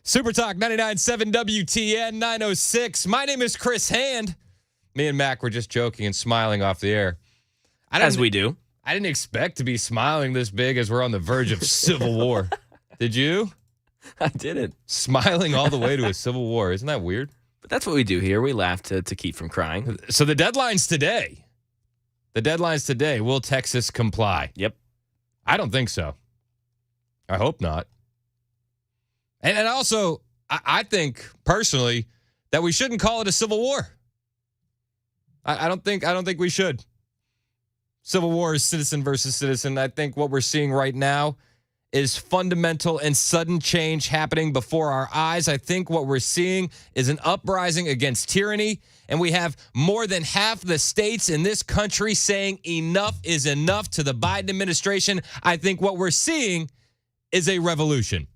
Super Talk 99.7 WTN 906. My name is Chris Hand. Me and Mac were just joking and smiling off the air. As we do. I didn't expect to be smiling this big as we're on the verge of civil war. Did you? I didn't. Smiling all the way to a civil war. Isn't that weird? But that's what we do here. We laugh to keep from crying. So the deadline's today. Will Texas comply? Yep. I don't think so. I hope not. And also, I think personally that we shouldn't call it a civil war. I don't think we should. Civil war is citizen versus citizen. I think what we're seeing right now is fundamental and sudden change happening before our eyes. I think what we're seeing is an uprising against tyranny, and we have more than half the states in this country saying enough is enough to the Biden administration. I think what we're seeing is a revolution.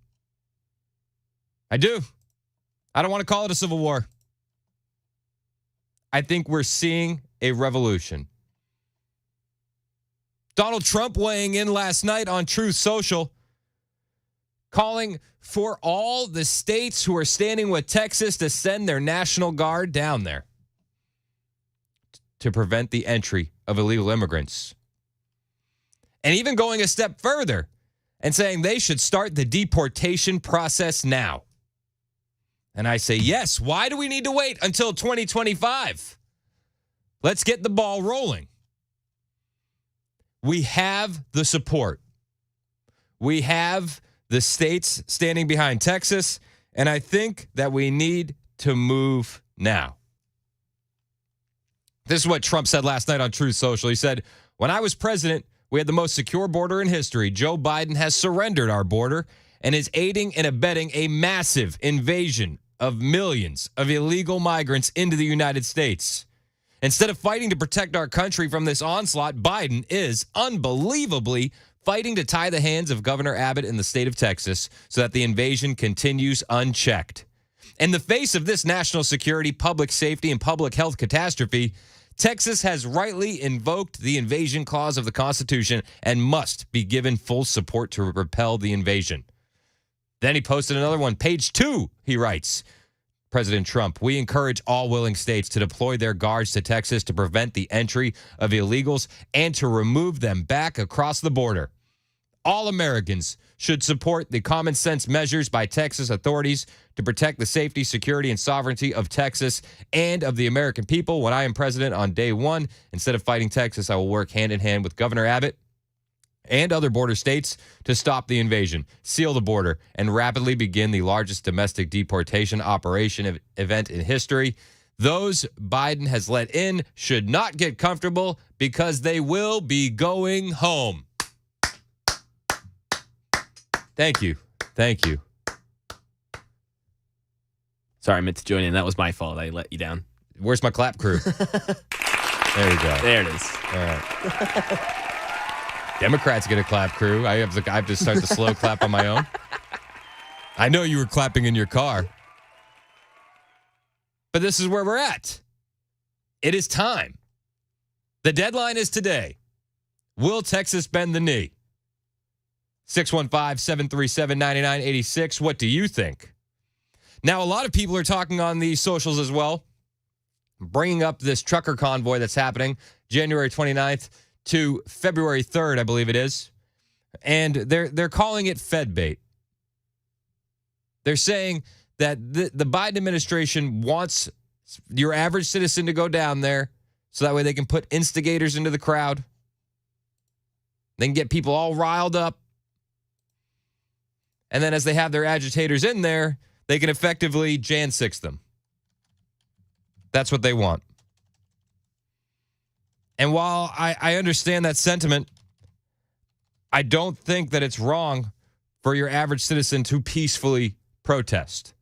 I do. I don't want to call it a civil war. I think we're seeing a revolution. Donald Trump weighing in last night on Truth Social, calling for all the states who are standing with Texas to send their National Guard down there to prevent the entry of illegal immigrants. And even going a step further and saying they should start the deportation process now. And I say, yes, why do we need to wait until 2025? Let's get the ball rolling. We have the support. We have the states standing behind Texas, and I think that we need to move now. This is what Trump said last night on Truth Social. He said, when I was president, we had the most secure border in history. Joe Biden has surrendered our border and is aiding and abetting a massive invasion of millions of illegal migrants into the United States. Instead of fighting to protect our country from this onslaught, Biden is unbelievably fighting to tie the hands of Governor Abbott in the state of Texas so that the invasion continues unchecked. In the face of this national security, public safety, and public health catastrophe, Texas has rightly invoked the invasion clause of the Constitution and must be given full support to repel the invasion. Then he posted another one. Page 2, he writes, President Trump, we encourage all willing states to deploy their guards to Texas to prevent the entry of illegals and to remove them back across the border. All Americans should support the common sense measures by Texas authorities to protect the safety, security, and sovereignty of Texas and of the American people. When I am president on day one, instead of fighting Texas, I will work hand in hand with Governor Abbott and other border states to stop the invasion, seal the border, and rapidly begin the largest domestic deportation operation event in history. Those Biden has let in should not get comfortable because they will be going home. Thank you. Thank you. Sorry, I meant to join in. That was my fault. I let you down. Where's my clap crew? There we go. There it is. All right. Democrats get a clap crew. I have to start the slow clap on my own. I know you were clapping in your car. But this is where we're at. It is time. The deadline is today. Will Texas bend the knee? 615-737-9986. What do you think? Now, a lot of people are talking on the socials as well, bringing up this trucker convoy that's happening January 29th to February 3rd, I believe it is. And they're calling it Fed bait. They're saying that the Biden administration wants your average citizen to go down there so that way they can put instigators into the crowd. They can get people all riled up. And then as they have their agitators in there, they can effectively Jan 6 them. That's what they want. And while I understand that sentiment, I don't think that it's wrong for your average citizen to peacefully protest.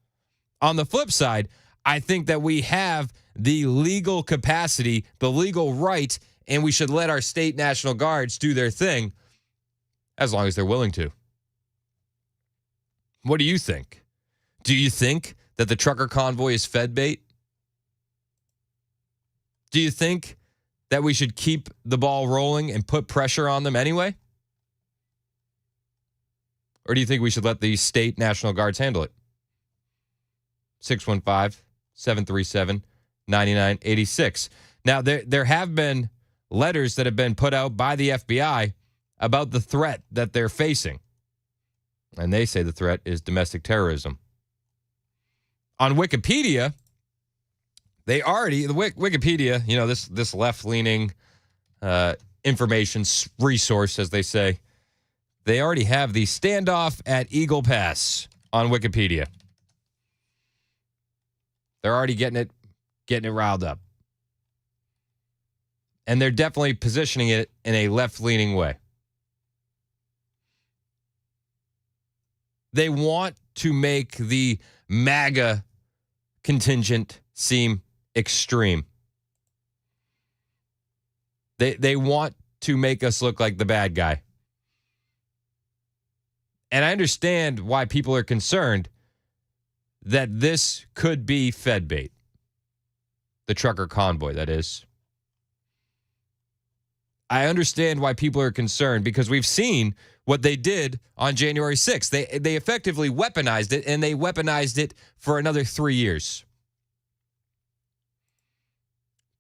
On the flip side, I think that we have the legal capacity, the legal right, and we should let our state National Guards do their thing as long as they're willing to. What do you think? Do you think that the trucker convoy is Fed bait? Do you think that we should keep the ball rolling and put pressure on them anyway? Or do you think we should let the state National Guards handle it? 615-737-9986. Now, there have been letters that have been put out by the FBI about the threat that they're facing. And they say the threat is domestic terrorism. On Wikipedia, Wikipedia, this left-leaning information resource, as they say, they already have the standoff at Eagle Pass on Wikipedia. They're already getting it riled up. And they're definitely positioning it in a left-leaning way. They want to make the MAGA contingent seem extreme. They want to make us look like the bad guy. And I understand why people are concerned that this could be Fed bait. The trucker convoy, that is. I understand why people are concerned because we've seen what they did on January 6th. They effectively weaponized it, and they weaponized it for another 3 years.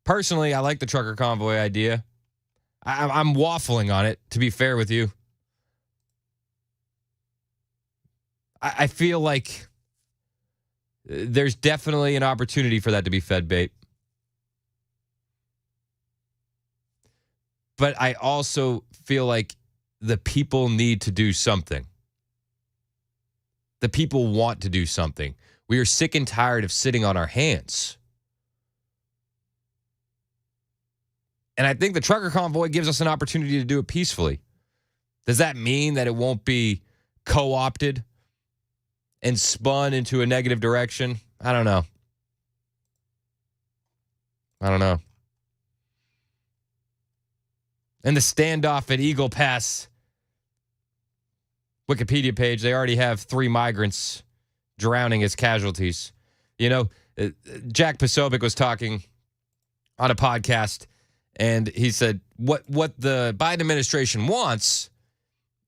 Personally, I like the trucker convoy idea. I'm waffling on it, to be fair with you. I feel like there's definitely an opportunity for that to be Fed bait. But I also feel like the people need to do something. The people want to do something. We are sick and tired of sitting on our hands. And I think the trucker convoy gives us an opportunity to do it peacefully. Does that mean that it won't be co-opted and spun into a negative direction? I don't know. And the standoff at Eagle Pass Wikipedia page, they already have 3 migrants drowning as casualties. Jack Posobiec was talking on a podcast, and he said what the Biden administration wants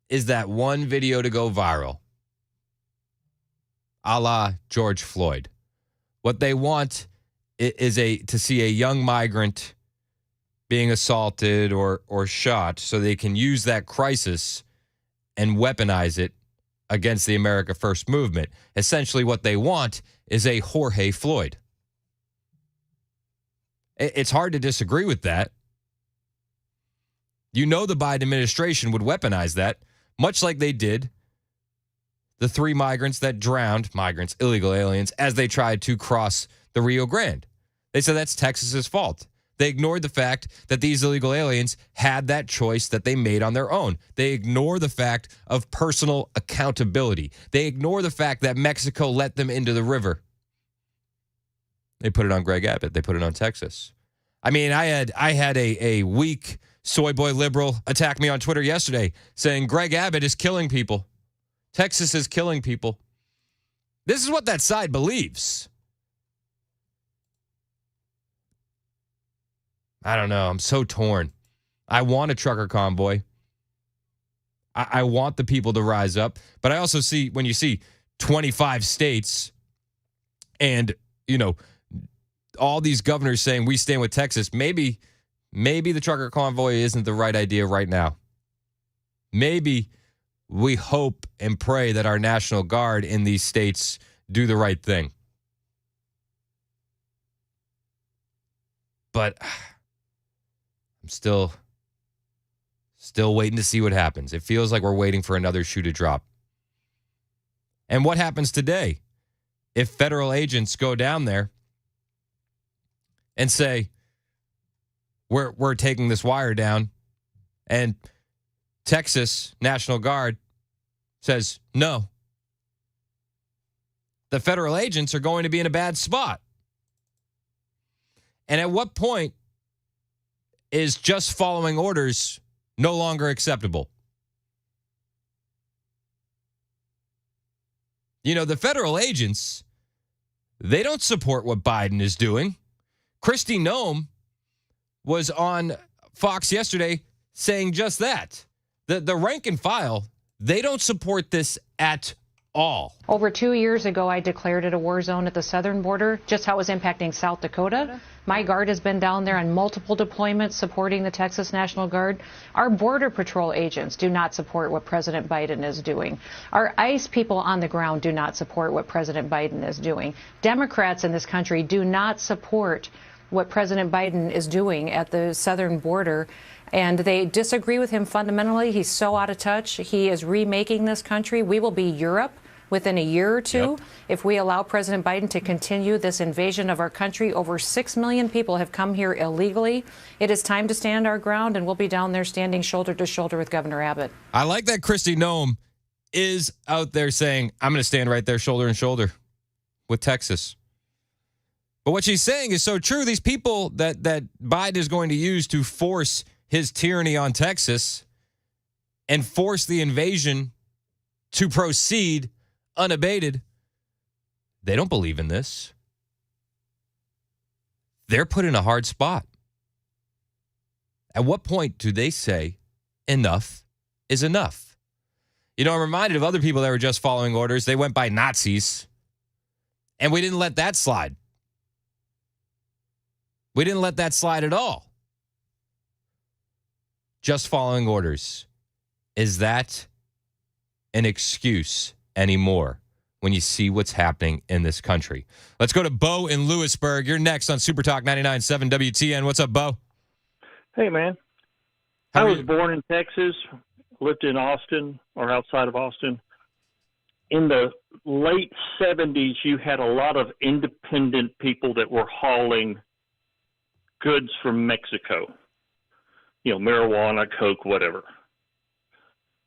is that one video to go viral, a la George Floyd. What they want is to see a young migrant being assaulted or shot so they can use that crisis and weaponize it against the America First movement. Essentially what they want is a Jorge Floyd. It's hard to disagree with that. The Biden administration would weaponize that, much like they did the 3 migrants that drowned, illegal aliens, as they tried to cross the Rio Grande. They said that's Texas's fault. They ignored the fact that these illegal aliens had that choice that they made on their own. They ignore the fact of personal accountability. They ignore the fact that Mexico let them into the river. They put it on Greg Abbott. They put it on Texas. I mean, I had a weak soy boy liberal attack me on Twitter yesterday saying Greg Abbott is killing people. Texas is killing people. This is what that side believes. I don't know. I'm so torn. I want a trucker convoy. I want the people to rise up. But I also see, when you see 25 states and, all these governors saying we stand with Texas, maybe the trucker convoy isn't the right idea right now. Maybe we hope and pray that our National Guard in these states do the right thing. But I'm still waiting to see what happens. It feels like we're waiting for another shoe to drop. And what happens today if federal agents go down there and say, we're taking this wire down, and Texas National Guard says no? The federal agents are going to be in a bad spot. And at what point is just following orders no longer acceptable? The federal agents, they don't support what Biden is doing. Kristi Noem was on Fox yesterday saying just that. The rank and file, they don't support this at all. Over 2 years ago, I declared it a war zone at the southern border, just how it was impacting South Dakota. My Guard has been down there on multiple deployments supporting the Texas National Guard. Our Border Patrol agents do not support what President Biden is doing. Our ICE people on the ground do not support what President Biden is doing. Democrats in this country do not support what President Biden is doing at the southern border. And they disagree with him fundamentally. He's so out of touch. He is remaking this country. We will be Europe within a year or two if we allow President Biden to continue this invasion of our country. Over 6 million people have come here illegally. It is time to stand our ground, and we'll be down there standing shoulder to shoulder with Governor Abbott. I like that Kristi Noem is out there saying, I'm going to stand right there shoulder to shoulder with Texas. But what she's saying is so true. These people that Biden is going to use to force his tyranny on Texas and force the invasion to proceed unabated, they don't believe in this. They're put in a hard spot. At what point do they say enough is enough? You know, I'm reminded of other people that were just following orders. They went by Nazis, and we didn't let that slide. We didn't let that slide at all. Just following orders. Is that an excuse anymore when you see what's happening in this country? Let's go to Bo in Lewisburg. You're next on Super Talk 99.7 WTN. What's up, Bo? Hey, man. I was born in Texas, lived in Austin or outside of Austin. In the late 70s, you had a lot of independent people that were hauling goods from Mexico. You know, marijuana, coke, whatever.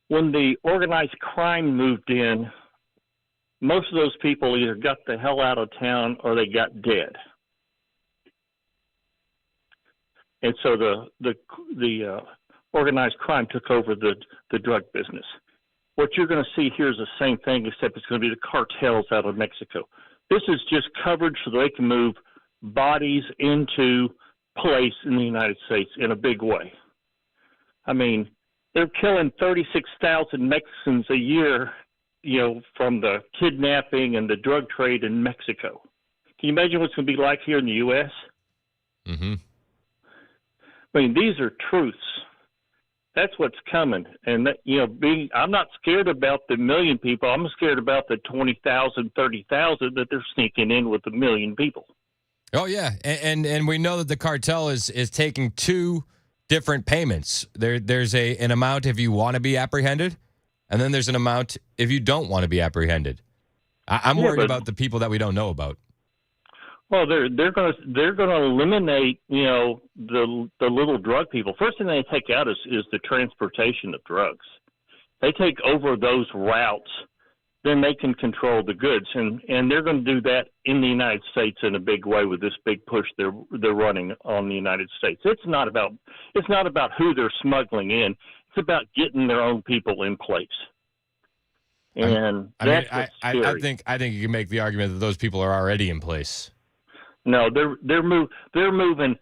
When the organized crime moved in, most of those people either got the hell out of town or they got dead. And so the organized crime took over the drug business. What you're going to see here is the same thing, except it's going to be the cartels out of Mexico. This is just coverage so they can move bodies into place in the United States in a big way. I mean, they're killing 36,000 Mexicans a year, you know, from the kidnapping and the drug trade in Mexico. Can you imagine what it's going to be like here in the U.S.? Mm-hmm. I mean, these are truths. That's what's coming. And, that, you know, I'm not scared about the million people. I'm scared about the 20,000, 30,000 that they're sneaking in with a million people. Oh, yeah. And we know that the cartel is taking two different payments. There's an amount if you want to be apprehended, and then there's an amount if you don't want to be apprehended. I'm worried about the people that we don't know about. Well, they're going to eliminate, you know, the little drug people. First thing they take out is the transportation of drugs. They take over those routes, then they can control the goods, and they're going to do that in the United States in a big way with this big push they're running on the United States. It's not about who they're smuggling in. It's about getting their own people in place. And I think you can make the argument that those people are already in place. No, they're moving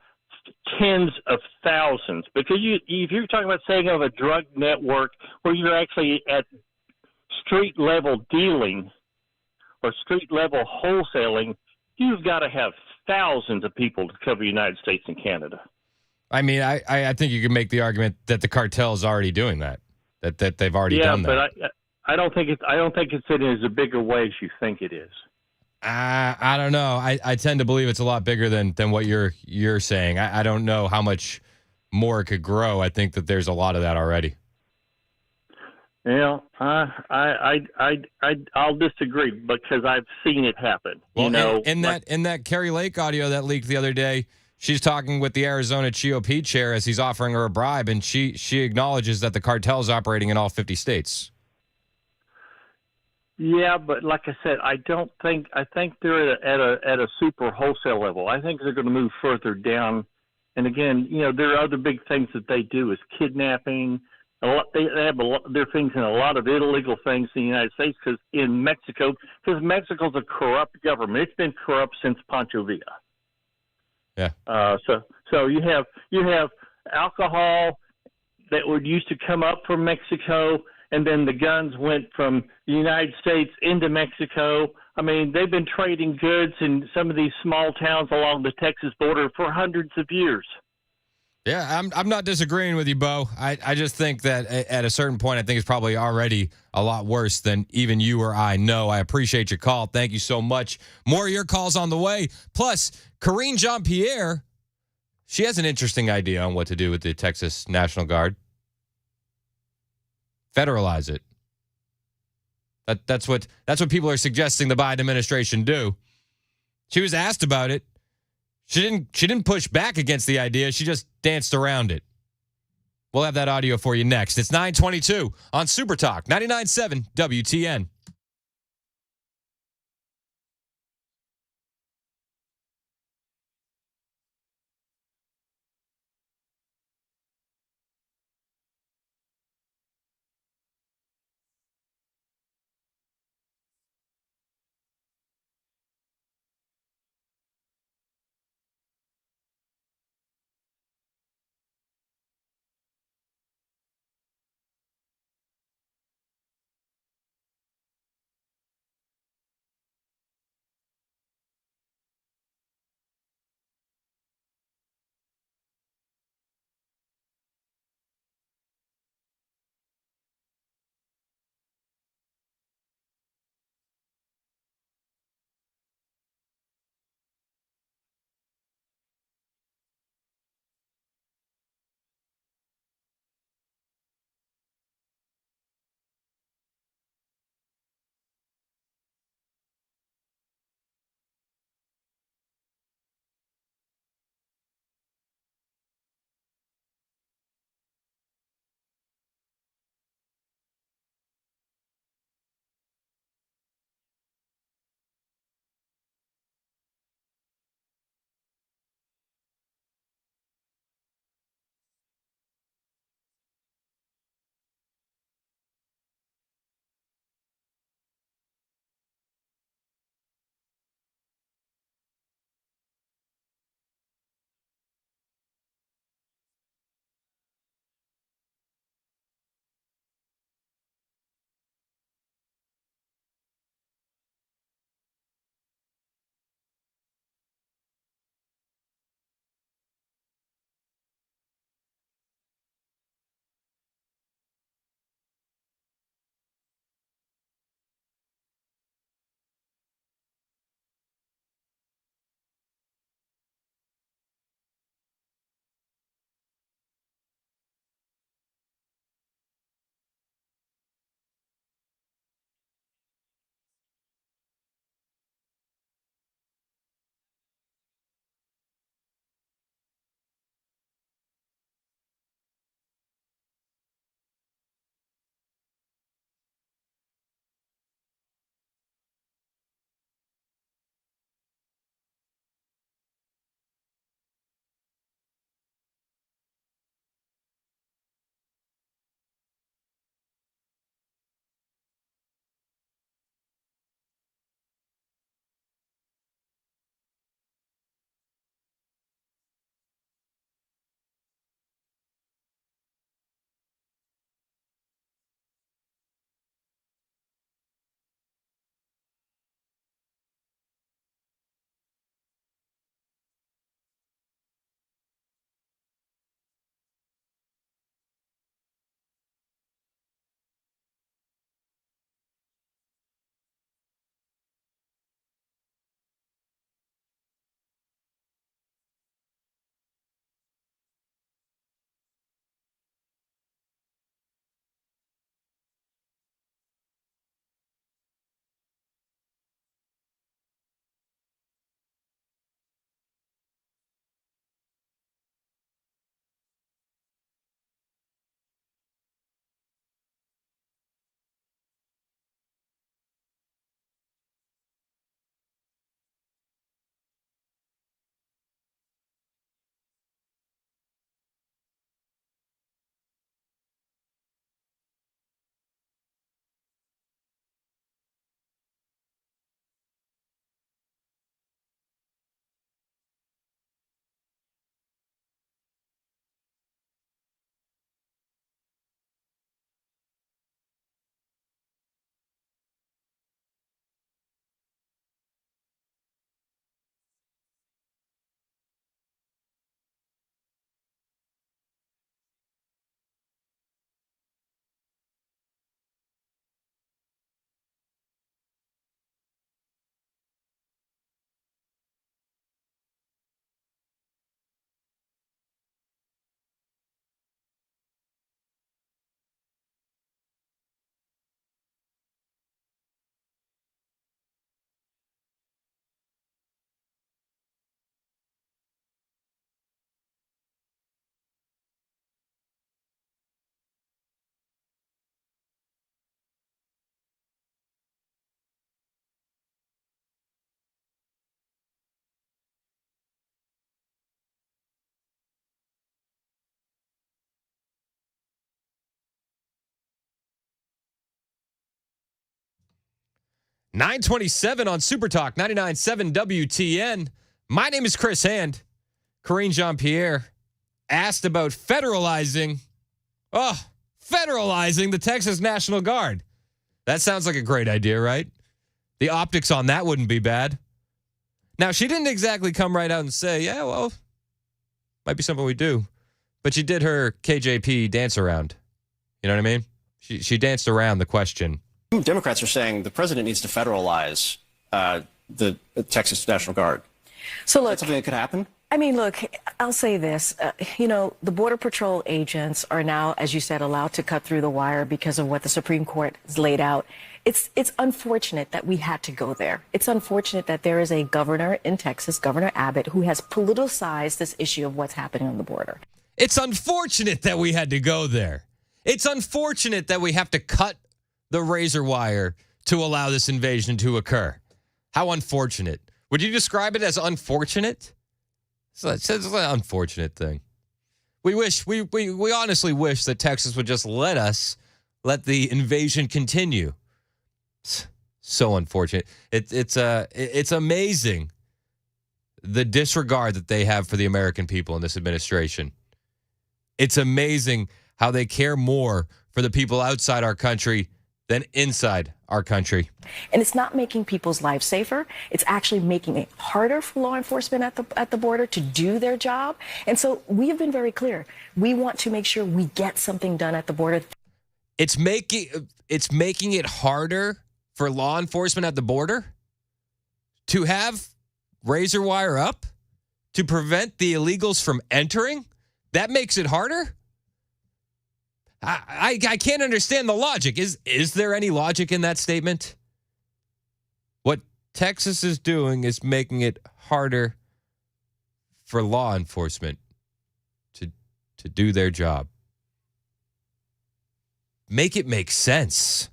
tens of thousands, because if you're talking about setting up a drug network where you're actually at street level dealing or street level wholesaling, you've got to have thousands of people to cover the United States and Canada. I mean, I think you can make the argument that the cartel is already doing that they've already done that. Yeah, but I don't think it's in as a bigger way as you think it is. I don't know. I tend to believe it's a lot bigger than what you're saying. I don't know how much more it could grow. I think that there's a lot of that already. Yeah, I'll disagree because I've seen it happen. Well, you know, in that Carrie Lake audio that leaked the other day, she's talking with the Arizona GOP chair as he's offering her a bribe, and she acknowledges that the cartel is operating in all 50 states. Yeah, but like I said, I think they're at a super wholesale level. I think they're going to move further down. And again, you know, there are other big things that they do is kidnapping. They have their things in a lot of illegal things in the United States because Mexico's a corrupt government. It's been corrupt since Pancho Villa. Yeah. So you have alcohol that would used to come up from Mexico, and then the guns went from the United States into Mexico. I mean, they've been trading goods in some of these small towns along the Texas border for hundreds of years. Yeah, I'm not disagreeing with you, Bo. I just think that at a certain point, I think it's probably already a lot worse than even you or I know. I appreciate your call. Thank you so much. More of your calls on the way. Plus, Karine Jean-Pierre, she has an interesting idea on what to do with the Texas National Guard. Federalize it. That's what people are suggesting the Biden administration do. She was asked about it. She didn't push back against the idea. She just danced around it. We'll have that audio for you next. It's 9:22 on Super Talk 99.7 WTN. 927 on Super Talk 99.7 WTN. My name is Chris Hand. Karine Jean-Pierre asked about federalizing the Texas National Guard. That sounds like a great idea, right? The optics on that wouldn't be bad. Now, she didn't exactly come right out and say, yeah, well, might be something we do. But she did her KJP dance around. You know what I mean? She danced around the question. Democrats are saying the president needs to federalize the Texas National Guard. So Is look, that something that could happen? I mean, look, I'll say this. The Border Patrol agents are now, as you said, allowed to cut through the wire because of what the Supreme Court has laid out. It's unfortunate that we had to go there. It's unfortunate that there is a governor in Texas, Governor Abbott, who has politicized this issue of what's happening on the border. It's unfortunate that we had to go there. It's unfortunate that we have to cut the razor wire to allow this invasion to occur. How unfortunate. Would you describe it as unfortunate? It's an unfortunate thing. We honestly wish that Texas would just let the invasion continue. So unfortunate. It's amazing the disregard that they have for the American people in this administration. It's amazing how they care more for the people outside our country than inside our country. And it's not making people's lives safer. It's actually making it harder for law enforcement at the border to do their job. And so we have been very clear. We want to make sure we get something done at the border. It's making it harder for law enforcement at the border to have razor wire up to prevent the illegals from entering. That makes it harder. I can't understand the logic. Is there any logic in that statement? What Texas is doing is making it harder for law enforcement to do their job. Make it make sense.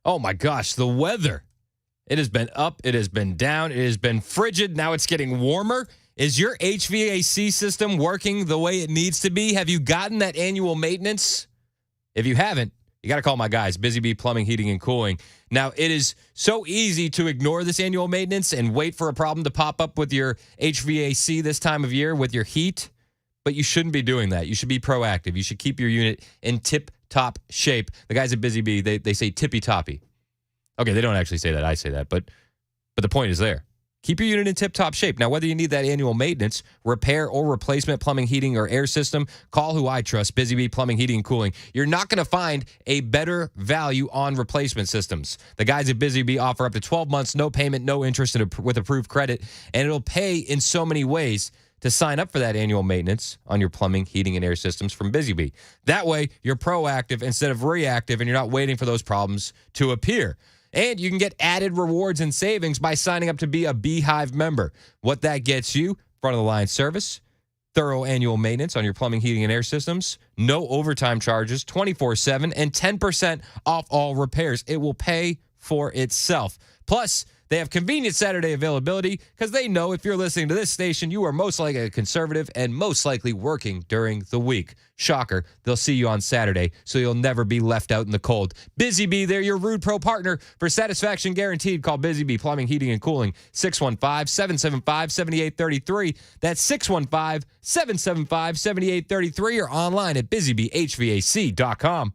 Oh my gosh, the weather. It has been up, it has been down, it has been frigid. Now it's getting warmer. Is your HVAC system working the way it needs to be? Have you gotten that annual maintenance? If you haven't, you got to call my guys, Busy Bee Plumbing, Heating, and Cooling. Now, it is so easy to ignore this annual maintenance and wait for a problem to pop up with your HVAC this time of year with your heat, but you shouldn't be doing that. You should be proactive. You should keep your unit in tip-top shape. The guys at Busy Bee, they say tippy-toppy. Okay, they don't actually say that. I say that, but the point is there. Keep your unit in tip-top shape. Now, whether you need that annual maintenance, repair, or replacement plumbing, heating, or air system, call who I trust, Busy Bee Plumbing, Heating, and Cooling. You're not going to find a better value on replacement systems. The guys at Busy Bee offer up to 12 months, no payment, no interest with approved credit, and it'll pay in so many ways to sign up for that annual maintenance on your plumbing, heating, and air systems from Busy Bee. That way, you're proactive instead of reactive, and you're not waiting for those problems to appear. And you can get added rewards and savings by signing up to be a Beehive member. What that gets you, front of the line service, thorough annual maintenance on your plumbing, heating, and air systems, no overtime charges, 24/7, and 10% off all repairs. It will pay for itself. Plus, they have convenient Saturday availability because they know if you're listening to this station, you are most likely a conservative and most likely working during the week. Shocker, they'll see you on Saturday, so you'll never be left out in the cold. Busy Bee, they're your Rude Pro partner. For satisfaction guaranteed, call Busy Bee Plumbing, Heating, and Cooling, 615-775-7833. That's 615-775-7833 or online at busybeehvac.com.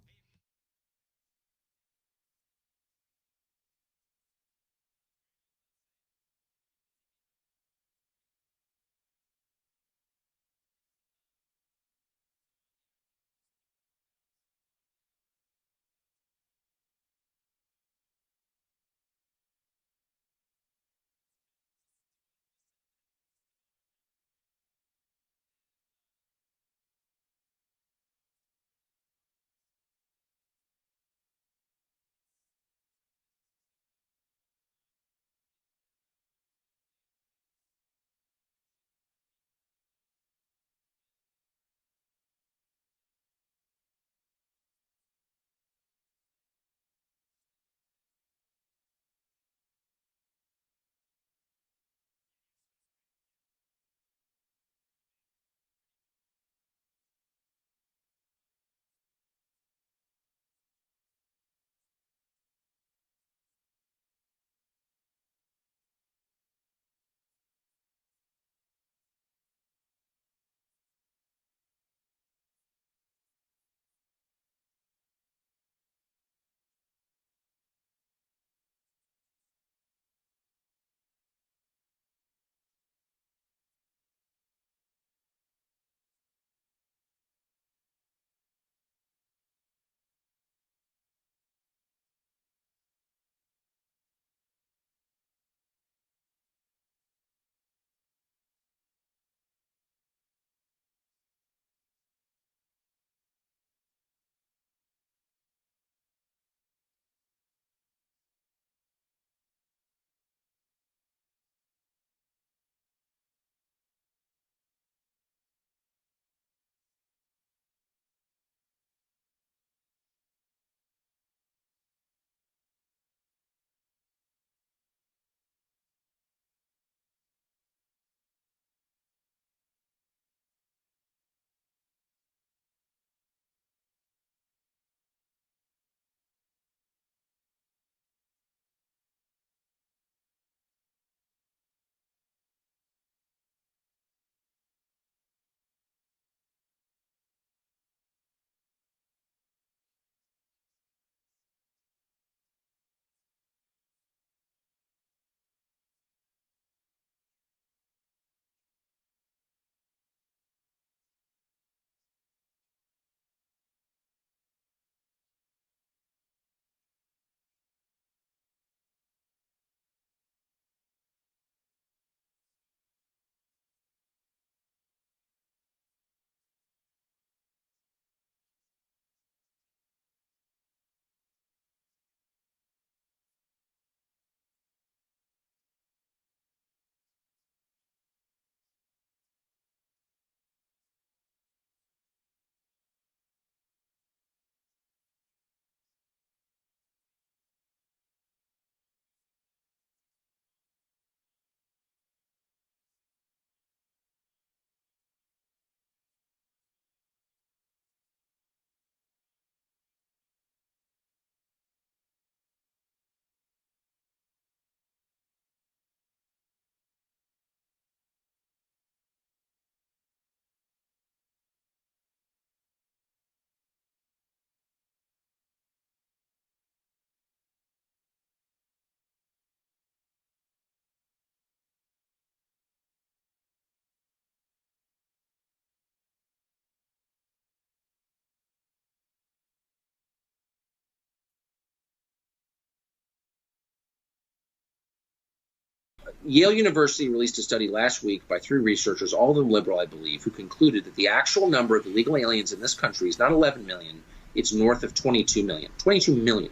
Yale University released a study last week by 3 researchers, all of them liberal, I believe, who concluded that the actual number of illegal aliens in this country is not 11 million, it's north of 22 million. 22 million.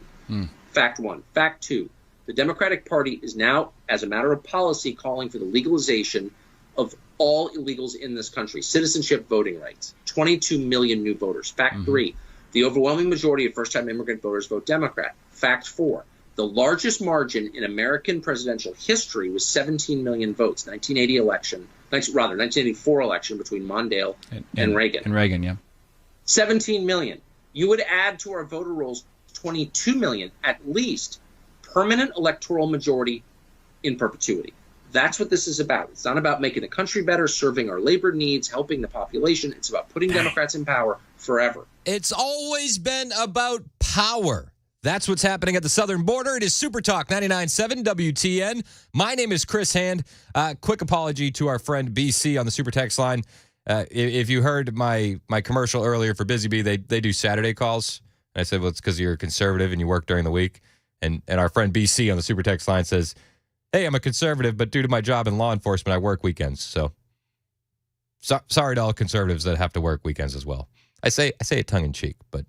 Fact 1. Fact 2. The Democratic Party is now, as a matter of policy, calling for the legalization of all illegals in this country. Citizenship, voting rights. 22 million new voters. Fact 3. The overwhelming majority of first-time immigrant voters vote Democrat. Fact 4. The largest margin in American presidential history was 17 million votes. 1984 election between Mondale and Reagan. And Reagan, yeah. 17 million. You would add to our voter rolls 22 million, at least, permanent electoral majority in perpetuity. That's what this is about. It's not about making the country better, serving our labor needs, helping the population. It's about putting Democrats in power forever. It's always been about power. That's what's happening at the southern border. It is Super Talk 99.7 WTN. My name is Chris Hand. Quick apology to our friend BC on the Super Text line. If you heard my commercial earlier for Busy Bee, they do Saturday calls. And I said, well, it's because you're a conservative and you work during the week. And our friend BC on the Super Text line says, hey, I'm a conservative, but due to my job in law enforcement, I work weekends. So sorry to all conservatives that have to work weekends as well. I say it tongue in cheek, but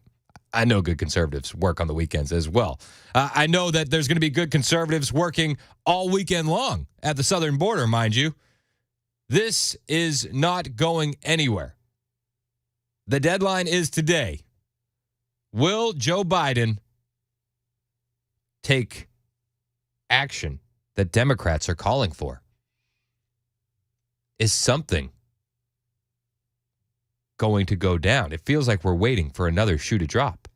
I know good conservatives work on the weekends as well. I know that there's going to be good conservatives working all weekend long at the southern border, mind you. This is not going anywhere. The deadline is today. Will Joe Biden take action that Democrats are calling for? Is something going to go down? It feels like we're waiting for another shoe to drop.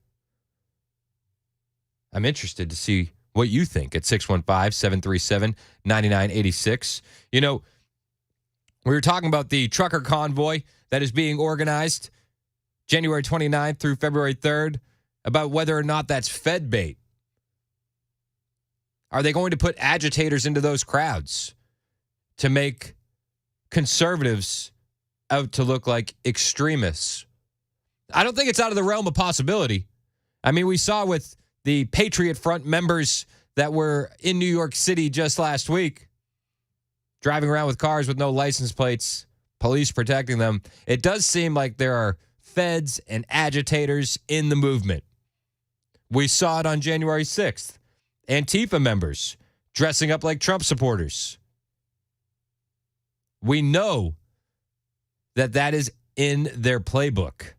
I'm interested to see what you think at 615-737-9986. You know, we were talking about the trucker convoy that is being organized January 29th through February 3rd, about whether or not that's Fed bait. Are they going to put agitators into those crowds to make conservatives out to look like extremists? I don't think it's out of the realm of possibility. I mean, we saw with the Patriot Front members that were in New York City just last week, driving around with cars with no license plates, police protecting them. It does seem like there are feds and agitators in the movement. We saw it on January 6th. Antifa members dressing up like Trump supporters. We know that is in their playbook.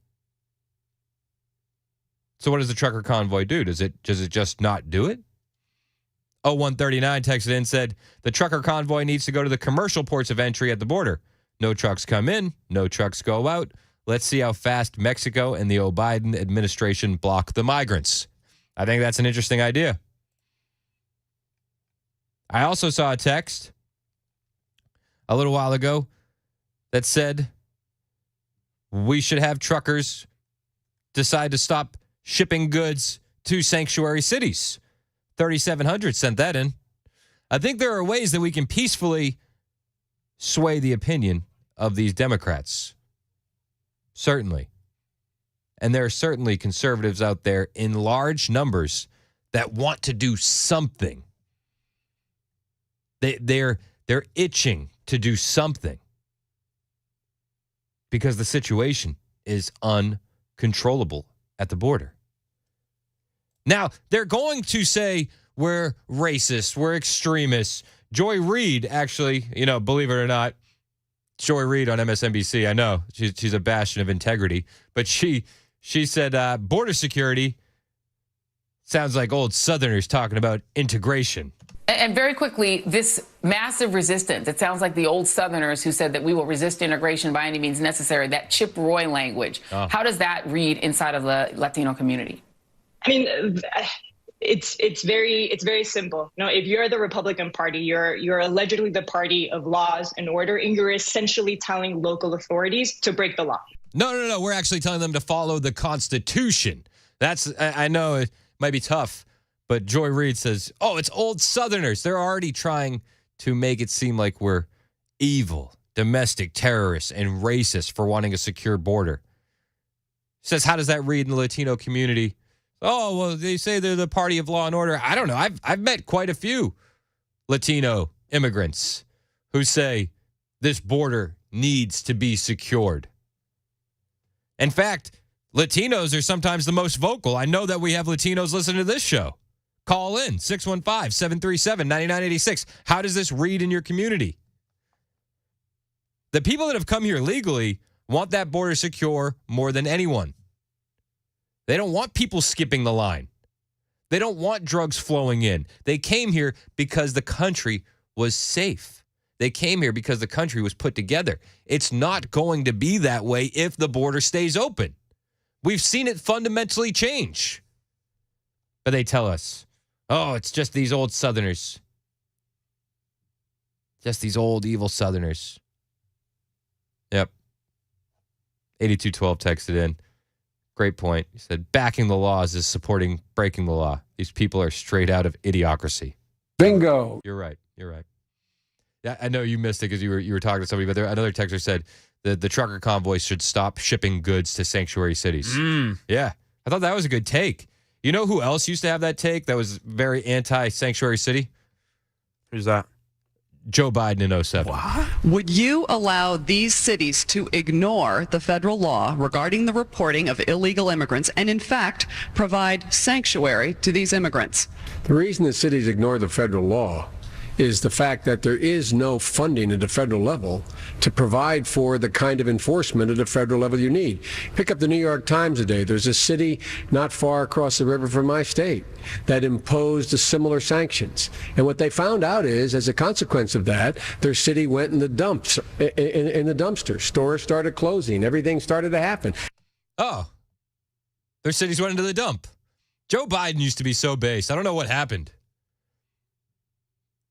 So what does the trucker convoy do? Does it just not do it? 0139 texted in, said, the trucker convoy needs to go to the commercial ports of entry at the border. No trucks come in, no trucks go out. Let's see how fast Mexico and the Biden administration block the migrants. I think that's an interesting idea. I also saw a text a little while ago that said we should have truckers decide to stop shipping goods to sanctuary cities. 3700 sent that in. I think there are ways that we can peacefully sway the opinion of these Democrats. Certainly. And there are certainly conservatives out there in large numbers that want to do something. They're itching to do something because the situation is uncontrollable at the border. Now, they're going to say we're racist, we're extremists. Joy Reid, actually, believe it or not, Joy Reid on MSNBC, I know she's a bastion of integrity, but she said border security sounds like old Southerners talking about integration. And very quickly, this massive resistance, it sounds like the old Southerners who said that we will resist integration by any means necessary, that Chip Roy language. Oh. How does that read inside of the Latino community? I mean, it's very simple. If you're the Republican Party, you're allegedly the party of laws and order, and you're essentially telling local authorities to break the law. No. We're actually telling them to follow the Constitution. I know it might be tough. But Joy Reid says, it's old Southerners. They're already trying to make it seem like we're evil, domestic terrorists, and racist for wanting a secure border. Says, how does that read in the Latino community? Oh, well, they say they're the party of law and order. I don't know. I've met quite a few Latino immigrants who say this border needs to be secured. In fact, Latinos are sometimes the most vocal. I know that we have Latinos listening to this show. Call in 615-737-9986. How does this read in your community? The people that have come here legally want that border secure more than anyone. They don't want people skipping the line. They don't want drugs flowing in. They came here because the country was safe. They came here because the country was put together. It's not going to be that way if the border stays open. We've seen it fundamentally change. But they tell us, oh, it's just these old Southerners. Just these old evil Southerners. Yep. 8212 texted in. Great point. He said, backing the laws is supporting breaking the law. These people are straight out of idiocracy. Bingo. You're right. You're right. Yeah, I know you missed it because you were talking to somebody, but another texter said the trucker convoys should stop shipping goods to sanctuary cities. Yeah, I thought that was a good take. You know who else used to have that take that was very anti-sanctuary city? Who's that? Joe Biden in 2007. What? Would you allow these cities to ignore the federal law regarding the reporting of illegal immigrants and, in fact, provide sanctuary to these immigrants? The reason the cities ignore the federal law is the fact that there is no funding at the federal level to provide for the kind of enforcement at the federal level you need. Pick up the New York Times today. There's a city not far across the river from my state that imposed a similar sanctions. And what they found out is, as a consequence of that, their city went in the dumps, in the dumpster. Stores started closing. Everything started to happen. Oh, their cities went into the dump. Joe Biden used to be so based. I don't know what happened.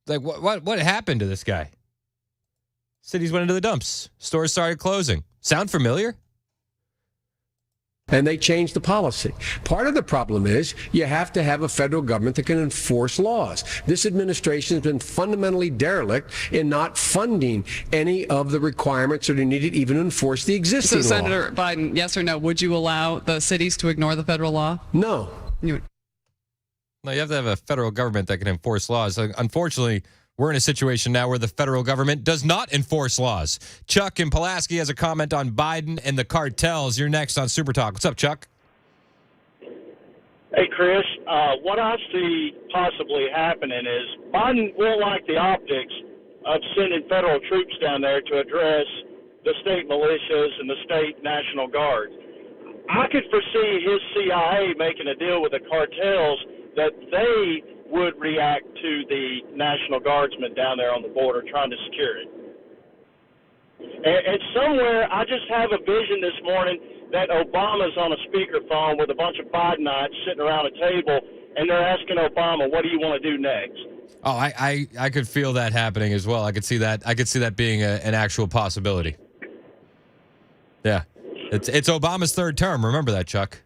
Like, what happened to this guy? Cities went into the dumps. Stores started closing. Sound familiar? And they changed the policy. Part of the problem is you have to have a federal government that can enforce laws. This administration has been fundamentally derelict in not funding any of the requirements that are needed even to enforce the existing law. So, Senator Biden, yes or no, would you allow the cities to ignore the federal law? No. No, you have to have a federal government that can enforce laws. Unfortunately, we're in a situation now where the federal government does not enforce laws. Chuck in Pulaski has a comment on Biden and the cartels. You're next on Super Talk. What's up, Chuck? Hey, Chris. What I see possibly happening is Biden will like the optics of sending federal troops down there to address the state militias and the state National Guard. I could foresee his CIA making a deal with the cartels that they would react to the National Guardsmen down there on the border trying to secure it. And somewhere, I just have a vision this morning that Obama's on a speakerphone with a bunch of Bidenites sitting around a table, and they're asking Obama, what do you want to do next? Oh, I could feel that happening as well. I could see that being an actual possibility. Yeah. It's Obama's third term. Remember that, Chuck.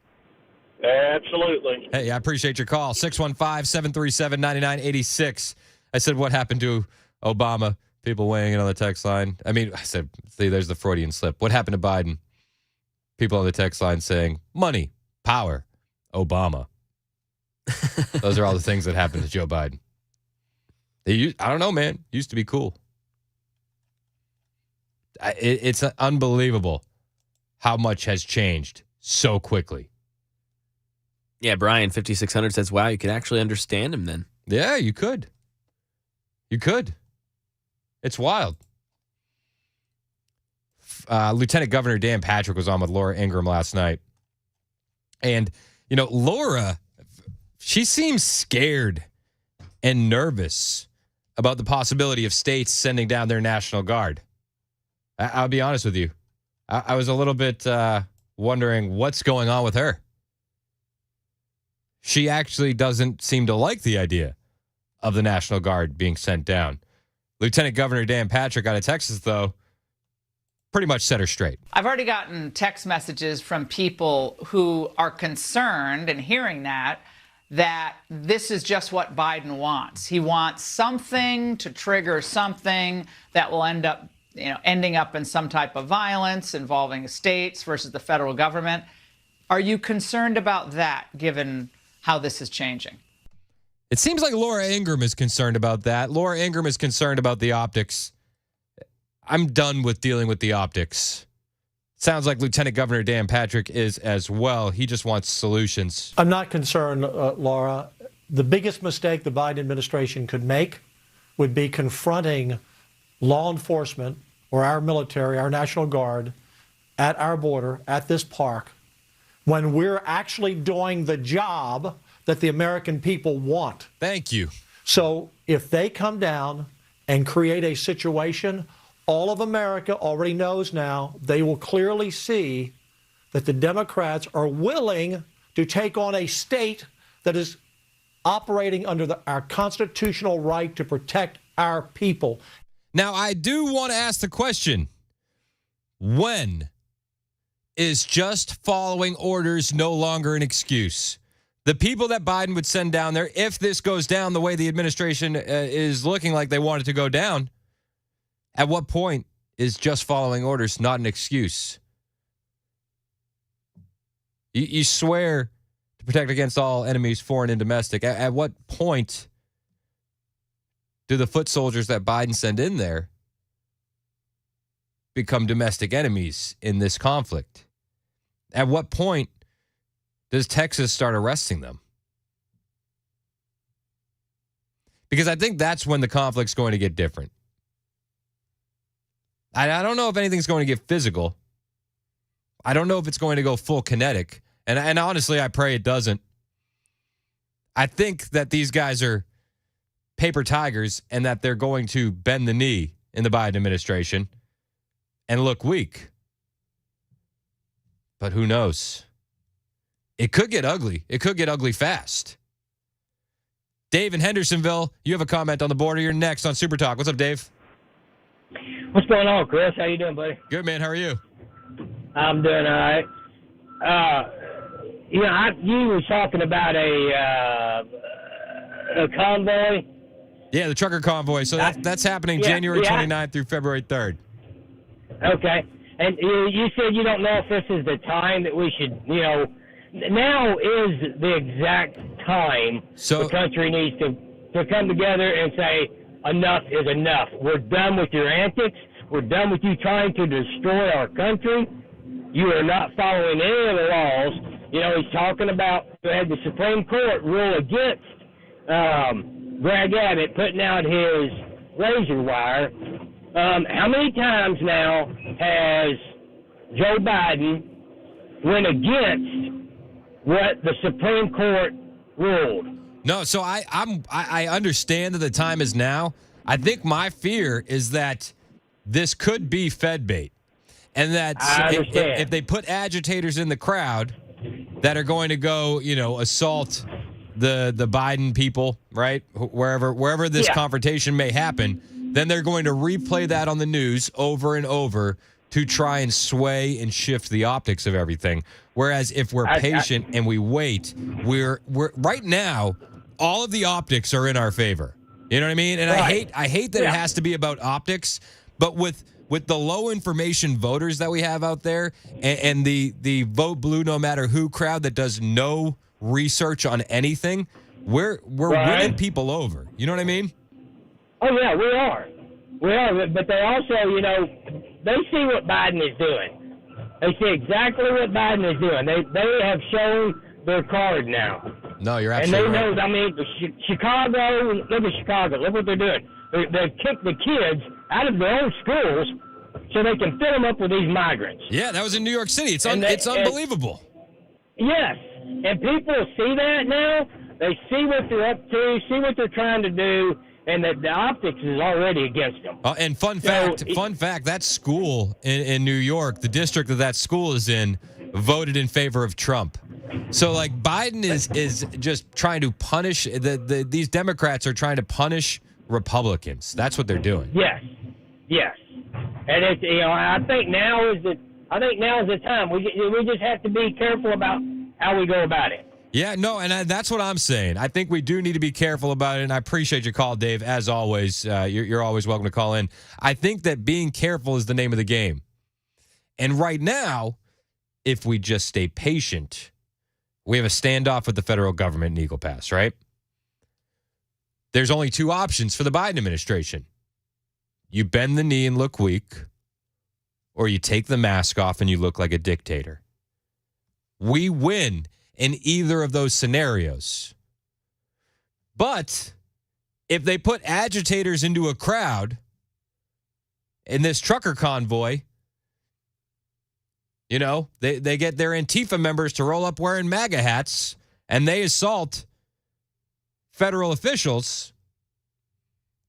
Absolutely. Hey, I appreciate your call. 615-737-9986. I said, what happened to Obama? People weighing in on the text line. I mean, I said, see, there's the Freudian slip. What happened to Biden? People on the text line saying, money, power, Obama. Those are all the things that happened to Joe Biden. I don't know, man. Used to be cool. It's unbelievable how much has changed so quickly. Yeah, Brian, 5600 says, wow, you could actually understand him then. Yeah, you could. You could. It's wild. Lieutenant Governor Dan Patrick was on with Laura Ingraham last night. And, Laura, she seems scared and nervous about the possibility of states sending down their National Guard. I'll be honest with you. I was a little bit wondering what's going on with her. She actually doesn't seem to like the idea of the National Guard being sent down. Lieutenant Governor Dan Patrick out of Texas, though, pretty much set her straight. I've already gotten text messages from people who are concerned and hearing that this is just what Biden wants. He wants something to trigger something that will end up, ending up in some type of violence involving states versus the federal government. Are you concerned about that, given how this is changing? It seems like Laura Ingraham is concerned about that. Laura Ingraham is concerned about the optics. I'm done with dealing with the optics. Sounds like Lieutenant Governor Dan Patrick is as well. He just wants solutions. I'm not concerned, Laura. The biggest mistake the Biden administration could make would be confronting law enforcement or our military, our National Guard, at our border, at this park, when we're actually doing the job that the American people want. Thank you. So if they come down and create a situation, all of America already knows now, they will clearly see that the Democrats are willing to take on a state that is operating under our constitutional right to protect our people. Now, I do want to ask the question, when is just following orders no longer an excuse? The people that Biden would send down there, if this goes down the way the administration is looking like they want it to go down, at what point is just following orders not an excuse? You swear to protect against all enemies, foreign and domestic. At what point do the foot soldiers that Biden send in there become domestic enemies in this conflict? At what point does Texas start arresting them? Because I think that's when the conflict's going to get different. I don't know if anything's going to get physical. I don't know if it's going to go full kinetic. And honestly, I pray it doesn't. I think that these guys are paper tigers and that they're going to bend the knee in the Biden administration and look weak. But who knows? It could get ugly. It could get ugly fast. Dave in Hendersonville, you have a comment on the border. You're next on Super Talk. What's up, Dave? What's going on, Chris? How you doing, buddy? Good, man. How are you? I'm doing all right. You were talking about a convoy. Yeah, the trucker convoy. So that's happening January 29th through February 3rd. Okay. And you said you don't know if this is the time that we should, now is the exact time the country needs to come together and say, enough is enough. We're done with your antics. We're done with you trying to destroy our country. You are not following any of the laws. He's talking about had the Supreme Court rule against Greg Abbott putting out his razor wire. How many times now has Joe Biden went against what the Supreme Court ruled? No, so I understand that the time is now. I think my fear is that this could be Fed bait, and that if they put agitators in the crowd that are going to go, assault the Biden people, right, wherever this confrontation may happen, then they're going to replay that on the news over and over to try and sway and shift the optics of everything. Whereas if we're patient and we wait, we're right now, all of the optics are in our favor. You know what I mean? And right. I hate that it has to be about optics, but with the low information voters that we have out there and the vote blue no matter who crowd that does no research on anything, we're winning people over. You know what I mean? Oh yeah, we are. We are, but they also, they see what Biden is doing. They see exactly what Biden is doing. They have shown their card now. No, you're absolutely right. And they know, Chicago, look at Chicago. Look what they're doing. They've kicked the kids out of their own schools so they can fill them up with these migrants. Yeah, that was in New York City. It's unbelievable. Yes, and people see that now. They see what they're up to, see what they're trying to do, and that the optics is already against them. And fun fact, that school in New York, the district that school is in, voted in favor of Trump. So, Biden is just trying to punish these Democrats are trying to punish Republicans. That's what they're doing. Yes, and it's I think now is the time. We just have to be careful about how we go about it. Yeah, no, and that's what I'm saying. I think we do need to be careful about it, and I appreciate your call, Dave. As always, you're always welcome to call in. I think that being careful is the name of the game. And right now, if we just stay patient, we have a standoff with the federal government in Eagle Pass, right? There's only two options for the Biden administration. You bend the knee and look weak, or you take the mask off and you look like a dictator. We win in either of those scenarios. But if they put agitators into a crowd in this trucker convoy, you know, they get their Antifa members to roll up wearing MAGA hats and they assault federal officials,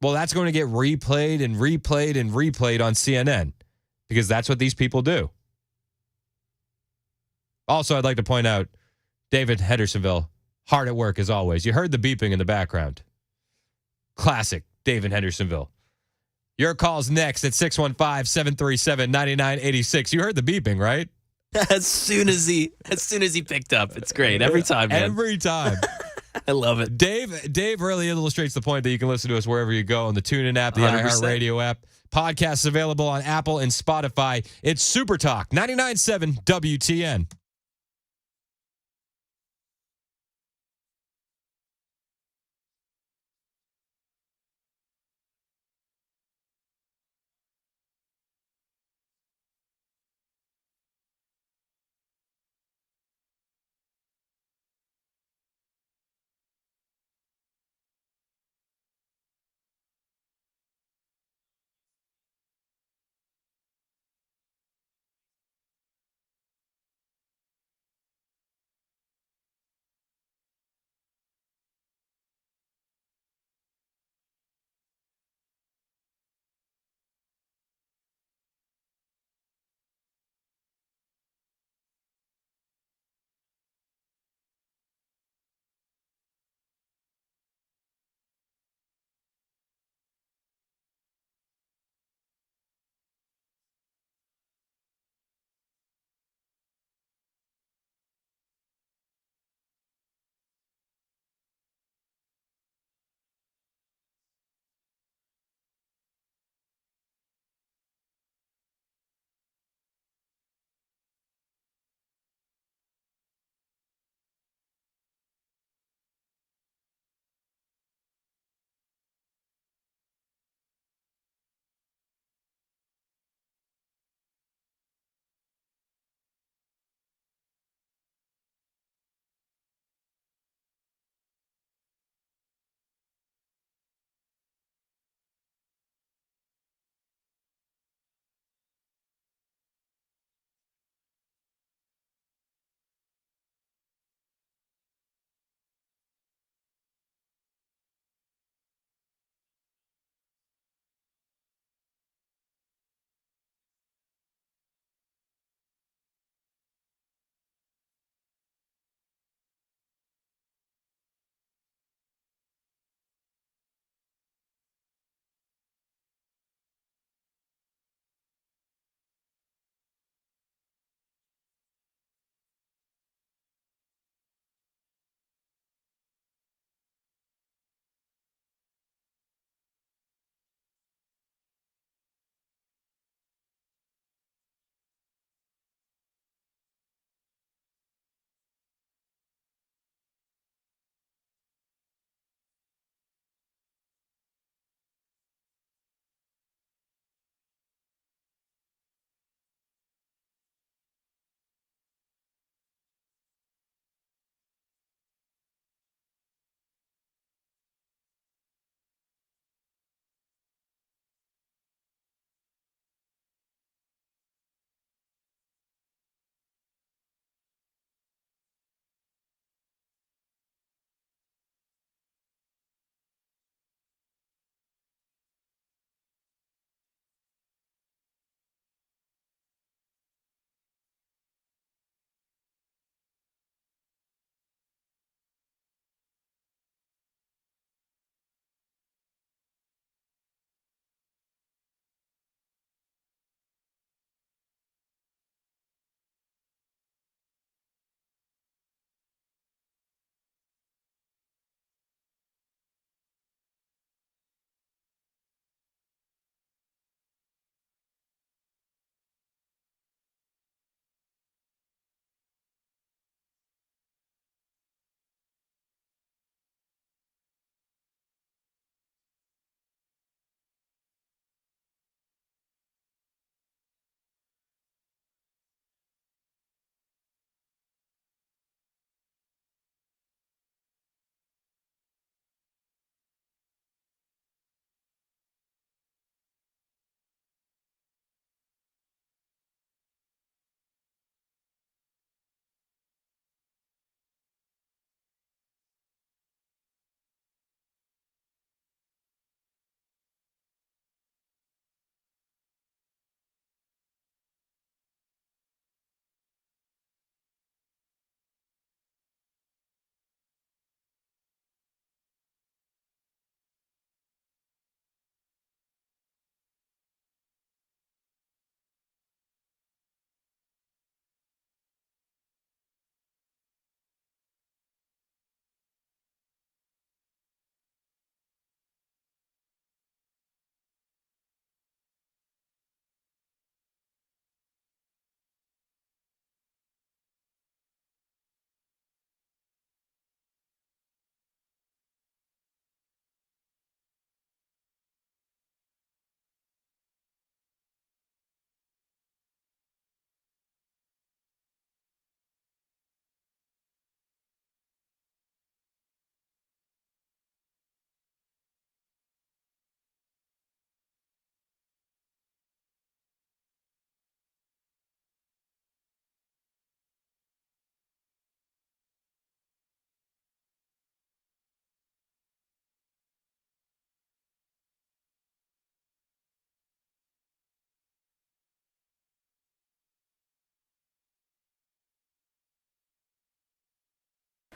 well, that's going to get replayed and replayed and replayed on CNN because that's what these people do. Also, I'd like to point out David Hendersonville, hard at work as always. You heard the beeping in the background. Classic David Hendersonville. Your call's next at 615-737-9986. You heard the beeping, right? As soon as he picked up. It's great. Every time, man. Every time. I love it. Dave really illustrates the point that you can listen to us wherever you go on the TuneIn app, the 100%. iHeartRadio app. Podcasts available on Apple and Spotify. It's Super Talk 99.7 WTN.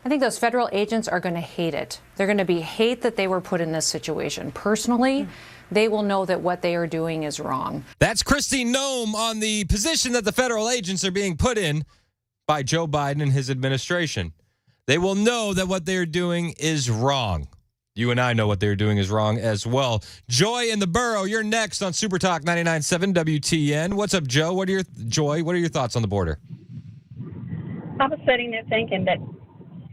I think those federal agents are going to hate it. They're going to hate that they were put in this situation. Personally, they will know that what they are doing is wrong. That's Kristi Noem on the position that the federal agents are being put in by Joe Biden and his administration. They will know that what they're doing is wrong. You and I know what they're doing is wrong as well. Joy in the Borough, you're next on Super Talk 99.7 WTN. What's up, Joe? What are your thoughts on the border? I was sitting there thinking that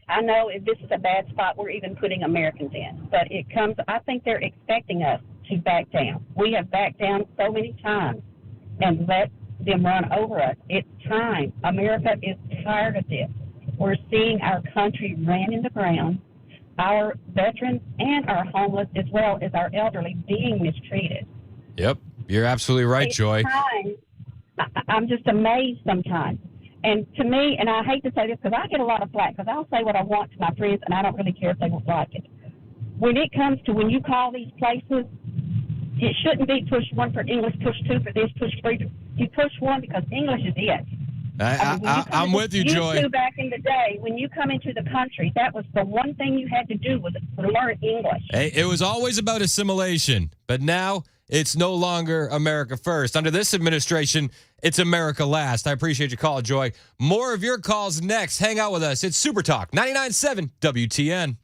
I know if this is a bad spot we're even putting Americans in, but I think they're expecting us to back down. We have backed down so many times and let them run over us. It's time. America is tired of this. We're seeing our country ran in the ground, our veterans and our homeless, as well as our elderly, being mistreated. Yep, you're absolutely right, It's Joy. time. I'm just amazed sometimes. And to me, and I hate to say this because I get a lot of flack because I'll say what I want to my friends and I don't really care if they won't like it. When it comes to when you call these places, it shouldn't be push 1 for English, push 2 for this, push 3. You push 1 because English is it. I'm with you, Joy. Used to back in the day, when you come into the country, that was the one thing you had to do was learn English. Hey, it was always about assimilation, but now it's no longer America first. Under this administration, it's America last. I appreciate your call, Joy. More of your calls next. Hang out with us. It's Super Talk 99.7 WTN.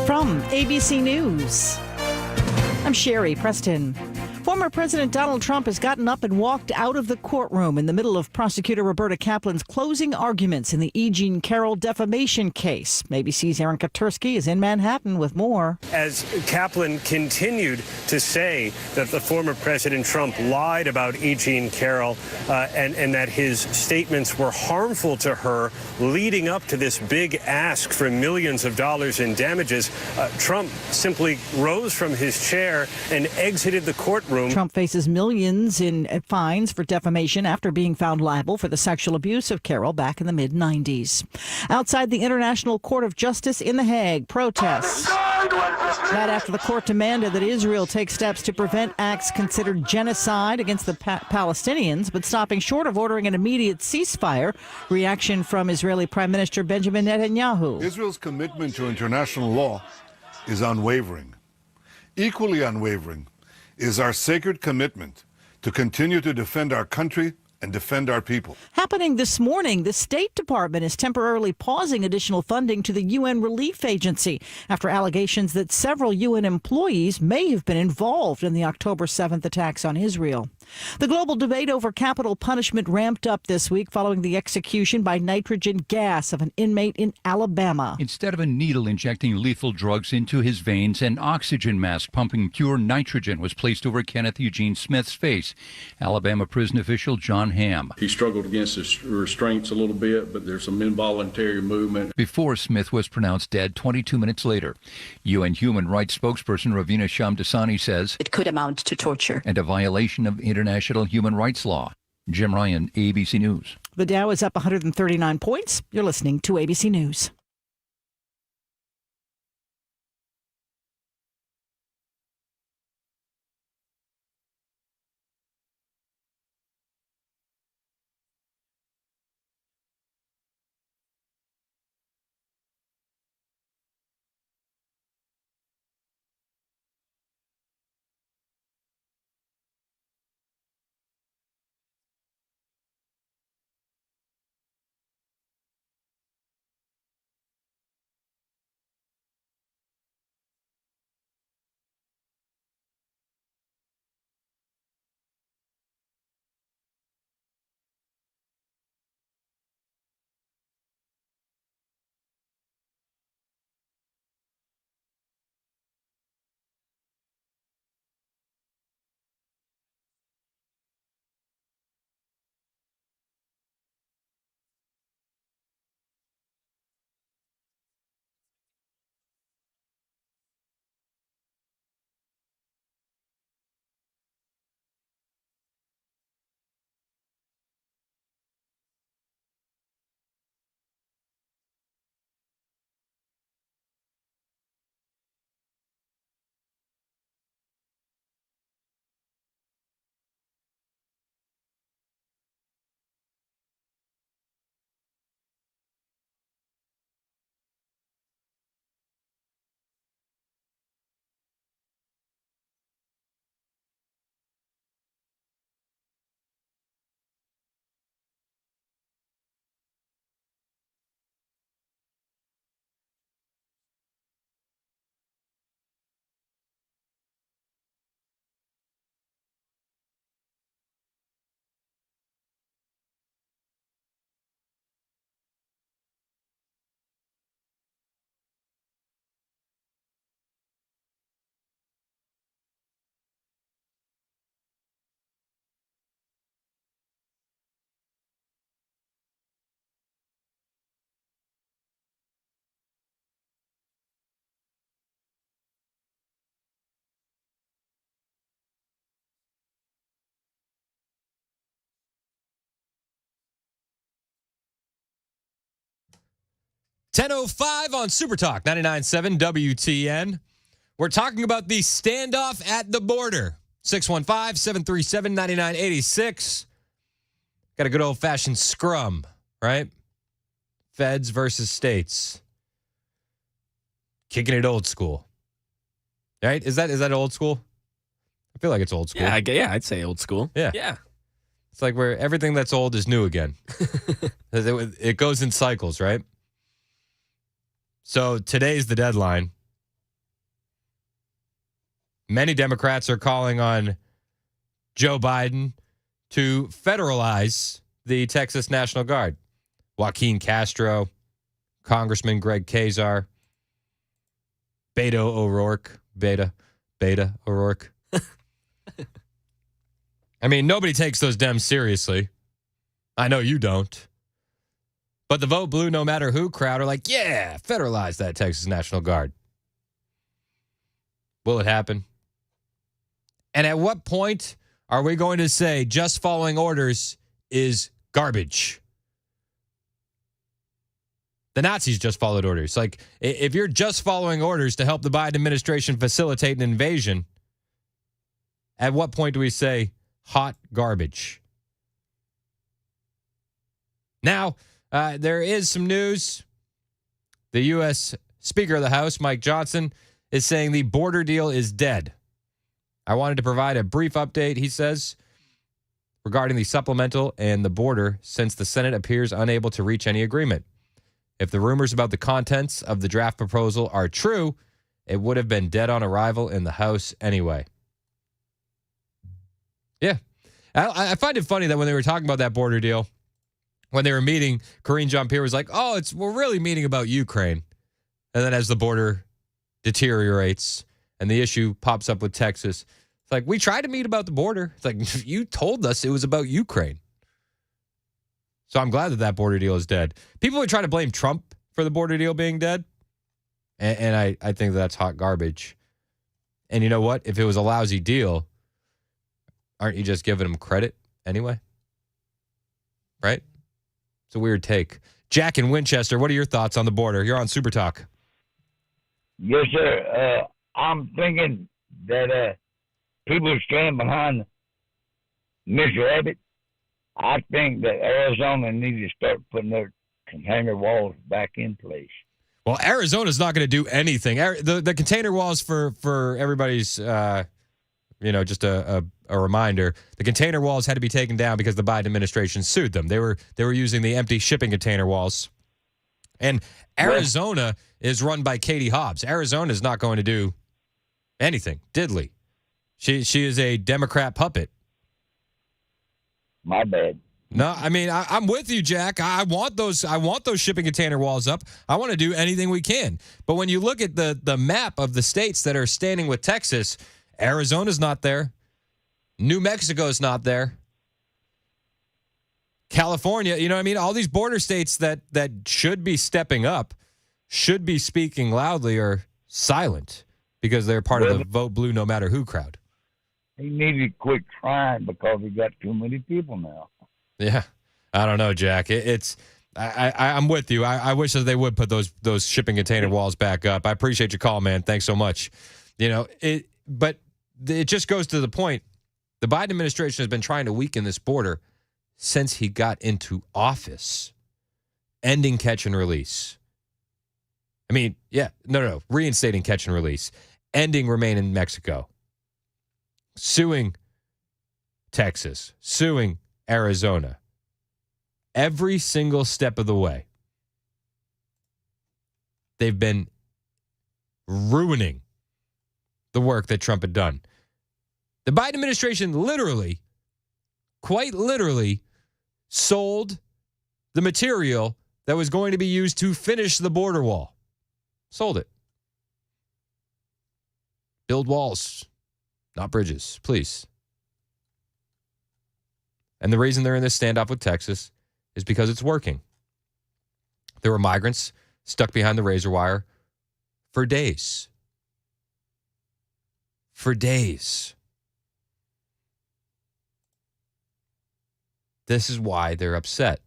From ABC News, I'm Sherry Preston. Former President Donald Trump has gotten up and walked out of the courtroom in the middle of prosecutor Roberta Kaplan's closing arguments in the E. Jean Carroll defamation case. ABC's Aaron Katursky is in Manhattan with more. As Kaplan continued to say that the former President Trump lied about E. Jean Carroll and that his statements were harmful to her leading up to this big ask for millions of dollars in damages, Trump simply rose from his chair and exited the courtroom. Trump faces millions in fines for defamation after being found liable for the sexual abuse of Carroll back in the mid-90s. Outside the International Court of Justice in The Hague, protests. That after the court demanded that Israel take steps to prevent acts considered genocide against the Palestinians, but stopping short of ordering an immediate ceasefire. Reaction from Israeli Prime Minister Benjamin Netanyahu. Israel's commitment to international law is unwavering. Equally unwavering is our sacred commitment to continue to defend our country and defend our people. Happening this morning, the State Department is temporarily pausing additional funding to the UN Relief Agency after allegations that several UN employees may have been involved in the October 7th attacks on Israel. The global debate over capital punishment ramped up this week following the execution by nitrogen gas of an inmate in Alabama. Instead of a needle injecting lethal drugs into his veins, an oxygen mask pumping pure nitrogen was placed over Kenneth Eugene Smith's face. Alabama prison official John Hamm. He struggled against his restraints a little bit, but there's some involuntary movement. Before Smith was pronounced dead 22 minutes later. UN human rights spokesperson Ravina Shamdasani says it could amount to torture and a violation of international human rights law. Jim Ryan, ABC News. The Dow is up 139 points. You're listening to ABC News. 10:05 on Super Talk 99.7 WTN. We're talking about the standoff at the border. 615-737-9986. Got a good old-fashioned scrum, right? Feds versus states. Kicking it old school. Right? Is that old school? I feel like it's old school. Yeah, I'd say old school. Yeah. It's like where everything that's old is new again. It goes in cycles, right? So today's the deadline. Many Democrats are calling on Joe Biden to federalize the Texas National Guard. Joaquin Castro, Congressman Greg Casar, Beto O'Rourke. Beta O'Rourke. I mean, nobody takes those Dems seriously. I know you don't. But the Vote Blue No Matter Who crowd are like, yeah, federalize that Texas National Guard. Will it happen? And at what point are we going to say just following orders is garbage? The Nazis just followed orders. Like, if you're just following orders to help the Biden administration facilitate an invasion, at what point do we say hot garbage? Now, there is some news. The U.S. Speaker of the House, Mike Johnson, is saying the border deal is dead. I wanted to provide a brief update, he says, regarding the supplemental and the border, since the Senate appears unable to reach any agreement. If the rumors about the contents of the draft proposal are true, it would have been dead on arrival in the House anyway. Yeah. I find it funny that when they were talking about that border deal, when they were meeting, Karine Jean-Pierre was like, we're really meeting about Ukraine. And then as the border deteriorates and the issue pops up with Texas, it's like, we tried to meet about the border. It's like, you told us it was about Ukraine. So I'm glad that border deal is dead. People are trying to blame Trump for the border deal being dead. And I think that's hot garbage. And you know what? If it was a lousy deal, aren't you just giving him credit anyway? Right? It's a weird take. Jack in Winchester, what are your thoughts on the border? You're on Super Talk. Yes, sir. I'm thinking that people stand behind Mr. Abbott. I think that Arizona needs to start putting their container walls back in place. Well, Arizona's not going to do anything. The container walls, for everybody's, just a reminder, the container walls had to be taken down because the Biden administration sued them. They were using the empty shipping container walls. And Arizona is run by Katie Hobbs. Arizona is not going to do anything. Diddly. She is a Democrat puppet. My bad. No, I mean, I'm with you, Jack. I want those shipping container walls up. I want to do anything we can. But when you look at the map of the states that are standing with Texas, Arizona's not there. New Mexico's not there. California, you know what I mean? All these border states that should be stepping up, should be speaking loudly, are silent because they're part of the Vote Blue No Matter Who crowd. He needs to quit trying because he got too many people now. Yeah, I don't know, Jack. I'm with you. I wish that they would put those shipping container walls back up. I appreciate your call, man. Thanks so much. But it just goes to the point. The Biden administration has been trying to weaken this border since he got into office, ending catch and release. I mean, reinstating catch and release, ending remain in Mexico, suing Texas, suing Arizona, every single step of the way. They've been ruining the work that Trump had done. The Biden administration quite literally, sold the material that was going to be used to finish the border wall. Sold it. Build walls, not bridges, please. And the reason they're in this standoff with Texas is because it's working. There were migrants stuck behind the razor wire for days. For days. This is why they're upset.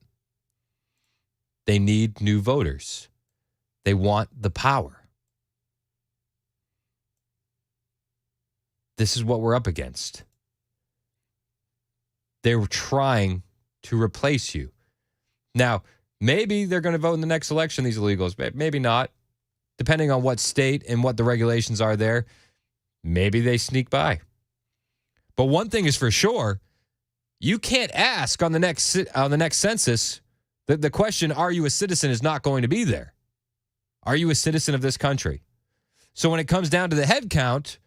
They need new voters. They want the power. This is what we're up against. They're trying to replace you. Now, maybe they're going to vote in the next election, these illegals. Maybe not. Depending on what state and what the regulations are there, maybe they sneak by. But one thing is for sure, you can't ask on the next census. The question, are you a citizen, is not going to be there. Are you a citizen of this country? So when it comes down to the head count,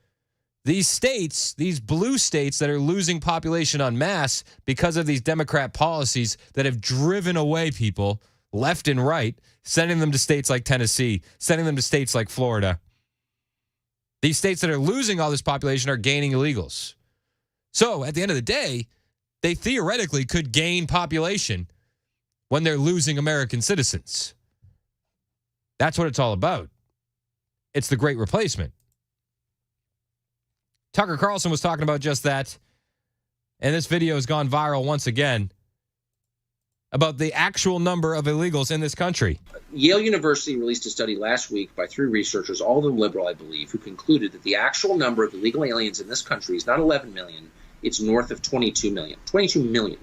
these states, these blue states that are losing population en masse because of these Democrat policies that have driven away people left and right, sending them to states like Tennessee, sending them to states like Florida. These states that are losing all this population are gaining illegals. So at the end of the day, they theoretically could gain population when they're losing American citizens. That's what it's all about. It's the great replacement. Tucker Carlson was talking about just that, and this video has gone viral once again about the actual number of illegals in this country. Yale University released a study last week by 3 researchers, all of them liberal, I believe, who concluded that the actual number of illegal aliens in this country is not 11 million, it's north of 22 million. 22 million.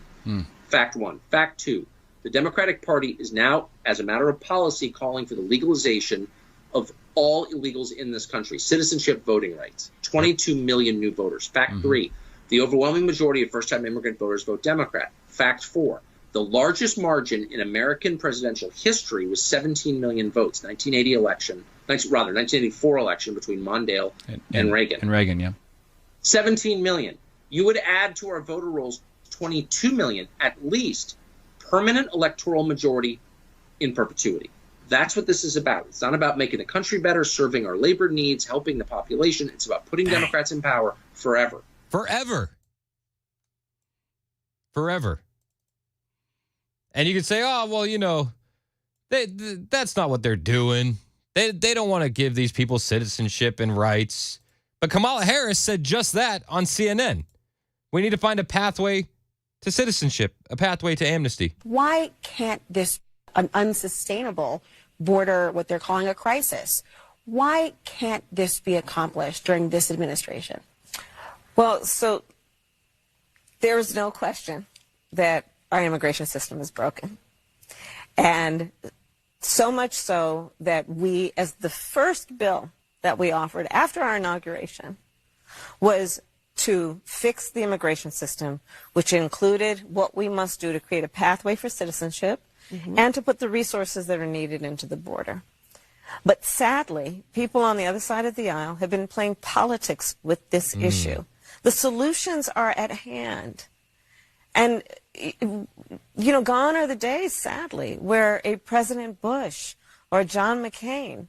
Fact 1. Fact 2. The Democratic Party is now, as a matter of policy, calling for the legalization of all illegals in this country. Citizenship, voting rights. 22 million new voters. Fact 3. The overwhelming majority of first-time immigrant voters vote Democrat. Fact 4. The largest margin in American presidential history was 17 million votes. 1984 election between Mondale and Reagan. And Reagan, yeah. 17 million. You would add to our voter rolls 22 million, at least, permanent electoral majority in perpetuity. That's what this is about. It's not about making the country better, serving our labor needs, helping the population. It's about putting Democrats in power forever. Forever. Forever. And you could say, oh, well, you know, that's not what they're doing. They don't want to give these people citizenship and rights. But Kamala Harris said just that on CNN. We need to find a pathway to citizenship, a pathway to amnesty. Why can't this an unsustainable border, what they're calling a crisis? Why can't this be accomplished during this administration? Well, so there's no question that our immigration system is broken. And so much so that we, as the first bill that we offered after our inauguration, was to fix the immigration system, which included what we must do to create a pathway for citizenship and to put the resources that are needed into the border. But sadly, people on the other side of the aisle have been playing politics with this issue. The solutions are at hand. And, you know, gone are the days, sadly, where a President Bush or John McCain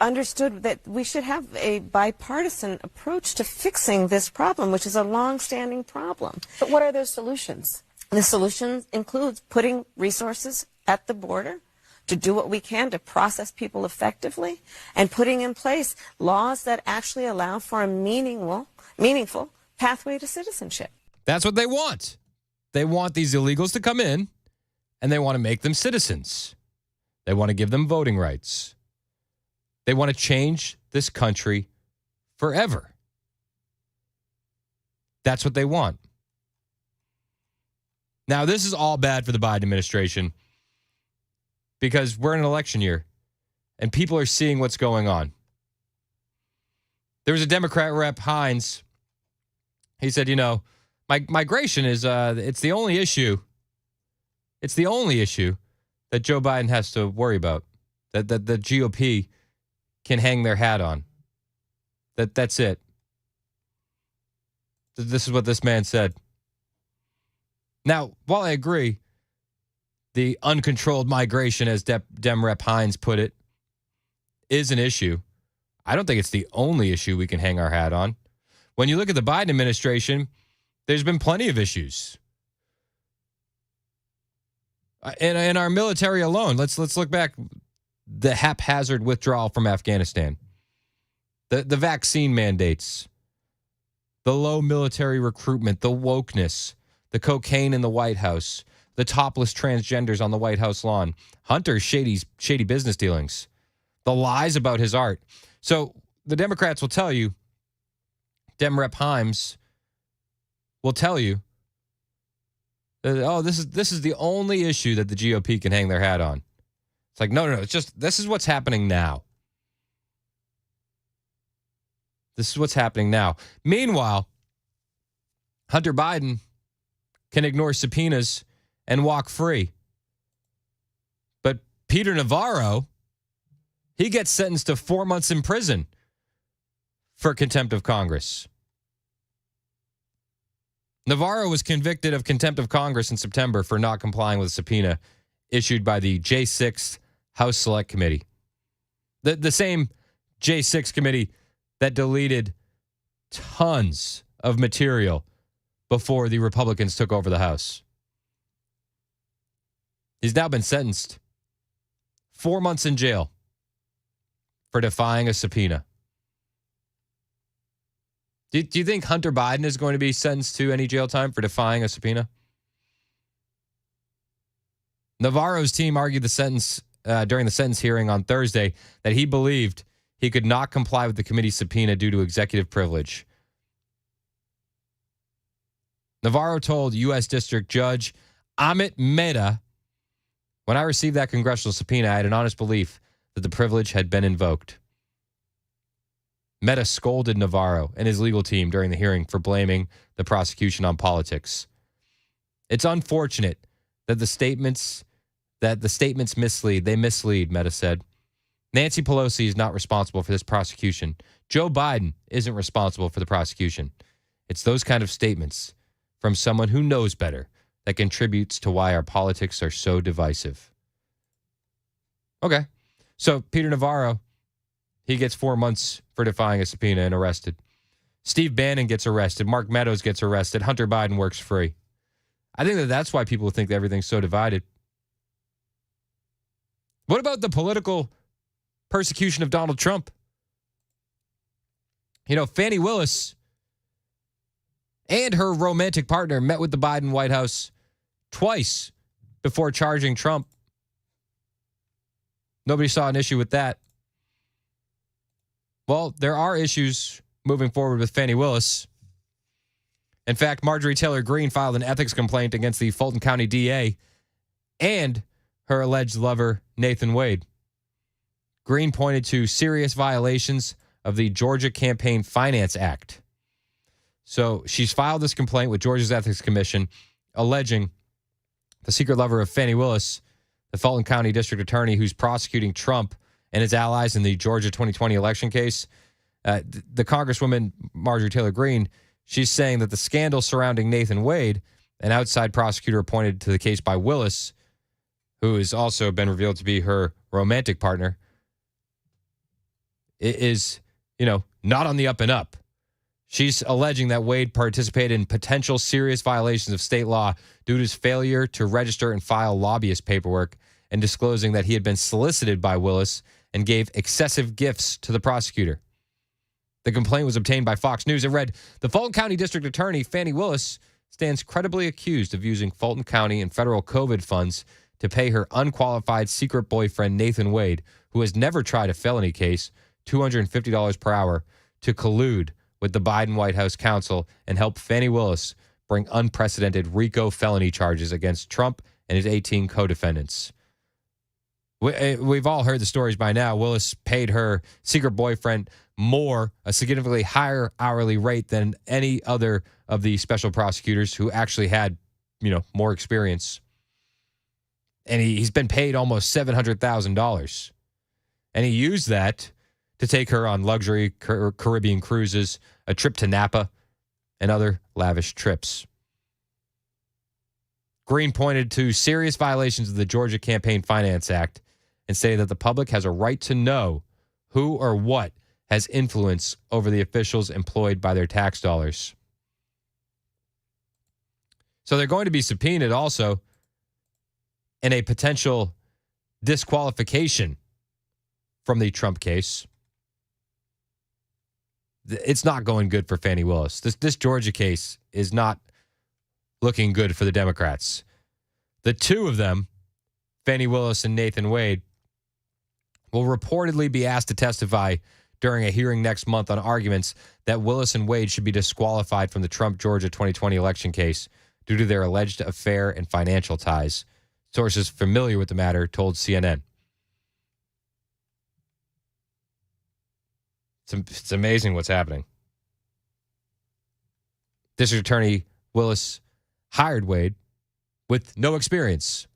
understood that we should have a bipartisan approach to fixing this problem, which is a long-standing problem. But what are those solutions? The solution includes putting resources at the border to do what we can to process people effectively and putting in place laws that actually allow for a meaningful pathway to citizenship. That's what they want. They want these illegals to come in, and they want to make them citizens. They want to give them voting rights. They want to change this country forever. That's what they want. Now, this is all bad for the Biden administration because we're in an election year, and people are seeing what's going on. There was a Democrat rep, Hines. He said, you know, migration is it's the only issue. It's the only issue that Joe Biden has to worry about, that the GOP can hang their hat on. That's it. This is what this man said. Now, while I agree, the uncontrolled migration, as Dem Rep Hines put it, is an issue, I don't think it's the only issue we can hang our hat on. When you look at the Biden administration, there's been plenty of issues. In our military alone, let's look back. The haphazard withdrawal from Afghanistan, the vaccine mandates, the low military recruitment, the wokeness, the cocaine in the White House, the topless transgenders on the White House lawn, Hunter's shady business dealings, the lies about his art. So the Democrats will tell you, Dem Rep Himes will tell you, this is the only issue that the GOP can hang their hat on. It's like, no. It's just, this is what's happening now. This is what's happening now. Meanwhile, Hunter Biden can ignore subpoenas and walk free. But Peter Navarro, he gets sentenced to 4 months in prison for contempt of Congress. Navarro was convicted of contempt of Congress in September for not complying with a subpoena issued by the J6 House Select Committee. The same J6 committee that deleted tons of material before the Republicans took over the House. He's now been sentenced 4 months in jail for defying a subpoena. Do you think Hunter Biden is going to be sentenced to any jail time for defying a subpoena? Navarro's team argued the sentence during the sentence hearing on Thursday that he believed he could not comply with the committee's subpoena due to executive privilege. Navarro told U.S. District Judge Amit Mehta, "When I received that congressional subpoena, I had an honest belief that the privilege had been invoked." Mehta scolded Navarro and his legal team during the hearing for blaming the prosecution on politics. "It's unfortunate that the statements mislead. They mislead," Mehta said. "Nancy Pelosi is not responsible for this prosecution. Joe Biden isn't responsible for the prosecution. It's those kind of statements from someone who knows better that contributes to why our politics are so divisive." Okay. So Peter Navarro, he gets 4 months for defying a subpoena and arrested. Steve Bannon gets arrested. Mark Meadows gets arrested. Hunter Biden works free. I think that's why people think that everything's so divided. What about the political persecution of Donald Trump? You know, Fani Willis and her romantic partner met with the Biden White House twice before charging Trump. Nobody saw an issue with that. Well, there are issues moving forward with Fani Willis. In fact, Marjorie Taylor Greene filed an ethics complaint against the Fulton County DA and her alleged lover, Nathan Wade. Greene pointed to serious violations of the Georgia Campaign Finance Act. So she's filed this complaint with Georgia's Ethics Commission, alleging the secret lover of Fani Willis, the Fulton County District Attorney who's prosecuting Trump and his allies in the Georgia 2020 election case. The Congresswoman, Marjorie Taylor Greene, she's saying that the scandal surrounding Nathan Wade, an outside prosecutor appointed to the case by Willis, who has also been revealed to be her romantic partner, is, not on the up and up. She's alleging that Wade participated in potential serious violations of state law due to his failure to register and file lobbyist paperwork and disclosing that he had been solicited by Willis and gave excessive gifts to the prosecutor. The complaint was obtained by Fox News. It read, "The Fulton County District Attorney, Fani Willis, stands credibly accused of using Fulton County and federal COVID funds to pay her unqualified secret boyfriend, Nathan Wade, who has never tried a felony case, $250 per hour, to collude with the Biden White House counsel and help Fani Willis bring unprecedented RICO felony charges against Trump and his 18 co-defendants." We've all heard the stories by now. Willis paid her secret boyfriend a significantly higher hourly rate than any other of the special prosecutors who actually had, more experience. And he's been paid almost $700,000. And he used that to take her on luxury Caribbean cruises, a trip to Napa, and other lavish trips. Greene pointed to serious violations of the Georgia Campaign Finance Act and stated that the public has a right to know who or what has influence over the officials employed by their tax dollars. So they're going to be subpoenaed also in a potential disqualification from the Trump case. It's not going good for Fani Willis. This Georgia case is not looking good for the Democrats. The two of them, Fani Willis and Nathan Wade, will reportedly be asked to testify during a hearing next month on arguments that Willis and Wade should be disqualified from the Trump Georgia 2020 election case due to their alleged affair and financial ties. Sources familiar with the matter told CNN. It's amazing what's happening. District Attorney Willis hired Wade with no experience.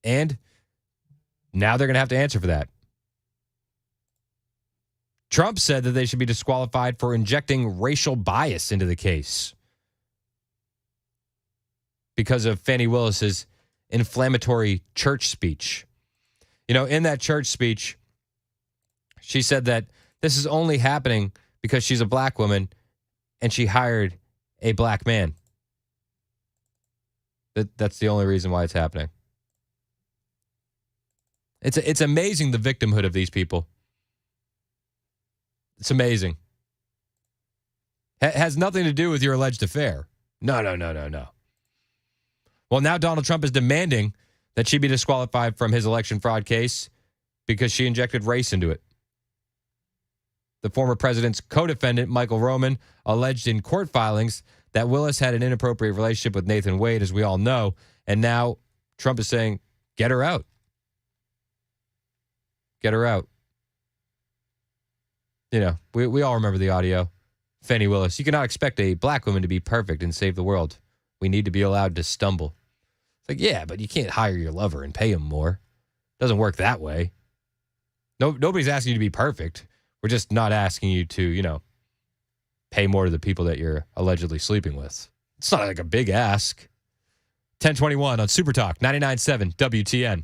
And now they're going to have to answer for that. Trump said that they should be disqualified for injecting racial bias into the case because of Fani Willis's inflammatory church speech. You know, in that church speech, she said that this is only happening because she's a black woman and she hired a black man. That's the only reason why it's happening. It's amazing the victimhood of these people. It's amazing. Has nothing to do with your alleged affair. No. Well, now Donald Trump is demanding that she be disqualified from his election fraud case because she injected race into it. The former president's co-defendant, Michael Roman, alleged in court filings that Willis had an inappropriate relationship with Nathan Wade, as we all know. And now Trump is saying, get her out. Get her out. You know, we all remember the audio. Fani Willis, you cannot expect a black woman to be perfect and save the world. We need to be allowed to stumble. It's like, yeah, but you can't hire your lover and pay him more. Doesn't work that way. Nobody's asking you to be perfect. We're just not asking you to, you know, pay more to the people that you're allegedly sleeping with. It's not like a big ask. 1021 on Super Talk, 99.7 WTN.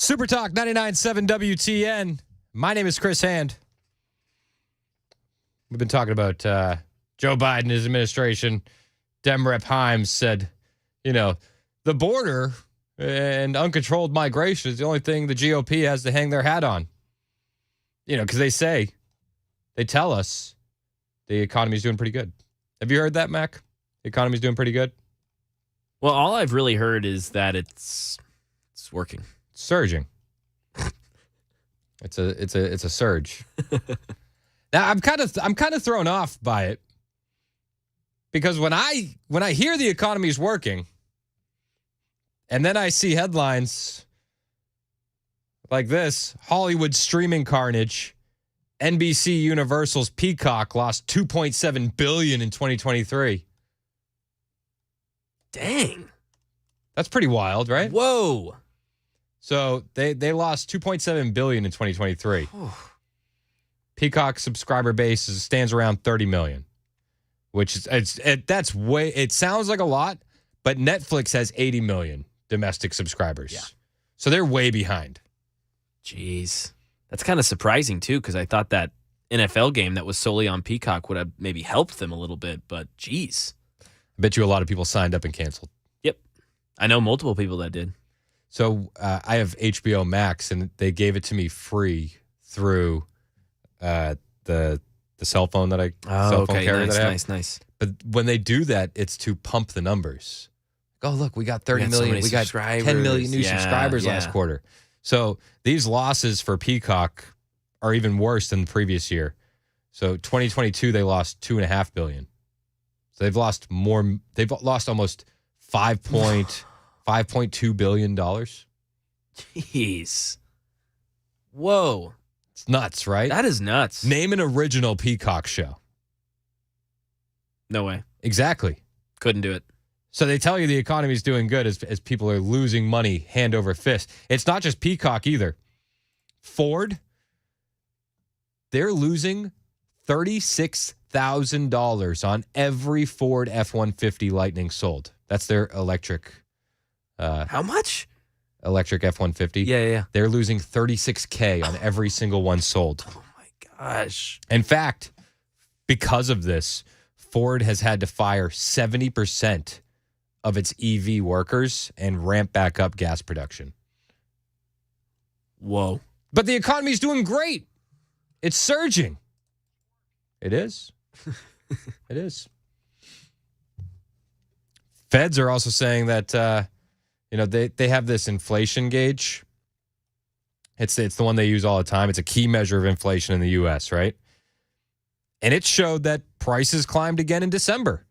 Super Talk 99.7 WTN. My name is Chris Hand. We've been talking about Joe Biden, his administration. Dem Rep Himes said, the border and uncontrolled migration is the only thing the GOP has to hang their hat on. Because they tell us the economy's doing pretty good. Have you heard that, Mac? The economy's doing pretty good? Well, all I've really heard is that it's working. It's surging. It's a surge. Now I'm kind of thrown off by it because when I hear the economy's working, and then I see headlines like this: Hollywood streaming carnage, NBC Universal's Peacock lost $2.7 billion in 2023. Dang, that's pretty wild, right? Whoa. So they lost $2.7 billion in 2023. Peacock subscriber base stands around 30 million, which is that's way. It sounds like a lot, but Netflix has 80 million domestic subscribers. Yeah. So they're way behind. Jeez, that's kind of surprising too, because I thought that NFL game that was solely on Peacock would have maybe helped them a little bit, but geez. I bet you a lot of people signed up and canceled. Yep, I know multiple people that did. So I have HBO Max, and they gave it to me free through the cell phone that cell phone carrier that I have. Nice. But when they do that, it's to pump the numbers. Oh, look, we got 30 million. We got 10 million new subscribers last quarter. So these losses for Peacock are even worse than the previous year. So 2022, they lost $2.5 billion. So they've lost more. They've lost almost $5.2 billion. Jeez. Whoa. It's nuts, right? That is nuts. Name an original Peacock show. No way. Exactly. Couldn't do it. So they tell you the economy's doing good as people are losing money hand over fist. It's not just Peacock either. Ford, they're losing $36,000 on every Ford F-150 Lightning sold. That's their electric. How much? Electric F-150. Yeah. They're losing $36K on every single one sold. Oh my gosh. In fact, because of this, Ford has had to fire 70% of its EV workers and ramp back up gas production. Whoa. But the economy's doing great. It's surging. It is. It is. Feds are also saying that, they have this inflation gauge. It's the one they use all the time. It's a key measure of inflation in the U.S., right? And it showed that prices climbed again in December.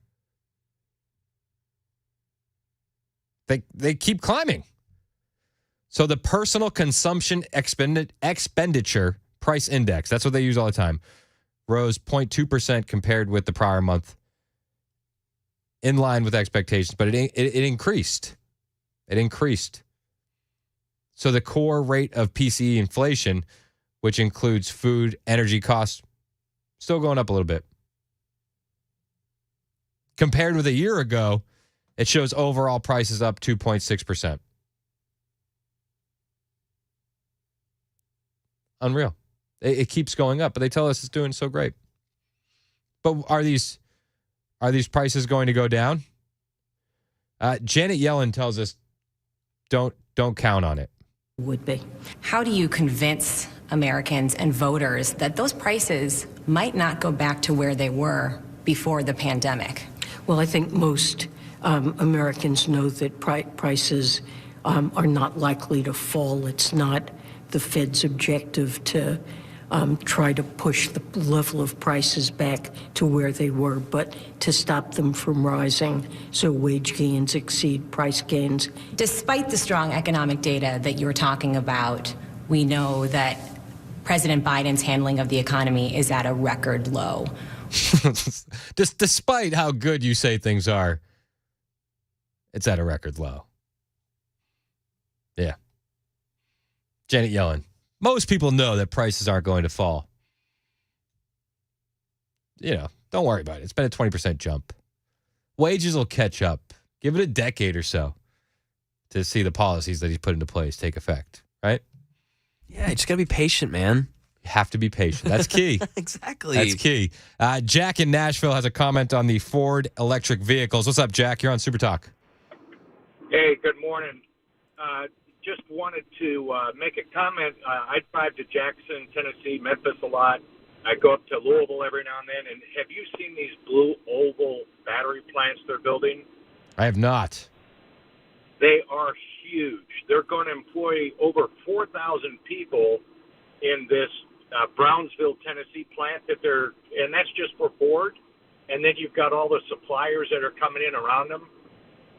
They keep climbing. So the personal consumption expenditure price index, that's what they use all the time, rose 0.2% compared with the prior month, in line with expectations, but it increased. It increased. So the core rate of PCE inflation, which includes food, energy costs, still going up a little bit. Compared with a year ago, it shows overall prices up 2.6%. Unreal. It keeps going up, but they tell us it's doing so great. But are these prices going to go down? Janet Yellen tells us don't count on it. Would be. How do you convince Americans and voters that those prices might not go back to where they were before the pandemic? Well, I think most Americans know that prices are not likely to fall. It's not the Fed's objective to try to push the level of prices back to where they were, but to stop them from rising so wage gains exceed price gains. Despite the strong economic data that you're talking about, we know that President Biden's handling of the economy is at a record low. Despite how good you say things are, it's at a record low. Yeah. Janet Yellen. Most people know that prices aren't going to fall. Don't worry about it. It's been a 20% jump. Wages will catch up. Give it a decade or so to see the policies that he's put into place take effect. right? Yeah, you just got to be patient, man. You have to be patient. That's key. Exactly. That's key. Jack in Nashville has a comment on the Ford electric vehicles. What's up, Jack? You're on Super Talk. Hey, good morning. Just wanted to make a comment. I drive to Jackson, Tennessee, Memphis a lot. I go up to Louisville every now and then. And have you seen these blue oval battery plants they're building? I have not. They are huge. They're going to employ over 4,000 people in this Brownsville, Tennessee plant and that's just for Ford. And then you've got all the suppliers that are coming in around them.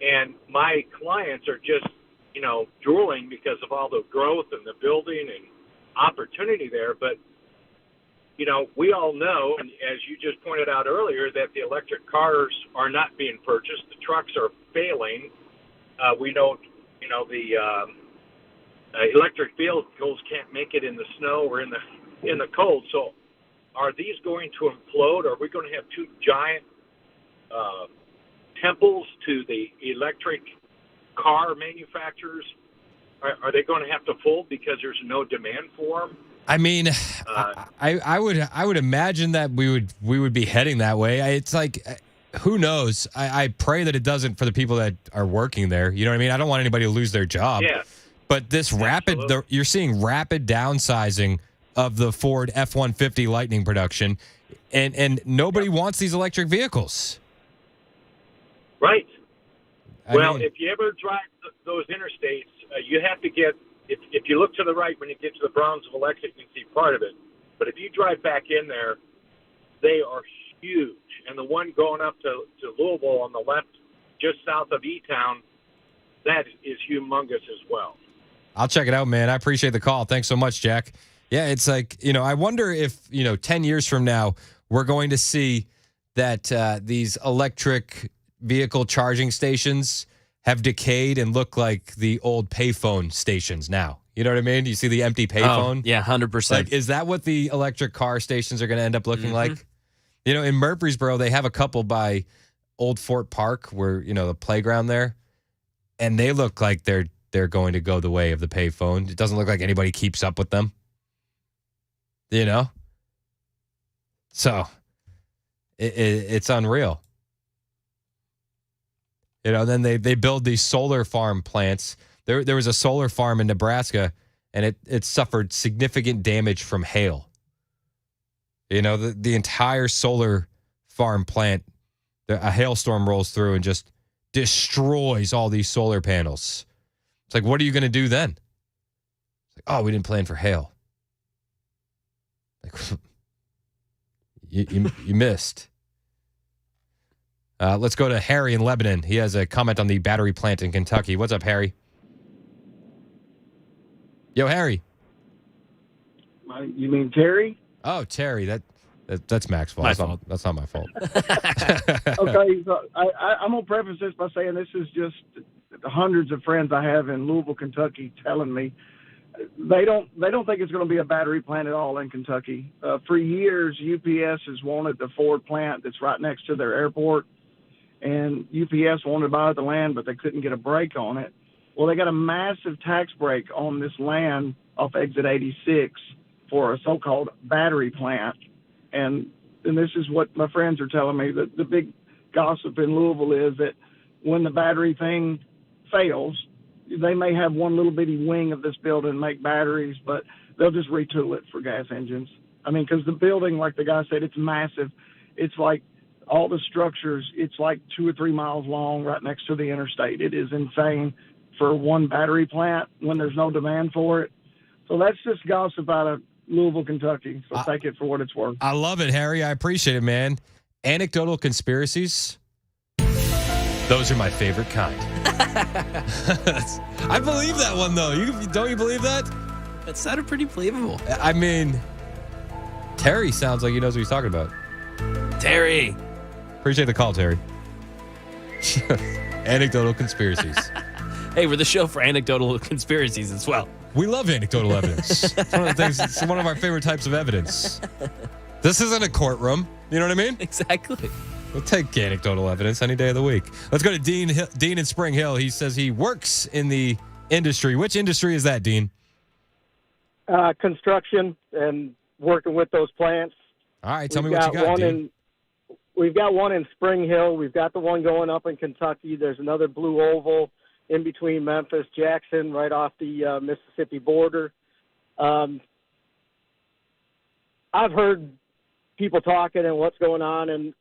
And my clients are just, drooling because of all the growth and the building and opportunity there. But, we all know, and as you just pointed out earlier, that the electric cars are not being purchased. The trucks are failing. We know, the electric vehicles can't make it in the snow or in the cold. So are these going to implode? Are we going to have two giant temples to the electric car manufacturers? Are they going to have to fold because there's no demand for them? I mean, I would imagine that we would be heading that way. It's like, who knows? I pray that it doesn't for the people that are working there. You know what I mean? I don't want anybody to lose their job. Yeah. But this you're seeing rapid downsizing of the Ford F-150 Lightning production, and nobody wants these electric vehicles. Right. I mean, if you ever drive those interstates, you have to get, if you look to the right when you get to the Brownsville exit, you can see part of it. But if you drive back in there, they are huge. And the one going up to Louisville on the left, just south of E-Town, that is humongous as well. I'll check it out, man. I appreciate the call. Thanks so much, Jack. Yeah, it's like, I wonder if, 10 years from now, we're going to see that these electric vehicle charging stations have decayed and look like the old payphone stations now. You know what I mean? You see the empty payphone? Oh, yeah, 100%. Like, is that what the electric car stations are going to end up looking like? In Murfreesboro, they have a couple by Old Fort Park where, the playground there, and they look like they're going to go the way of the payphone. It doesn't look like anybody keeps up with them. So it's unreal. Then they build these solar farm plants. There was a solar farm in Nebraska, and it suffered significant damage from hail. The entire solar farm plant, a hailstorm rolls through and just destroys all these solar panels. It's like, what are you going to do then? It's like, we didn't plan for hail. Like, you missed. Let's go to Harry in Lebanon. He has a comment on the battery plant in Kentucky. What's up, Harry? Yo, Harry. You mean Terry? Oh, Terry. That's Mac's fault. That's not my fault. Okay, so I'm going to preface this by saying this is just the hundreds of friends I have in Louisville, Kentucky telling me they don't think it's going to be a battery plant at all in Kentucky. For years, UPS has wanted the Ford plant that's right next to their airport, and UPS wanted to buy the land, but they couldn't get a break on it. Well, they got a massive tax break on this land off Exit 86 for a so-called battery plant. And this is what my friends are telling me, that the big gossip in Louisville is that when the battery thing fails, they may have one little bitty wing of this building make batteries, but they'll just retool it for gas engines. I mean, because the building, like the guy said, it's massive. It's like all the structures, it's like 2 or 3 miles long right next to the interstate. It is insane for one battery plant when there's no demand for it. So that's just gossip out of Louisville, Kentucky. So take it for what it's worth. I love it, Harry. I appreciate it, man. Anecdotal conspiracies, those are my favorite kind. I believe that one, though. Don't you believe that? That sounded pretty believable. I mean, Terry sounds like he knows what he's talking about. Terry. Appreciate the call, Terry. Anecdotal conspiracies. Hey, we're the show for anecdotal conspiracies as well. We love anecdotal evidence. It's one of the things. It's one of our favorite types of evidence. This isn't a courtroom. You know what I mean? Exactly. We'll take anecdotal evidence any day of the week. Let's go to Dean in Spring Hill. He says he works in the industry. Which industry is that, Dean? Construction and working with those plants. All right, tell me what you got, dude. We've got one in Spring Hill. We've got the one going up in Kentucky. There's another Blue Oval in between Memphis, Jackson, right off the Mississippi border. I've heard people talking and what's going on, and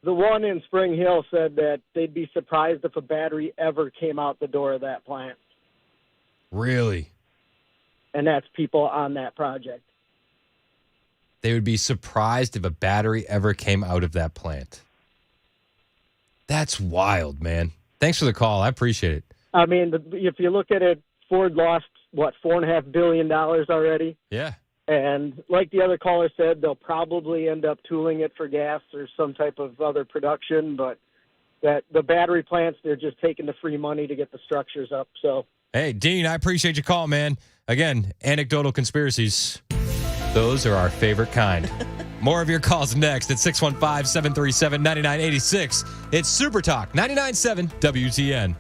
the one in Spring Hill said that they'd be surprised if a battery ever came out the door of that plant. Really? And that's people on that project. They would be surprised if a battery ever came out of that plant. That's wild, man. Thanks for the call. I appreciate it. I mean, if you look at it, Ford lost, $4.5 billion already? Yeah. And like the other caller said, they'll probably end up tooling it for gas or some type of other production, but that the battery plants, they're just taking the free money to get the structures up. So, hey, Dean, I appreciate your call, man. Again, anecdotal conspiracies. Those are our favorite kind. More of your calls next at 615-737-9986. It's Super Talk 99.7 WTN.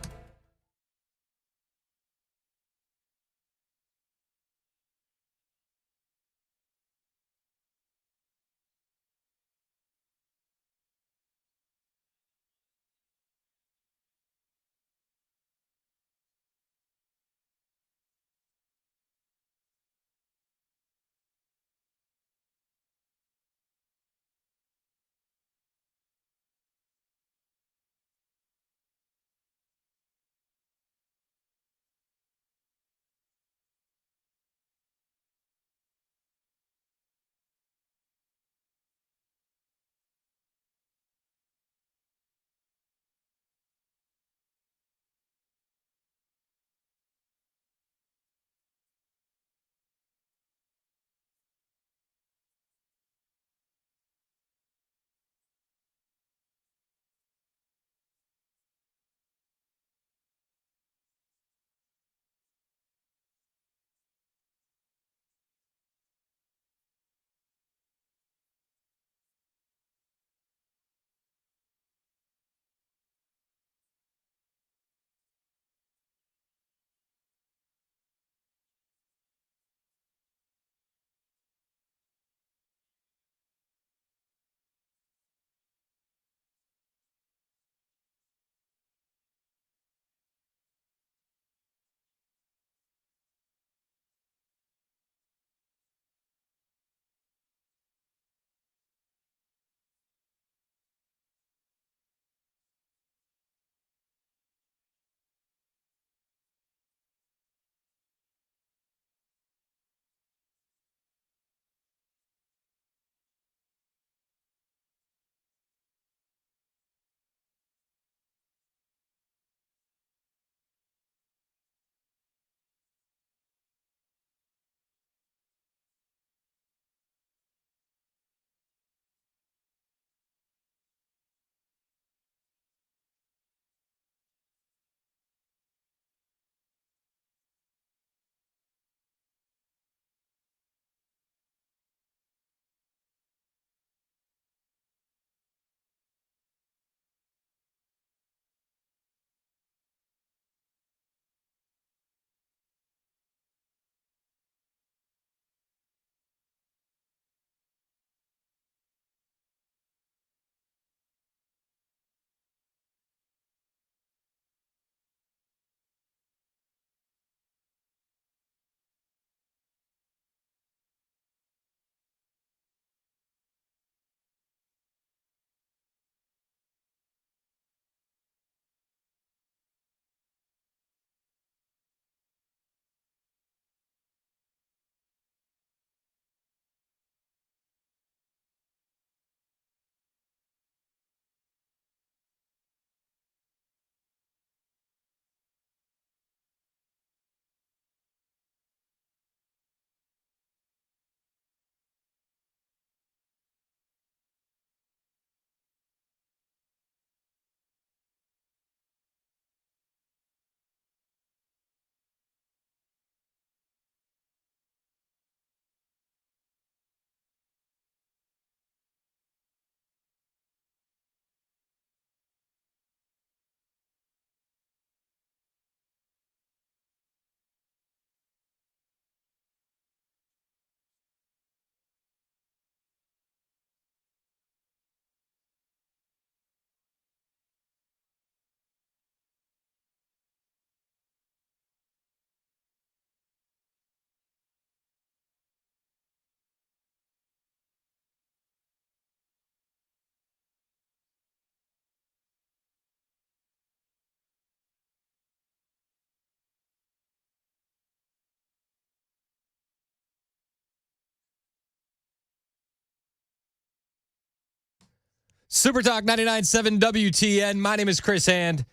Super Talk 99.7 WTN. My name is Chris Hand.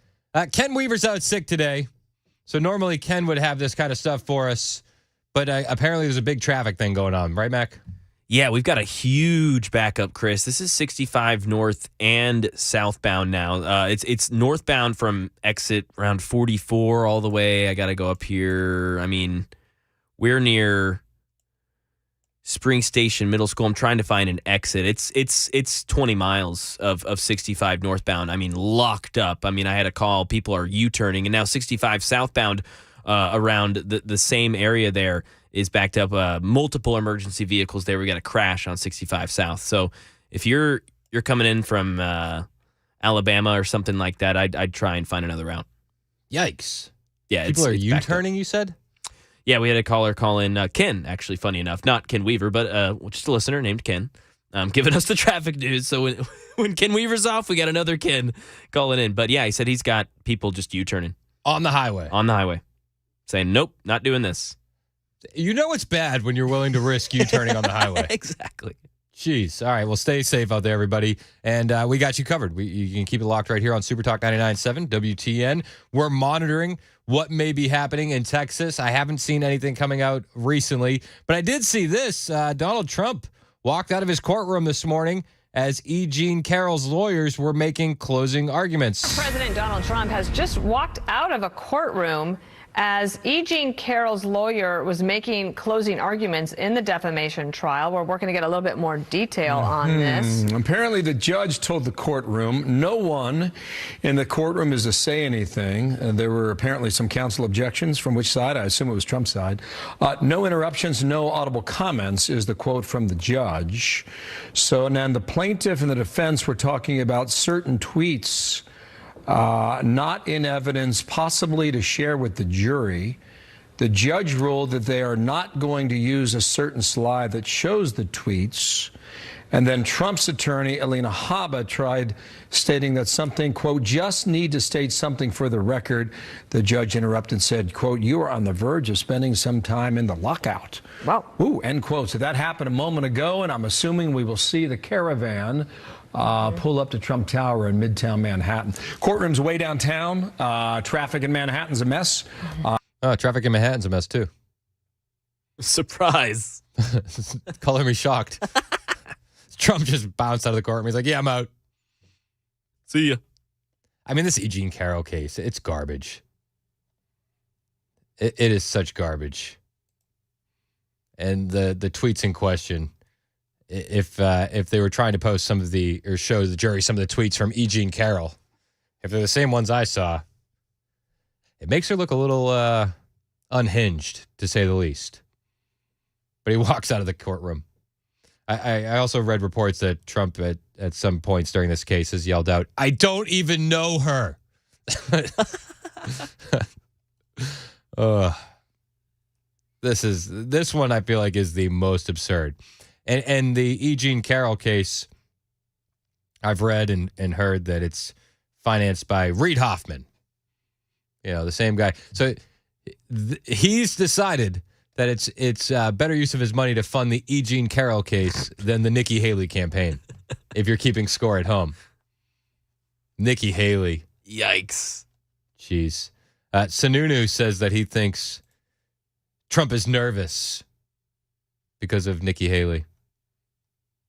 Ken Weaver's out sick today. So normally Ken would have this kind of stuff for us. But apparently there's a big traffic thing going on. Right, Mac? Yeah, we've got a huge backup, Chris. This is 65 north and southbound now. It's northbound from exit around 44 all the way. I got to go up here. I mean, we're near Spring Station Middle School. I'm trying to find an exit. It's 20 miles of 65 northbound. I mean, locked up. I mean, I had a call. People are U-turning. And now 65 southbound around the same area there is backed up. Multiple emergency vehicles there. We got a crash on 65 South. So if you're coming in from Alabama or something like that, I'd try and find another route. Yikes. Yeah, people are U-turning, you said? Yeah, we had a caller call in, Ken, actually, funny enough. Not Ken Weaver, but just a listener named Ken, giving us the traffic news. So when Ken Weaver's off, we got another Ken calling in. But yeah, he said he's got people just U-turning. On the highway. On the highway. Saying, nope, not doing this. You know it's bad when you're willing to risk U-turning on the highway. Exactly. Jeez. All right, well, stay safe out there, everybody. And we got you covered. You can keep it locked right here on Super Talk 99.7 WTN. We're monitoring what may be happening in Texas. I haven't seen anything coming out recently, but I did see this. Donald Trump walked out of his courtroom this morning as E. Jean Carroll's lawyers were making closing arguments. President Donald Trump has just walked out of a courtroom as E. Jean Carroll's lawyer was making closing arguments in the defamation trial. We're working to get a little bit more detail on this. Apparently, the judge told the courtroom no one in the courtroom is to say anything. There were apparently some counsel objections. From which side? I assume it was Trump's side. No interruptions, no audible comments is the quote from the judge. So now the plaintiff and the defense were talking about certain tweets not in evidence, possibly to share with the jury. The judge ruled that they are not going to use a certain slide that shows the tweets. And then Trump's attorney, Alina Habba, tried stating that something, quote, just need to state something for the record. The judge interrupted and said, quote, you are on the verge of spending some time in the lockout. Wow. Ooh, end quote. So that happened a moment ago, and I'm assuming we will see the caravan pull up to Trump Tower in Midtown Manhattan. Courtroom's way downtown. Traffic in Manhattan's a mess. Traffic in Manhattan's a mess, too. Surprise. Color me shocked. Trump just bounced out of the courtroom. He's like, yeah, I'm out. See ya. I mean, this E. Jean Carroll case, it's garbage. It is such garbage. And the tweets in question, if they were trying to post some of the, or show the jury some of the tweets from E. Jean Carroll, if they're the same ones I saw, it makes her look a little unhinged, to say the least. But he walks out of the courtroom. I also read reports that Trump at some points during this case has yelled out, I don't even know her. This one I feel like is the most absurd. And the E. Jean Carroll case, I've read and heard that it's financed by Reid Hoffman. You know, the same guy. So he's decided that it's better use of his money to fund the E. Jean Carroll case than the Nikki Haley campaign, if you're keeping score at home. Nikki Haley. Yikes. Jeez. Sununu says that he thinks Trump is nervous because of Nikki Haley.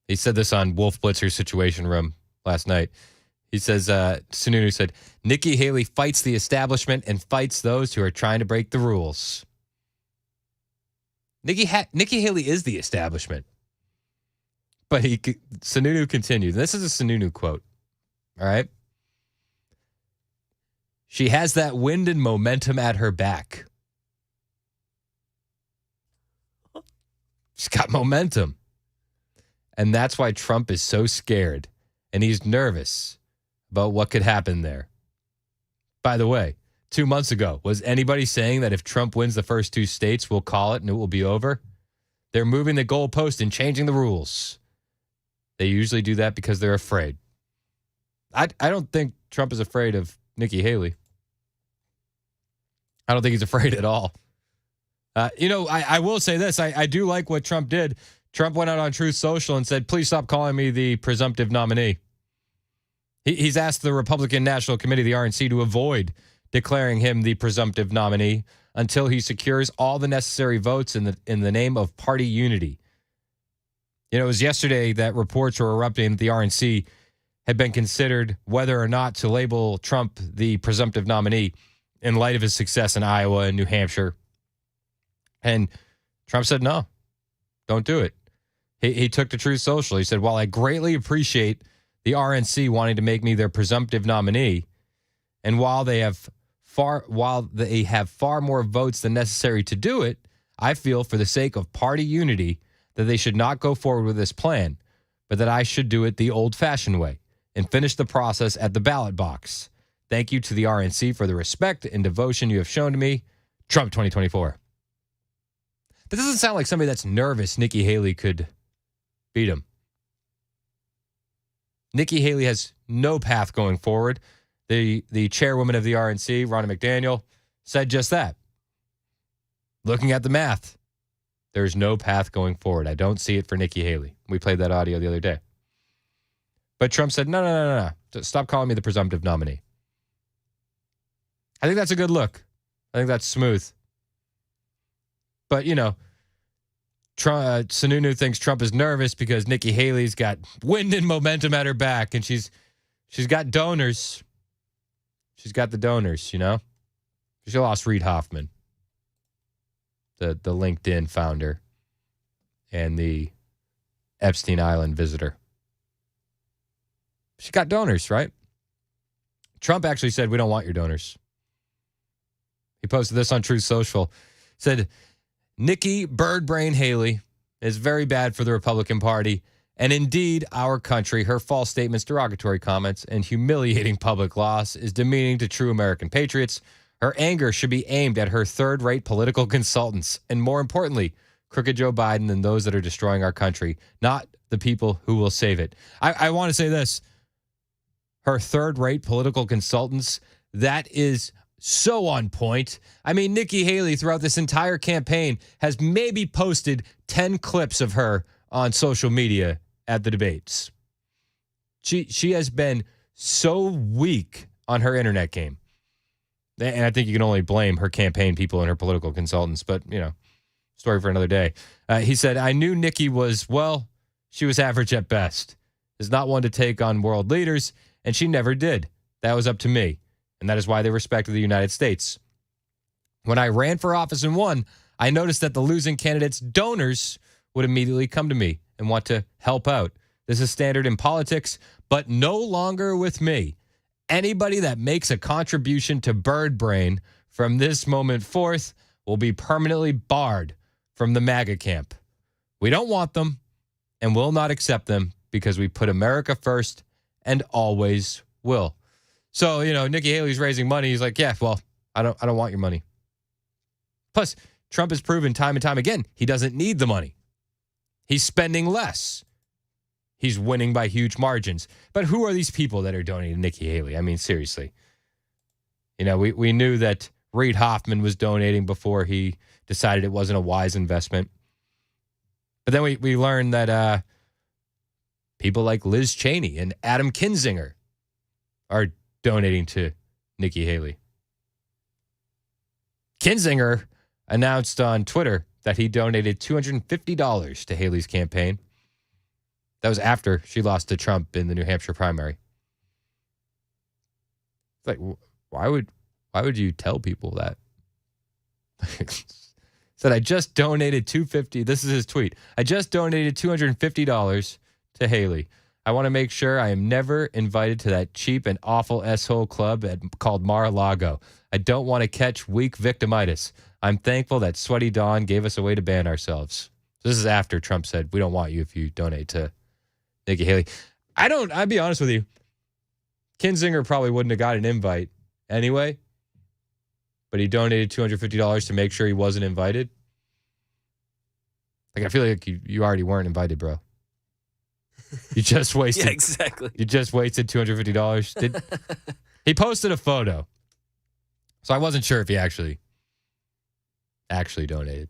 He said this on Wolf Blitzer's Situation Room last night. He says, Sununu said, Nikki Haley fights the establishment and fights those who are trying to break the rules. Nikki Haley is the establishment. But Sununu continued. This is a Sununu quote. All right. She has that wind and momentum at her back. She's got momentum. And that's why Trump is so scared. And he's nervous about what could happen there. By the way, 2 months ago, was anybody saying that if Trump wins the first two states, we'll call it and it will be over? They're moving the goalpost and changing the rules. They usually do that because they're afraid. I don't think Trump is afraid of Nikki Haley. I don't think he's afraid at all. I will say this. I do like what Trump did. Trump went out on Truth Social and said, please stop calling me the presumptive nominee. He's asked the Republican National Committee, the RNC, to avoid declaring him the presumptive nominee until he secures all the necessary votes in the name of party unity. You know, it was yesterday that reports were erupting that the RNC had been considered whether or not to label Trump the presumptive nominee in light of his success in Iowa and New Hampshire. And Trump said, no, don't do it. He took to Truth Social. He said, while I greatly appreciate the RNC wanting to make me their presumptive nominee, and while they have far more votes than necessary to do it, I feel for the sake of party unity that they should not go forward with this plan, but that I should do it the old-fashioned way and finish the process at the ballot box. Thank you to the RNC for the respect and devotion you have shown to me. Trump 2024. That doesn't sound like somebody that's nervous Nikki Haley could beat him. Nikki Haley has no path going forward. The chairwoman of the RNC, Ronna McDaniel, said just that. Looking at the math, there's no path going forward. I don't see it for Nikki Haley. We played that audio the other day. But Trump said, no. Stop calling me the presumptive nominee. I think that's a good look. I think that's smooth. But, you know, Sununu thinks Trump is nervous because Nikki Haley's got wind and momentum at her back, and she's got donors. She's got the donors, you know. She lost Reid Hoffman, the LinkedIn founder and the Epstein Island visitor. She got donors, right? Trump actually said, we don't want your donors. He posted this on Truth Social. Said, Nikki Birdbrain Haley is very bad for the Republican Party and indeed our country. Her false statements, derogatory comments, and humiliating public loss is demeaning to true American patriots. Her anger should be aimed at her third-rate political consultants and, more importantly, crooked Joe Biden and those that are destroying our country, not the people who will save it. I want to say this. Her third-rate political consultants, that is so on point. I mean, Nikki Haley throughout this entire campaign has maybe posted 10 clips of her on social media at the debates. She has been so weak on her internet game. And I think you can only blame her campaign people and her political consultants, but, you know, story for another day. He said, I knew Nikki was, well, she was average at best. Is not one to take on world leaders, and she never did. That was up to me. And that is why they respected the United States. When I ran for office and won, I noticed that the losing candidate's donors would immediately come to me and want to help out. This is standard in politics, but no longer with me. Anybody that makes a contribution to Birdbrain from this moment forth will be permanently barred from the MAGA camp. We don't want them and will not accept them because we put America first and always will. So, you know, Nikki Haley's raising money. He's like, yeah, well, I don't want your money. Plus, Trump has proven time and time again, he doesn't need the money. He's spending less. He's winning by huge margins. But who are these people that are donating to Nikki Haley? I mean, seriously. You know, we knew that Reid Hoffman was donating before he decided it wasn't a wise investment. But then we learned that people like Liz Cheney and Adam Kinzinger are donating to Nikki Haley. Kinzinger announced on Twitter that he donated $250 to Haley's campaign. That was after she lost to Trump in the New Hampshire primary. It's like, why would you tell people that? Said, I just donated $250. This is his tweet. I just donated $250 to Haley. I want to make sure I am never invited to that cheap and awful S-hole club called Mar-a-Lago. I don't want to catch weak victimitis. I'm thankful that Sweaty Dawn gave us a way to ban ourselves. So this is after Trump said, we don't want you if you donate to Nikki Haley. I'd be honest with you. Kinzinger probably wouldn't have got an invite anyway, but he donated $250 to make sure he wasn't invited. Like, I feel like you already weren't invited, bro. You just wasted. Yeah, exactly. You just wasted $250. He posted a photo, so I wasn't sure if he actually donated.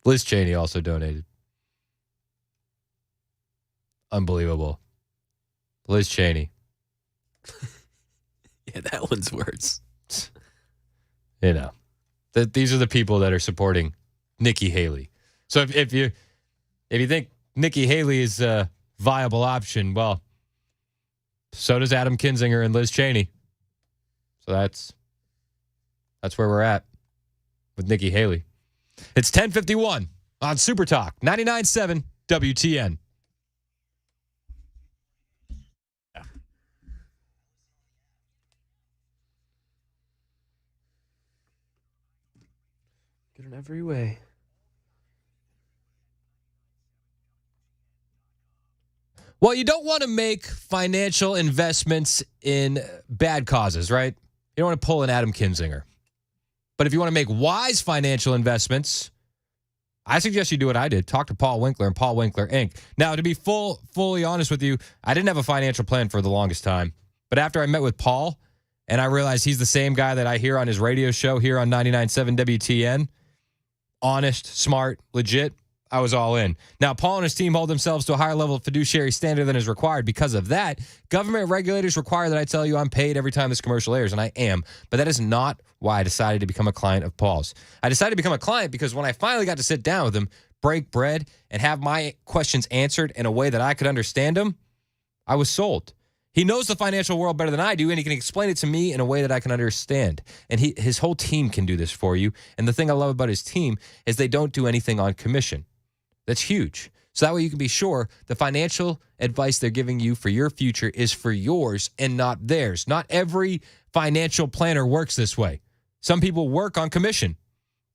Liz Cheney also donated. Unbelievable. Liz Cheney. Yeah, that one's worse. You know, these are the people that are supporting Nikki Haley. So if you think Nikki Haley is a viable option, well, so does Adam Kinzinger and Liz Cheney. So that's where we're at with Nikki Haley. It's 10:51 on Super Talk 99.7 WTN. Good in every way. Well, you don't want to make financial investments in bad causes, right? You don't want to pull an Adam Kinzinger. But if you want to make wise financial investments, I suggest you do what I did. Talk to Paul Winkler and Paul Winkler, Inc. Now, to be fully honest with you, I didn't have a financial plan for the longest time. But after I met with Paul and I realized he's the same guy that I hear on his radio show here on 99.7 WTN, honest, smart, legit, I was all in. Now, Paul and his team hold themselves to a higher level of fiduciary standard than is required. Because of that, government regulators require that I tell you I'm paid every time this commercial airs, and I am. But that is not why I decided to become a client of Paul's. I decided to become a client because when I finally got to sit down with him, break bread, and have my questions answered in a way that I could understand them, I was sold. He knows the financial world better than I do, and he can explain it to me in a way that I can understand. And his whole team can do this for you. And the thing I love about his team is they don't do anything on commission. That's huge. So that way you can be sure the financial advice they're giving you for your future is for yours and not theirs. Not every financial planner works this way. Some people work on commission.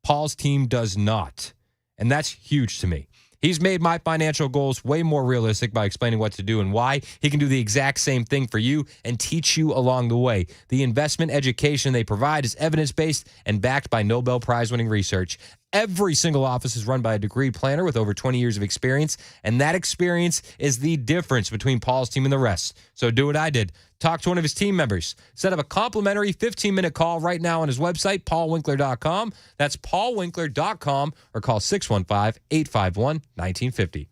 Paul's team does not. And that's huge to me. He's made my financial goals way more realistic by explaining what to do and why. He can do the exact same thing for you and teach you along the way. The investment education they provide is evidence-based and backed by Nobel Prize-winning research. Every single office is run by a degree planner with over 20 years of experience, and that experience is the difference between Paul's team and the rest. So do what I did. Talk to one of his team members. Set up a complimentary 15-minute call right now on his website, paulwinkler.com. That's paulwinkler.com, or call 615-851-1950.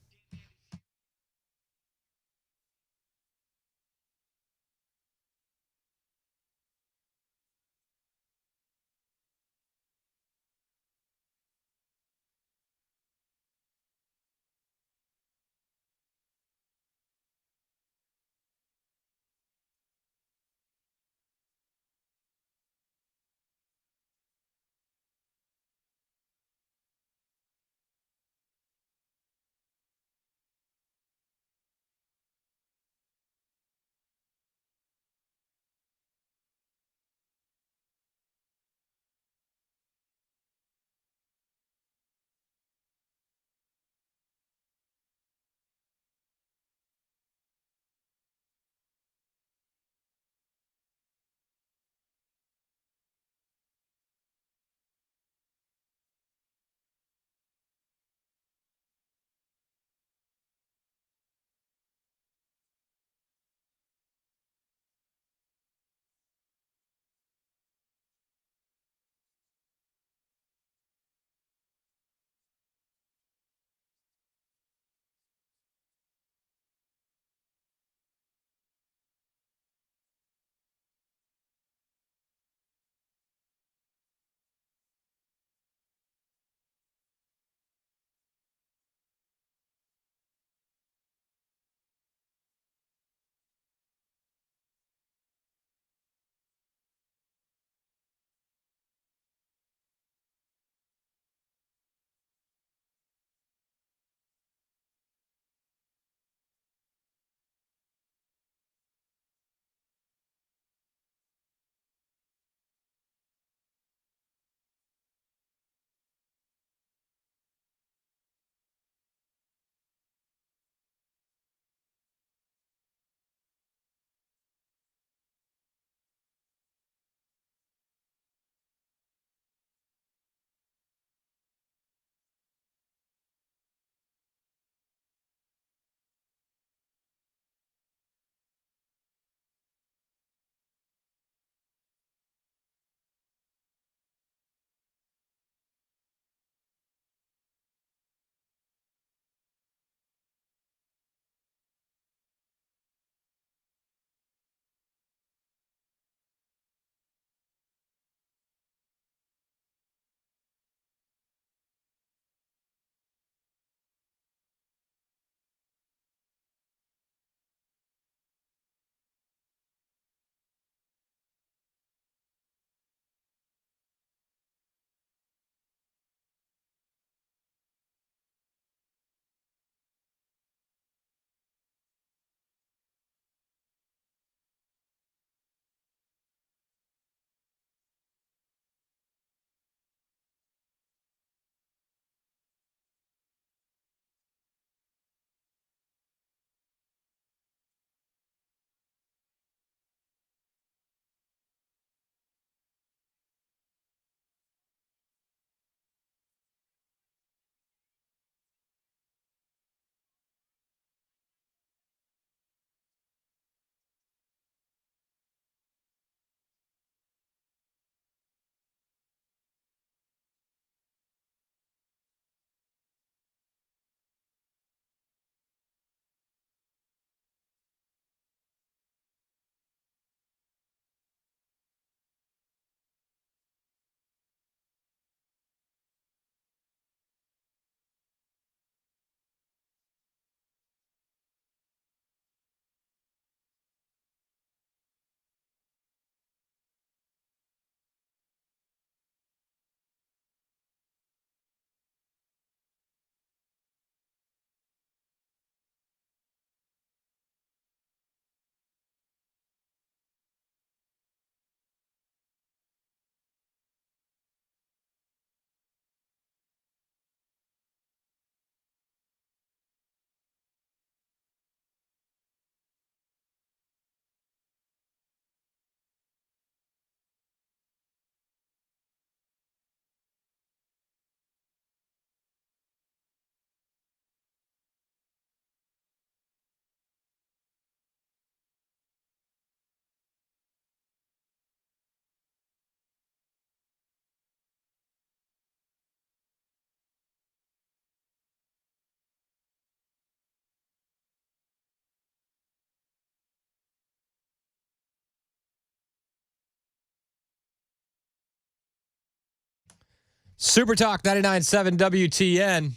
Super Talk 99.7 WTN.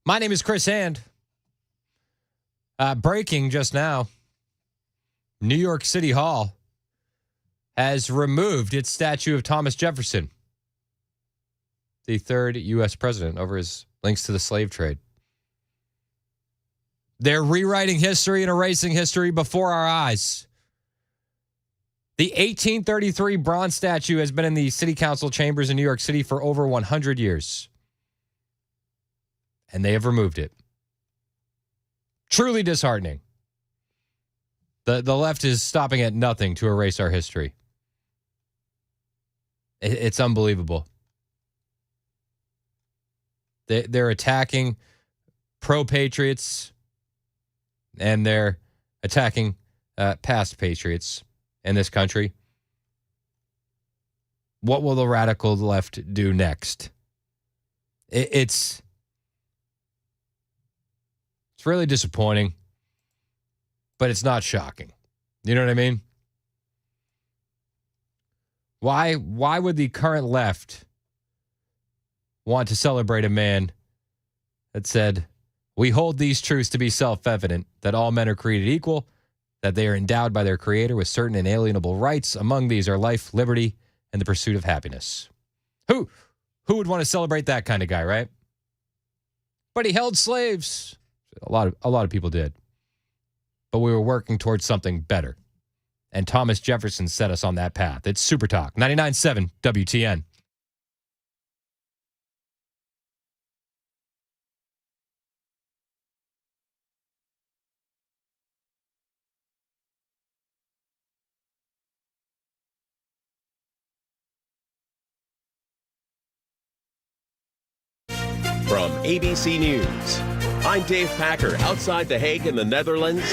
My name is Chris Hand. Breaking just now. New York City Hall has removed its statue of Thomas Jefferson, the third U.S. president, over his links to the slave trade. They're rewriting history and erasing history before our eyes. The 1833 bronze statue has been in the city council chambers in New York City for over 100 years. And they have removed it. Truly disheartening. The left is stopping at nothing to erase our history. It's unbelievable. They're attacking pro-patriots, and they're attacking past patriots in this country. What will the radical left do next? It's really disappointing, but it's not shocking. You know what I mean? Why would the current left want to celebrate a man that said, "We hold these truths to be self-evident, that all men are created equal, that they are endowed by their Creator with certain inalienable rights. Among these are life, liberty, and the pursuit of happiness." Who would want to celebrate that kind of guy, right? But he held slaves. A lot of people did. But we were working towards something better. And Thomas Jefferson set us on that path. It's Super Talk 99.7 WTN. From ABC News, I'm Dave Packer, outside The Hague in the Netherlands.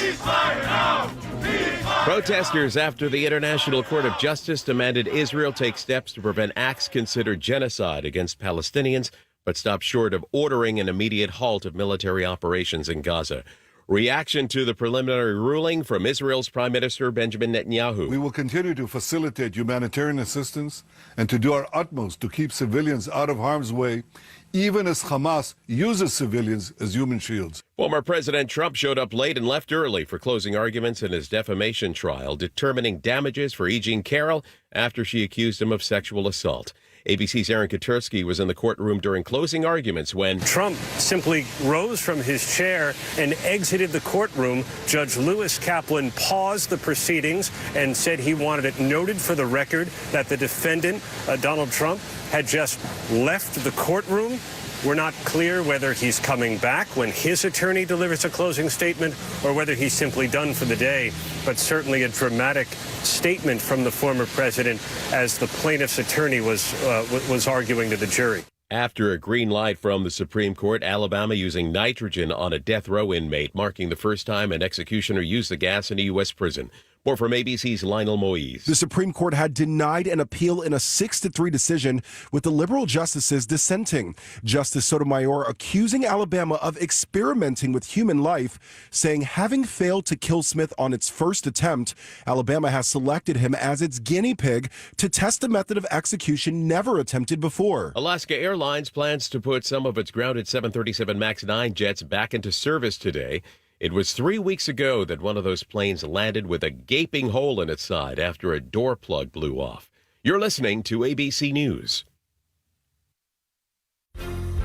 Protesters after the International Court of Justice demanded Israel take steps to prevent acts considered genocide against Palestinians, but stopped short of ordering an immediate halt of military operations in Gaza. Reaction to the preliminary ruling from Israel's Prime Minister Benjamin Netanyahu. We will continue to facilitate humanitarian assistance and to do our utmost to keep civilians out of harm's way, even as Hamas uses civilians as human shields. Former President Trump showed up late and left early for closing arguments in his defamation trial, determining damages for E. Jean Carroll after she accused him of sexual assault. ABC's Aaron Katersky was in the courtroom during closing arguments when Trump simply rose from his chair and exited the courtroom. Judge Lewis Kaplan paused the proceedings and said he wanted it noted for the record that the defendant, Donald Trump, had just left the courtroom. We're not clear whether he's coming back when his attorney delivers a closing statement or whether he's simply done for the day. But certainly a dramatic statement from the former president as the plaintiff's attorney was arguing to the jury. After a green light from the Supreme Court, Alabama using nitrogen on a death row inmate, marking the first time an executioner used the gas in a U.S. prison. More from ABC's Lionel Moise. The Supreme Court had denied an appeal in a 6-3 decision, with the liberal justices dissenting. Justice Sotomayor accusing Alabama of experimenting with human life, saying having failed to kill Smith on its first attempt, Alabama has selected him as its guinea pig to test a method of execution never attempted before. Alaska Airlines plans to put some of its grounded 737 MAX 9 jets back into service today. It was 3 weeks ago that one of those planes landed with a gaping hole in its side after a door plug blew off. You're listening to ABC News.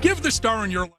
Give the star in your life.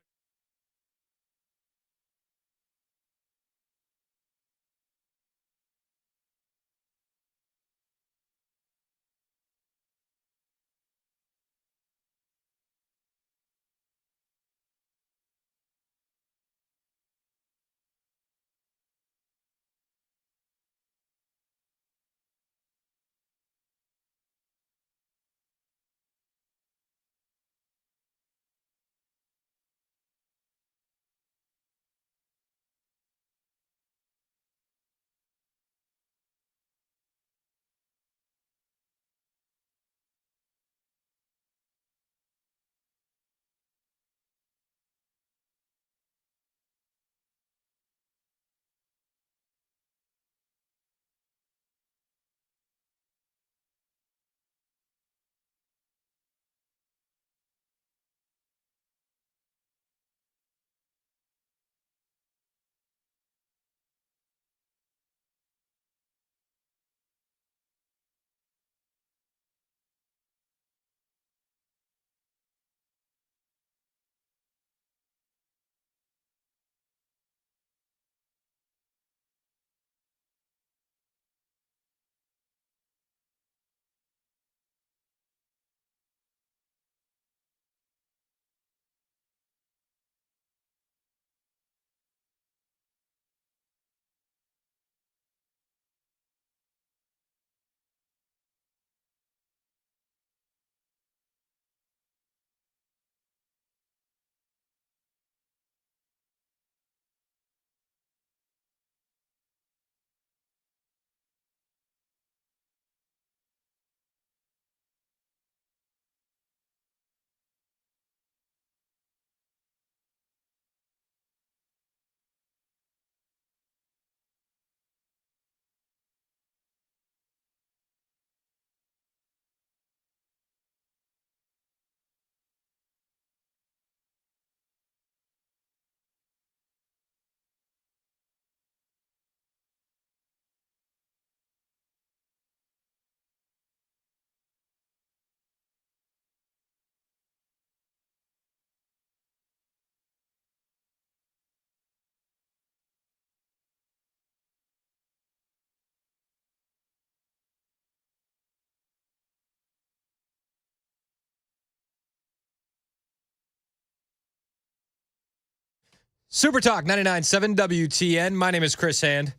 Super Talk 99.7 WTN. My name is Chris Hand.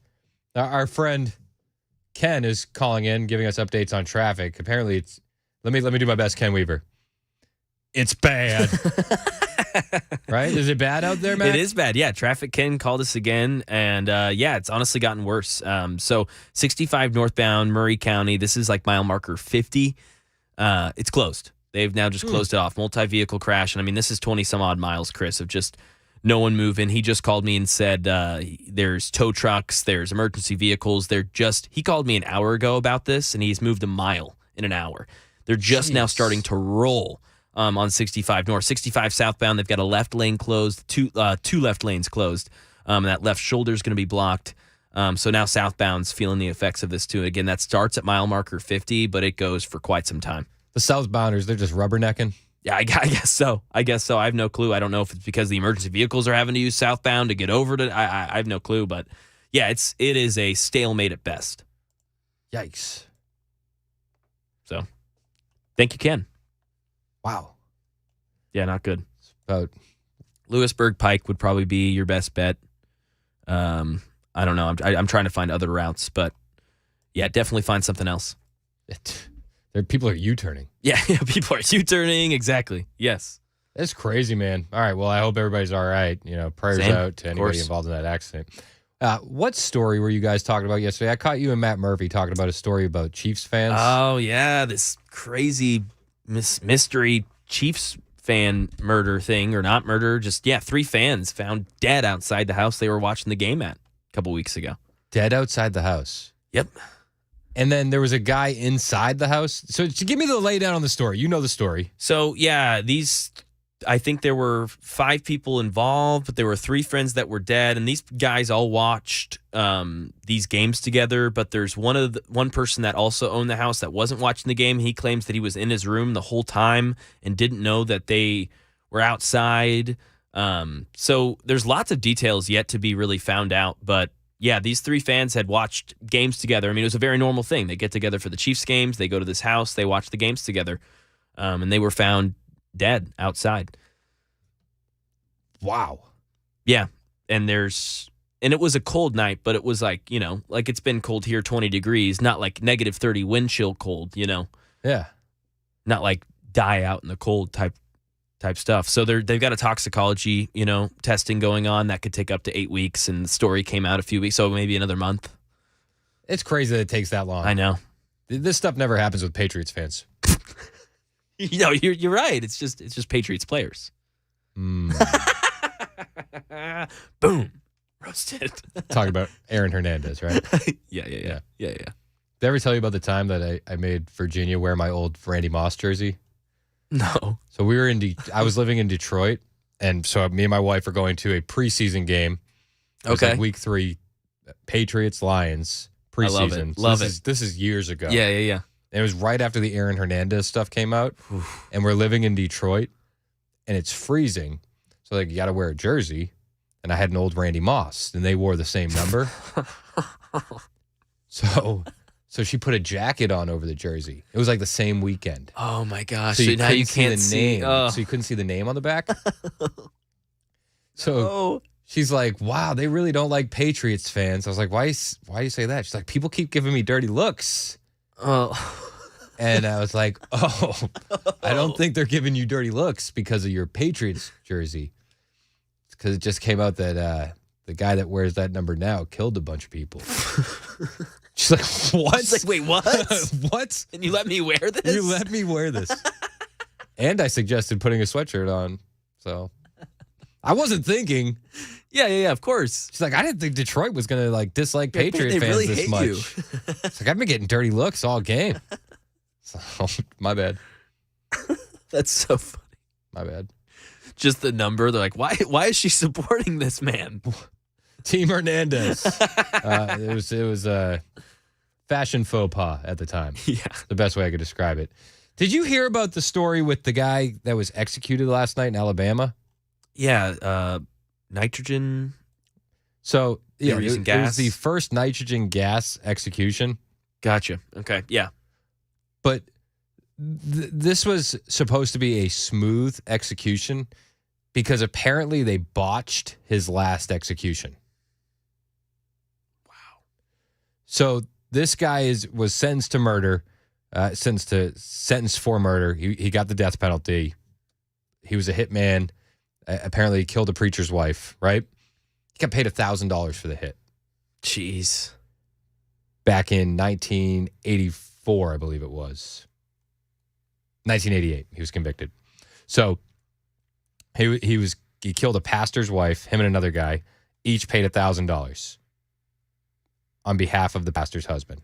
Our friend Ken is calling in, giving us updates on traffic. Apparently, it's let me do my best, Ken Weaver. It's bad. Right? Is it bad out there, man? It is bad. Yeah, Traffic Ken called us again, and yeah, it's honestly gotten worse. So 65 northbound Murray County. This is like mile marker 50. It's closed. They've now just closed it off. Multi-vehicle crash, and I mean, this is 20 some odd miles, Chris, of just no one moving. He just called me and said there's tow trucks, there's emergency vehicles. He called me an hour ago about this, and he's moved a mile in an hour. They're just now starting to roll on 65 north. 65 southbound, they've got a left lane closed, two left lanes closed. That left shoulder is going to be blocked. So now southbound's feeling the effects of this too. Again, that starts at mile marker 50, but it goes for quite some time. The southbounders, they're just rubbernecking. Yeah, I guess so. I have no clue. I don't know if it's because the emergency vehicles are having to use southbound to get over to. I have no clue, but yeah, it is a stalemate at best. Yikes. So, thank you, Ken. Wow. Yeah, not good. About Lewisburg Pike would probably be your best bet. I don't know. I'm trying to find other routes, but yeah, definitely find something else. People are U-turning. Yeah, people are U-turning. Exactly. Yes. That's crazy, man. All right. Well, I hope everybody's all right. Prayers out to anybody involved in that accident. What story were you guys talking about yesterday? I caught you and Matt Murphy talking about a story about Chiefs fans. Oh, yeah. This crazy mystery Chiefs fan murder thing, or not murder. Just, 3 fans found dead outside the house they were watching the game at a couple weeks ago. Dead outside the house? Yep. And then there was a guy inside the house. So give me the laydown on the story. You know the story. So, yeah, I think there were 5 people involved, but there were 3 friends that were dead. And these guys all watched these games together. But there's one person that also owned the house that wasn't watching the game. He claims that he was in his room the whole time and didn't know that they were outside. So there's lots of details yet to be really found out. But yeah, these 3 fans had watched games together. I mean, it was a very normal thing. They get together for the Chiefs games. They go to this house. They watch the games together. And they were found dead outside. Wow. Yeah. And it was a cold night, but it was like it's been cold here, 20 degrees, not like negative 30 wind chill cold, Yeah. Not like die out in the cold type stuff. So they've got a toxicology, testing going on that could take up to 8 weeks, and the story came out a few weeks, so maybe another month. It's crazy that it takes that long. I know. This stuff never happens with Patriots fans. You're right. It's just Patriots players. Boom. Roasted. Talking about Aaron Hernandez, right? Yeah. Did I ever tell you about the time that I made Virginia wear my old Randy Moss jersey? No. So we were I was living in Detroit, and so me and my wife are going to a preseason game. It was like week 3, Patriots-Lions preseason. I love it. This is years ago. Yeah. And it was right after the Aaron Hernandez stuff came out, and we're living in Detroit, and it's freezing. So you got to wear a jersey, and I had an old Randy Moss, and they wore the same number. So she put a jacket on over the jersey. It was like the same weekend. Oh my gosh! So now you can't see the name. So you couldn't see the name on the back. So she's like, "Wow, they really don't like Patriots fans." I was like, "Why do you say that?" She's like, "People keep giving me dirty looks." Oh. And I was like, "Oh, I don't think they're giving you dirty looks because of your Patriots jersey." Because it just came out that the guy that wears that number now killed a bunch of people. She's like, what? She's like, wait, what? What? And you let me wear this? You let me wear this. And I suggested putting a sweatshirt on. So I wasn't thinking. Yeah, of course. She's like, I didn't think Detroit was going to dislike Patriot fans really this hate much. you. It's like, I've been getting dirty looks all game. So, my bad. That's so funny. My bad. Just the number. They're like, why is she supporting this man? Team Hernandez. It was a fashion faux pas at the time. Yeah. The best way I could describe it. Did you hear about the story with the guy that was executed last night in Alabama? Yeah. Nitrogen. So, yeah, it was the first nitrogen gas execution. Gotcha. Okay. Yeah. But this was supposed to be a smooth execution. because apparently they botched his last execution. Wow. So this guy was sentenced to murder, sentenced for murder. He got the death penalty. He was a hitman. Apparently he killed a preacher's wife, right? He got paid $1,000 for the hit. Jeez. Back in 1984, I believe it was. 1988, he was convicted. So he killed a pastor's wife, him and another guy, each paid $1,000 on behalf of the pastor's husband.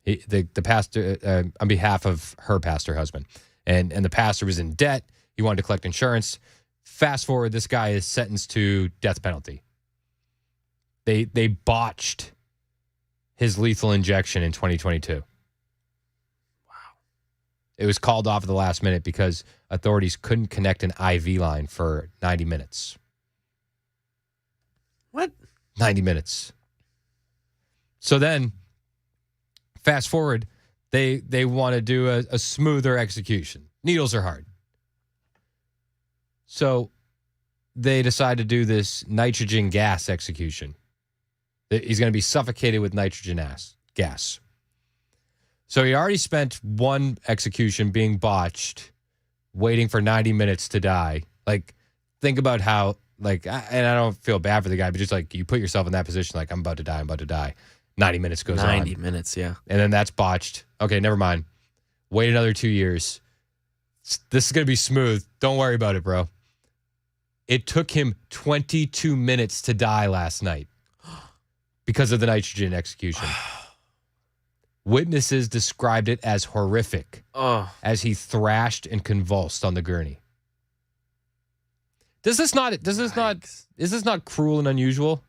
The pastor on behalf of her pastor husband. And the pastor was in debt. He wanted to collect insurance. Fast forward, this guy is sentenced to death penalty. They botched his lethal injection in 2022. Wow. It was called off at the last minute because authorities couldn't connect an IV line for 90 minutes. What? 90 minutes. So then, fast forward, they want to do a smoother execution. Needles are hard. So they decide to do this nitrogen gas execution. He's going to be suffocated with nitrogen gas. So he already spent one execution being botched, waiting for 90 minutes to die. Like, think about how, like, and I don't feel bad for the guy, but just like you put yourself in that position, like, I'm about to die. 90 minutes goes on. 90 minutes, yeah. And then that's botched. Okay, never mind. Wait another 2 years. This is going to be smooth. Don't worry about it, bro. It took him 22 minutes to die last night because of the nitrogen execution. Witnesses described it as horrific as he thrashed and convulsed on the gurney. Is this not cruel and unusual?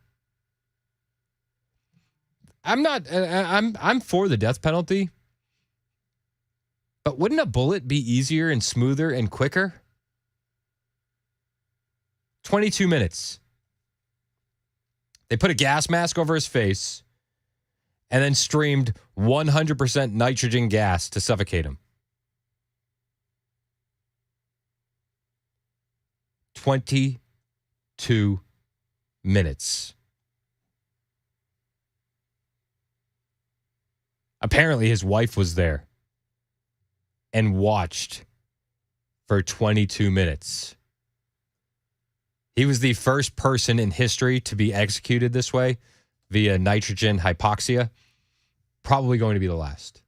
I'm for the death penalty. But wouldn't a bullet be easier and smoother and quicker? 22 minutes. They put a gas mask over his face and then streamed 100% nitrogen gas to suffocate him. 22 minutes. Apparently, his wife was there and watched for 22 minutes. He was the first person in history to be executed this way via nitrogen hypoxia. Probably going to be the last.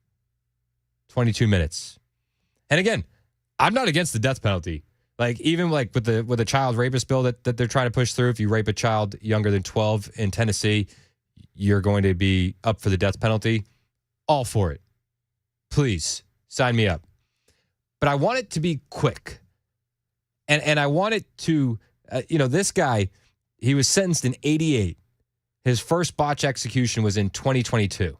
22 minutes. And again, I'm not against the death penalty. Like, even like with the child rapist bill that they're trying to push through, if you rape a child younger than 12 in Tennessee, you're going to be up for the death penalty. All for it. Please, sign me up. But I want it to be quick. And I want it to... this guy, he was sentenced in 88. His first botch execution was in 2022.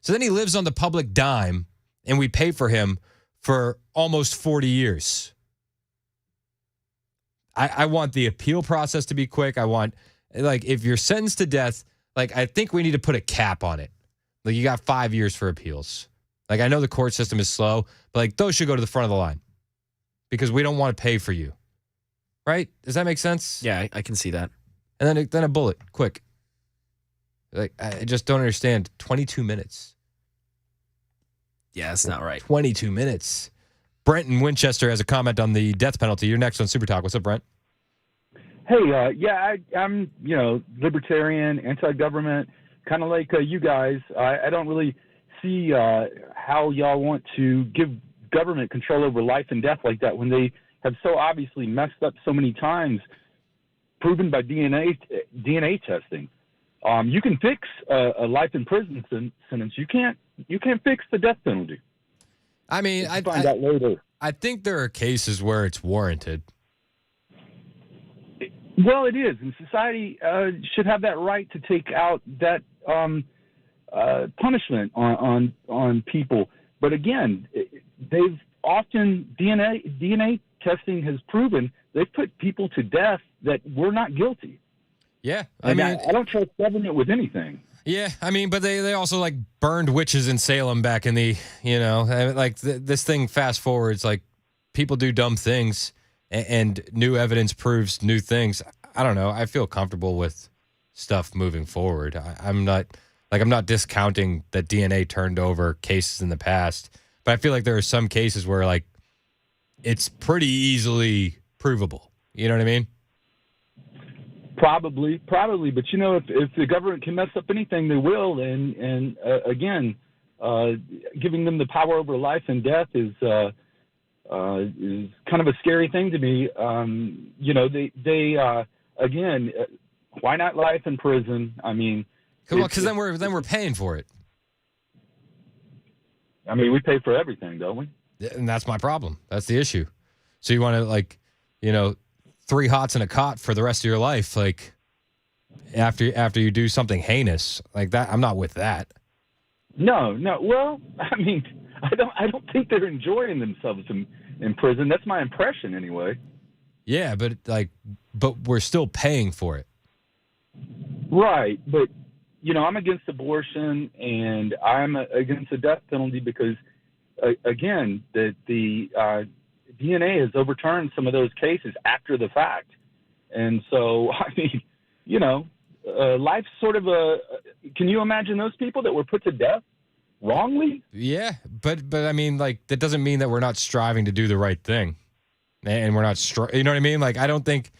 So then he lives on the public dime, and we pay for him for almost 40 years. I want the appeal process to be quick. I want, like, if you're sentenced to death, like, I think we need to put a cap on it. Like, you got 5 years for appeals. Like, I know the court system is slow, but, like, those should go to the front of the line because we don't want to pay for you. Right? Does that make sense? Yeah, I can see that. And then a bullet, quick. Like, I just don't understand. 22 minutes. Yeah, that's not right. 22 minutes. Brent in Winchester has a comment on the death penalty. You're next on Super Talk. What's up, Brent? Hey, I'm libertarian, anti-government, kind of like you guys. I don't really see how y'all want to give government control over life and death like that when they have so obviously messed up so many times, proven by DNA testing. You can fix a life in prison sentence. You can't fix the death penalty. I mean, I find out later. I think there are cases where it's warranted. Well, it is, and society should have that right to take out that punishment on people. But again, they've often DNA testing has proven they've put people to death that were not guilty. Yeah, I don't trust government with anything. Yeah, I mean, but they also like burned witches in Salem back in the, this thing fast forwards, like people do dumb things and new evidence proves new things, I don't know. I feel comfortable with stuff moving forward. I'm not discounting that DNA turned over cases in the past, but I feel like there are some cases where like it's pretty easily provable. You know what I mean? Probably, but if the government can mess up anything, they will. And again, giving them the power over life and death is kind of a scary thing to me. Again, why not life in prison? I mean, because then we're paying for it. I mean, we pay for everything, don't we? And that's my problem. That's the issue. So you want to 3 hots in a cot for the rest of your life, like after you do something heinous like that. I'm not with that. No. Well, I mean, I don't think they're enjoying themselves in prison. That's my impression, anyway. Yeah, but we're still paying for it. Right, but I'm against abortion and I'm against the death penalty because, again, the DNA has overturned some of those cases after the fact, and so I mean, life's sort of can you imagine those people that were put to death wrongly? Yeah, but I mean, like, that doesn't mean that we're not striving to do the right thing, and we're not you know what I mean? Like, I don't think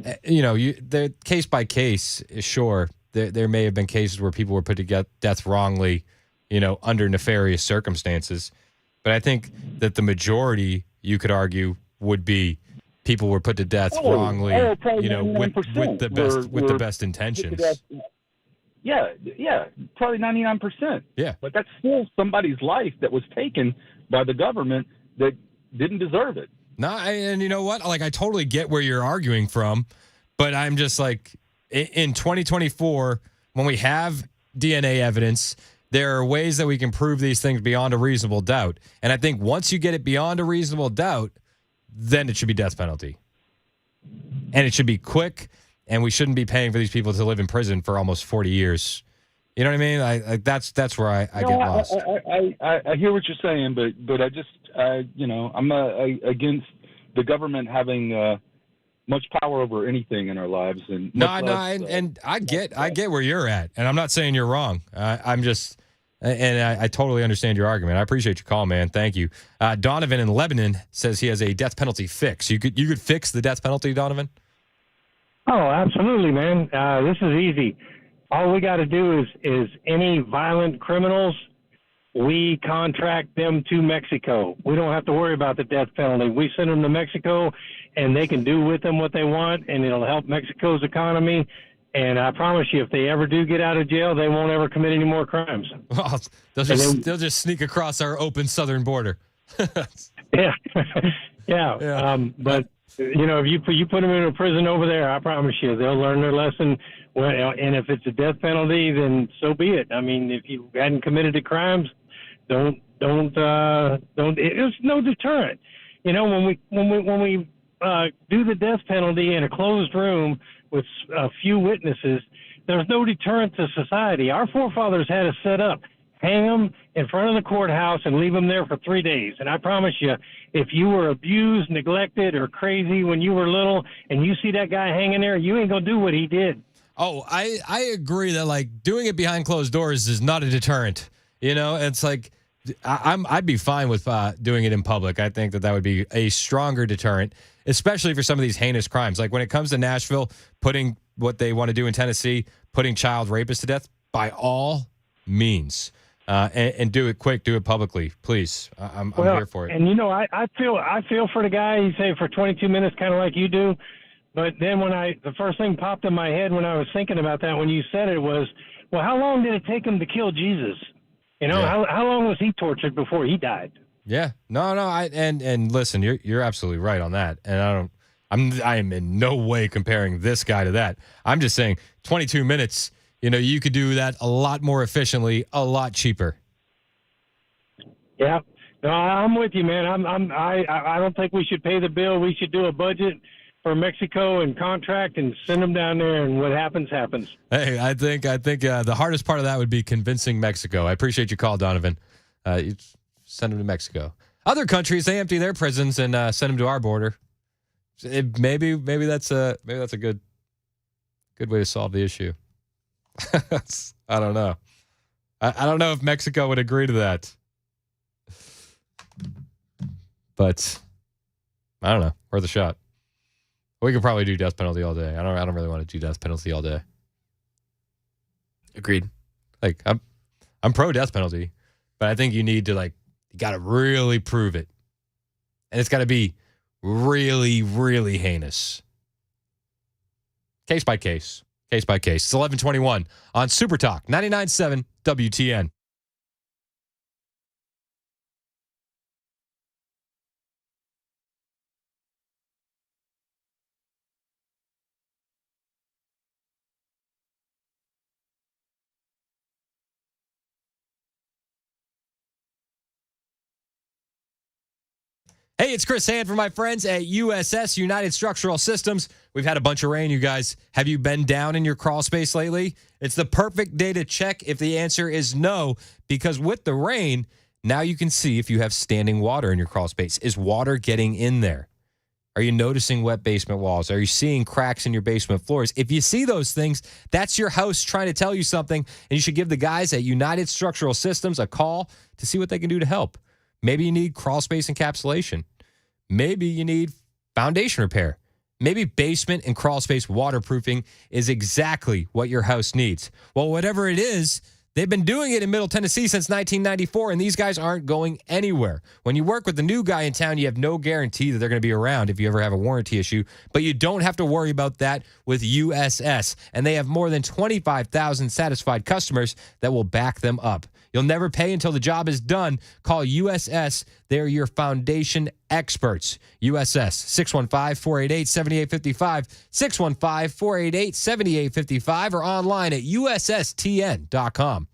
the case by case, sure, there may have been cases where people were put to death wrongly, under nefarious circumstances. But I think that the majority, you could argue, would be people were put to death wrongly, with the best intentions. Yeah, probably 99%. Yeah. But that's still somebody's life that was taken by the government that didn't deserve it. No, and you know what? Like, I totally get where you're arguing from, but I'm just like, in 2024, when we have DNA evidence, there are ways that we can prove these things beyond a reasonable doubt. And I think once you get it beyond a reasonable doubt, then it should be death penalty. And it should be quick, and we shouldn't be paying for these people to live in prison for almost 40 years. You know what I mean? That's where I get lost. I hear what you're saying, but I just, I'm against the government having much power over anything in our lives. And and I get where you're at, and I'm not saying you're wrong. I'm just, and I totally understand your argument. I appreciate your call, man. Thank you. Donovan in Lebanon says he has a death penalty fix. You could fix the death penalty, Donovan? Oh, absolutely, man. This is easy. All we got to do is any violent criminals, we contract them to Mexico. We don't have to worry about the death penalty. We send them to Mexico, and they can do with them what they want, and it'll help Mexico's economy. And I promise you, if they ever do get out of jail, they won't ever commit any more crimes. Well, they'll just sneak across our open southern border. Yeah. But if you put them in a prison over there, I promise you, they'll learn their lesson. And if it's a death penalty, then so be it. I mean, if you hadn't committed the crimes, don't. It's no deterrent. When we do the death penalty in a closed room with a few witnesses, there's no deterrent to society. Our forefathers had us set up, hang them in front of the courthouse and leave them there for 3 days. And I promise you, if you were abused, neglected, or crazy when you were little and you see that guy hanging there, you ain't going to do what he did. Oh, I agree that, like, doing it behind closed doors is not a deterrent. It's like, I'd be fine with doing it in public. I think that would be a stronger deterrent, especially for some of these heinous crimes. Like when it comes to Nashville, putting what they want to do in Tennessee, putting child rapists to death, by all means. And do it quick, do it publicly, please. I'm here for it. And I feel for the guy. You say for 22 minutes, kind of like you do. But then the first thing popped in my head when I was thinking about that when you said it was, well, how long did it take him to kill Jesus? How long was he tortured before he died? Yeah, no. And listen, you're absolutely right on that. And I am in no way comparing this guy to that. I'm just saying 22 minutes. You could do that a lot more efficiently, a lot cheaper. Yeah, no, I'm with you, man. I don't think we should pay the bill. We should do a budget for Mexico and contract and send them down there, and what happens. Hey, I think the hardest part of that would be convincing Mexico. I appreciate your call, Donovan. You send them to Mexico. Other countries, they empty their prisons and send them to our border. Maybe that's a good way to solve the issue. I don't know. I don't know if Mexico would agree to that. But I don't know. Worth a shot. We could probably do death penalty all day. I don't really want to do death penalty all day. Agreed. Like I'm pro death penalty, but I think you got to really prove it. And it's got to be really, really heinous. Case by case. Case by case. It's 11:21 on Super Talk 99.7 WTN. Hey, it's Chris Hand from my friends at USS, United Structural Systems. We've had a bunch of rain, you guys. Have you been down in your crawl space lately? It's the perfect day to check if the answer is no, because with the rain, now you can see if you have standing water in your crawl space. Is water getting in there? Are you noticing wet basement walls? Are you seeing cracks in your basement floors? If you see those things, that's your house trying to tell you something, and you should give the guys at United Structural Systems a call to see what they can do to help. Maybe you need crawl space encapsulation. Maybe you need foundation repair. Maybe basement and crawl space waterproofing is exactly what your house needs. Well, whatever it is, they've been doing it in Middle Tennessee since 1994, and these guys aren't going anywhere. When you work with the new guy in town, you have no guarantee that they're going to be around if you ever have a warranty issue, but you don't have to worry about that with USS, and they have more than 25,000 satisfied customers that will back them up. You'll never pay until the job is done. Call USS. They're your foundation experts. USS, 615-488-7855, 615-488-7855, or online at USSTN.com.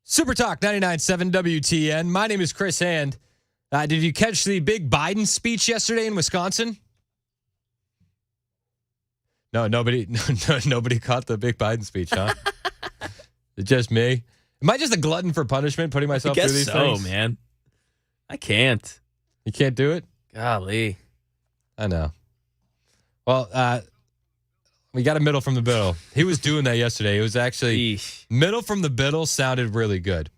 Super Talk 99.7 WTN. My name is Chris Hand. Did you catch the big Biden speech yesterday in Wisconsin? No, nobody caught the big Biden speech, huh? It's just me. Am I just a glutton for punishment, putting myself through these things? Man. I can't. You can't do it? Golly. I know. Well, we got a middle from the middle. He was doing that yesterday. It was actually middle from the middle sounded really good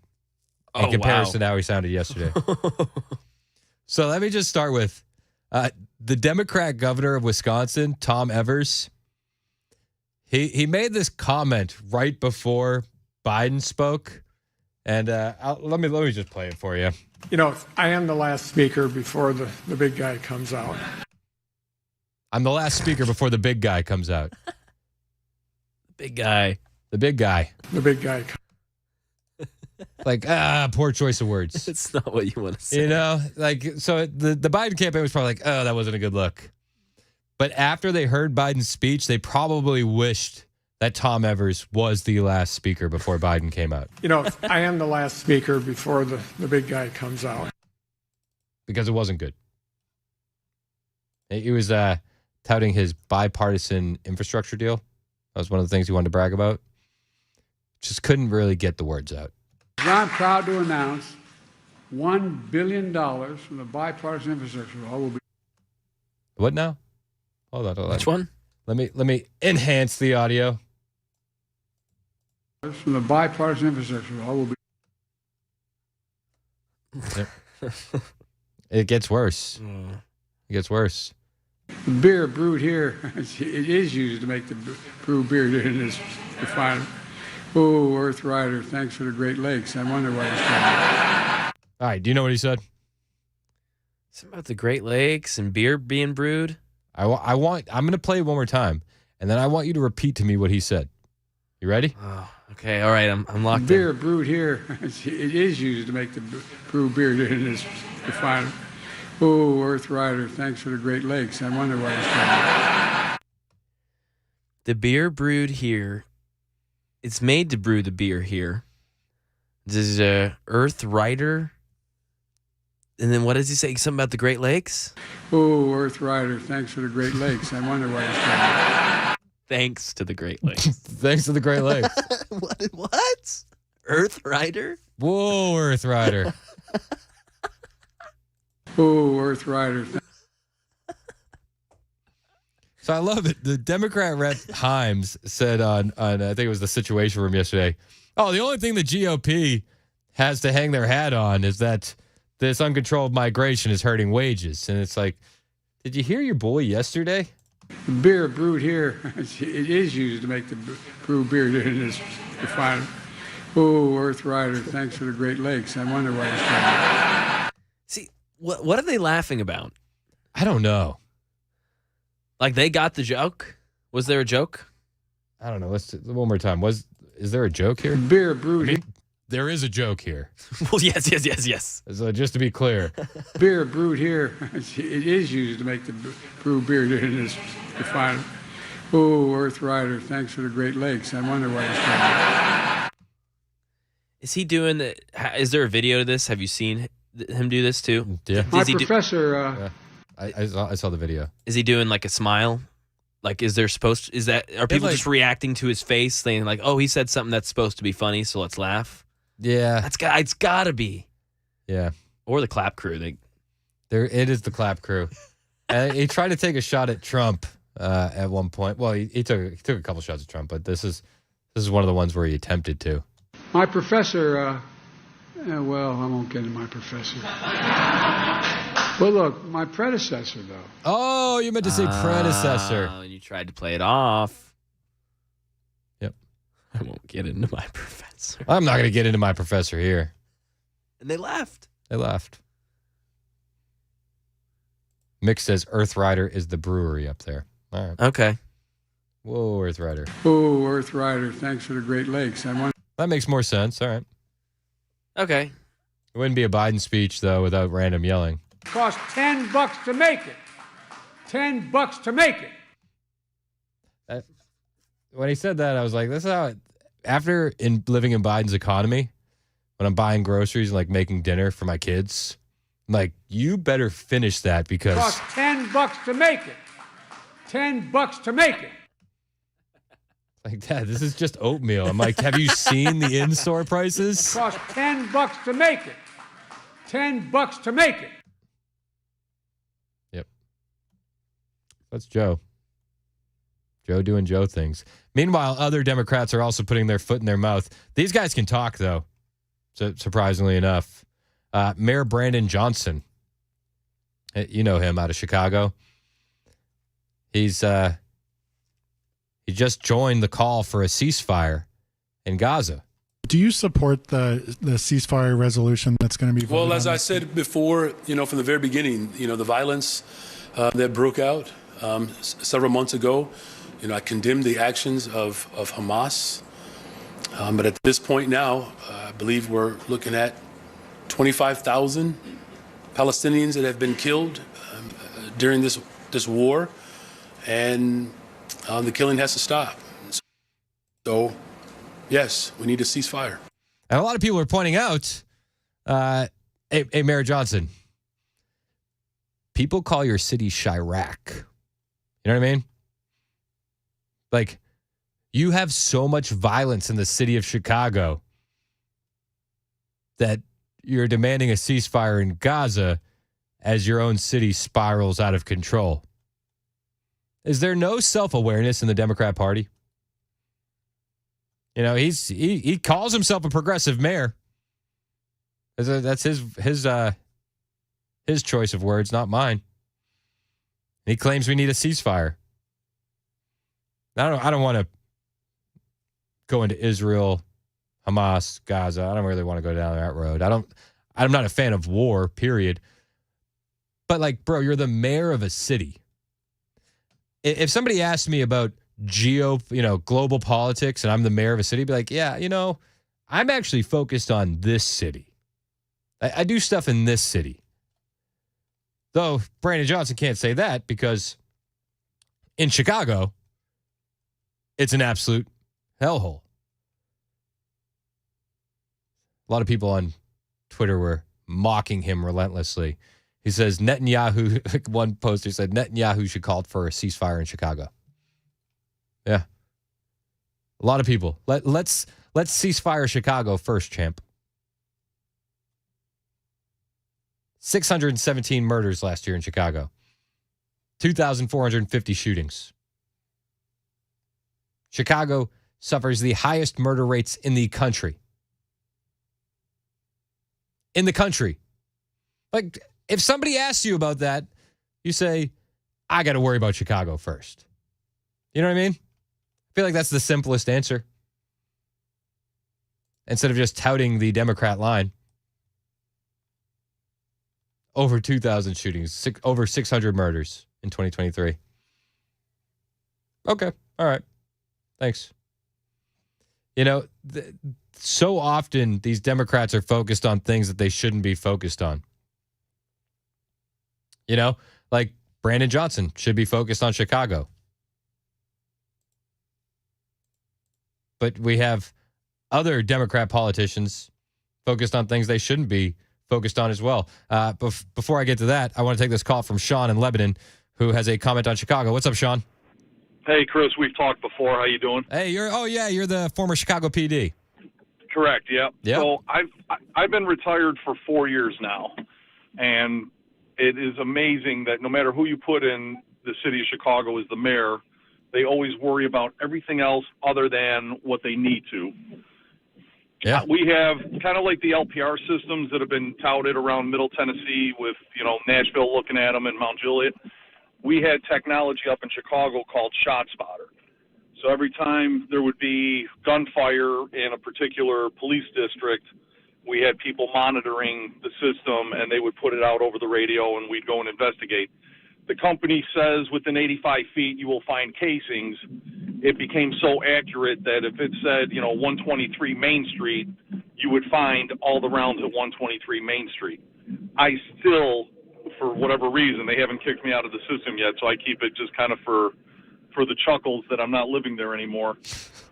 in comparison to how he sounded yesterday. So let me just start with the Democrat governor of Wisconsin, Tom Evers. He made this comment right before Biden spoke And let me just play it for you. You know, I am the last speaker before the big guy comes out. I'm the last speaker before the big guy comes out. Big guy. The big guy. The big guy. Like, poor choice of words. It's not what you want to say. You know, like, so the Biden campaign was probably like, oh, that wasn't a good look. But after they heard Biden's speech, they probably wished that Tom Evers was the last speaker before Biden came out. You know, I am the last speaker before the big guy comes out. Because it wasn't good. He was touting his bipartisan infrastructure deal. That was one of the things he wanted to brag about. Just couldn't really get the words out. I'm proud to announce $1 billion from the bipartisan infrastructure law will be. What now? Hold on. Which one? Let me enhance the audio. From the bipartisan infrastructure law will be. It gets worse. It gets worse. The beer brewed here, it is used to make the brew beer in this refinery. Oh, Earth Rider, thanks for the Great Lakes. I wonder why it's coming. All right, do you know what he said? Something about the Great Lakes and beer being brewed. I'm going to play it one more time, and then I want you to repeat to me what he said. You ready? Oh, okay, all right, I'm locked in. Beer brewed here, it is used to make the brew beer in this refinery. Oh, Earth Rider, thanks for the Great Lakes. I wonder why it's coming. The beer brewed here. It's made to brew the beer here. This is Earth Rider. And then what does he say? Something about the Great Lakes? Oh, Earth Rider, thanks for the Great Lakes. I wonder why it's coming. Thanks to the Great Lakes. Thanks to the Great Lakes. What? Earth Rider? Whoa, Earth Rider. Oh, Earth Rider. So I love it. The Democrat rep Himes said on I think it was the Situation Room yesterday, oh, the only thing the GOP has to hang their hat on is that this uncontrolled migration is hurting wages. And it's like, did you hear your boy yesterday? The beer brewed here, it is used to make the brew beer in this refinery. Oh, Earth Rider, thanks for the Great Lakes. I wonder why it's coming. See, what are they laughing about? I don't know. Like they got the joke? Was there a joke? I don't know. Let's do one more time. Is there a joke here? Beer brewed here. There is a joke here. Well, yes. So just to be clear. Beer brewed here, it is used to make the brew beer in this refinery. Oh, Earth Rider, thanks for the Great Lakes. I wonder why it's coming. Is he doing the? Is there a video of this? Have you seen him do this too? Yeah. My professor. I saw the video. Is he doing like a smile? Like, are people just reacting to his face, saying like, "Oh, he said something that's supposed to be funny, so let's laugh"? Yeah, it's gotta be. Yeah, or the clap crew. It is the clap crew. He tried to take a shot at Trump at one point. Well, he took a couple shots at Trump, but this is one of the ones where he attempted to. My professor. Well, I won't get into my professor. Well, look, my predecessor, though. Oh, you meant to say predecessor. And you tried to play it off. Yep. I won't get into my professor. I'm not going to get into my professor here. And they laughed. Mick says Earth Rider is the brewery up there. All right. Okay. Whoa, Earth Rider. Oh, Earth Rider, thanks for the Great Lakes. That makes more sense. All right. Okay. It wouldn't be a Biden speech, though, without random yelling. Cost $10 to make it. $10 to make it. When he said that, I was like, this is how after living in Biden's economy, when I'm buying groceries and like making dinner for my kids, I'm like, you better finish that because cost $10 to make it. $10 to make it. Like, Dad, this is just oatmeal. I'm like, have you seen the in-store prices? Cost $10 to make it. $10 to make it. Yep. That's Joe. Joe doing Joe things. Meanwhile, other Democrats are also putting their foot in their mouth. These guys can talk, though, surprisingly enough. Mayor Brandon Johnson. You know him out of Chicago. He just joined the call for a ceasefire in Gaza. Do you support the ceasefire resolution that's going to be voted Well, as on? I said before, from the very beginning, the violence that broke out several months ago, I condemned the actions of Hamas. But at this point now, I believe we're looking at 25,000 Palestinians that have been killed during this war, and the killing has to stop. So, yes, we need a ceasefire. And a lot of people are pointing out, hey, Mayor Johnson, people call your city Chirac. You know what I mean? Like, you have so much violence in the city of Chicago that you're demanding a ceasefire in Gaza as your own city spirals out of control. Is there no self-awareness in the Democrat Party? He calls himself a progressive mayor. That's his choice of words, not mine. He claims we need a ceasefire. I don't want to go into Israel, Hamas, Gaza. I don't really want to go down that road. I'm not a fan of war, period. But bro, you're the mayor of a city. If somebody asked me about global politics and I'm the mayor of a city, I'd be like, yeah, I'm actually focused on this city. I do stuff in this city. Though Brandon Johnson can't say that because in Chicago, it's an absolute hellhole. A lot of people on Twitter were mocking him relentlessly. He says Netanyahu, one poster said Netanyahu should call for a ceasefire in Chicago. Yeah. A lot of people. Let's ceasefire Chicago first, champ. 617 murders last year in Chicago. 2,450 shootings. Chicago suffers the highest murder rates in the country. In the country. If somebody asks you about that, you say, I got to worry about Chicago first. You know what I mean? I feel like that's the simplest answer. Instead of just touting the Democrat line. Over 2,000 shootings, over 600 murders in 2023. Okay. All right. Thanks. So often these Democrats are focused on things that they shouldn't be focused on. Like Brandon Johnson should be focused on Chicago. But we have other Democrat politicians focused on things they shouldn't be focused on as well. Before I get to that, I want to take this call from Sean in Lebanon, who has a comment on Chicago. What's up, Sean? Hey, Chris, we've talked before. How you doing? Hey, you're the former Chicago PD. Correct, yep. Yep. So I've been retired for 4 years now, and it is amazing that no matter who you put in the city of Chicago as the mayor, they always worry about everything else other than what they need to. Yeah. We have kind of like the LPR systems that have been touted around Middle Tennessee with, Nashville looking at them and Mount Juliet. We had technology up in Chicago called ShotSpotter. So every time there would be gunfire in a particular police district, we had people monitoring the system, and they would put it out over the radio, and we'd go and investigate. The company says within 85 feet you will find casings. It became so accurate that if it said, 123 Main Street, you would find all the rounds at 123 Main Street. I still, for whatever reason, they haven't kicked me out of the system yet, so I keep it just kind of for the chuckles that I'm not living there anymore.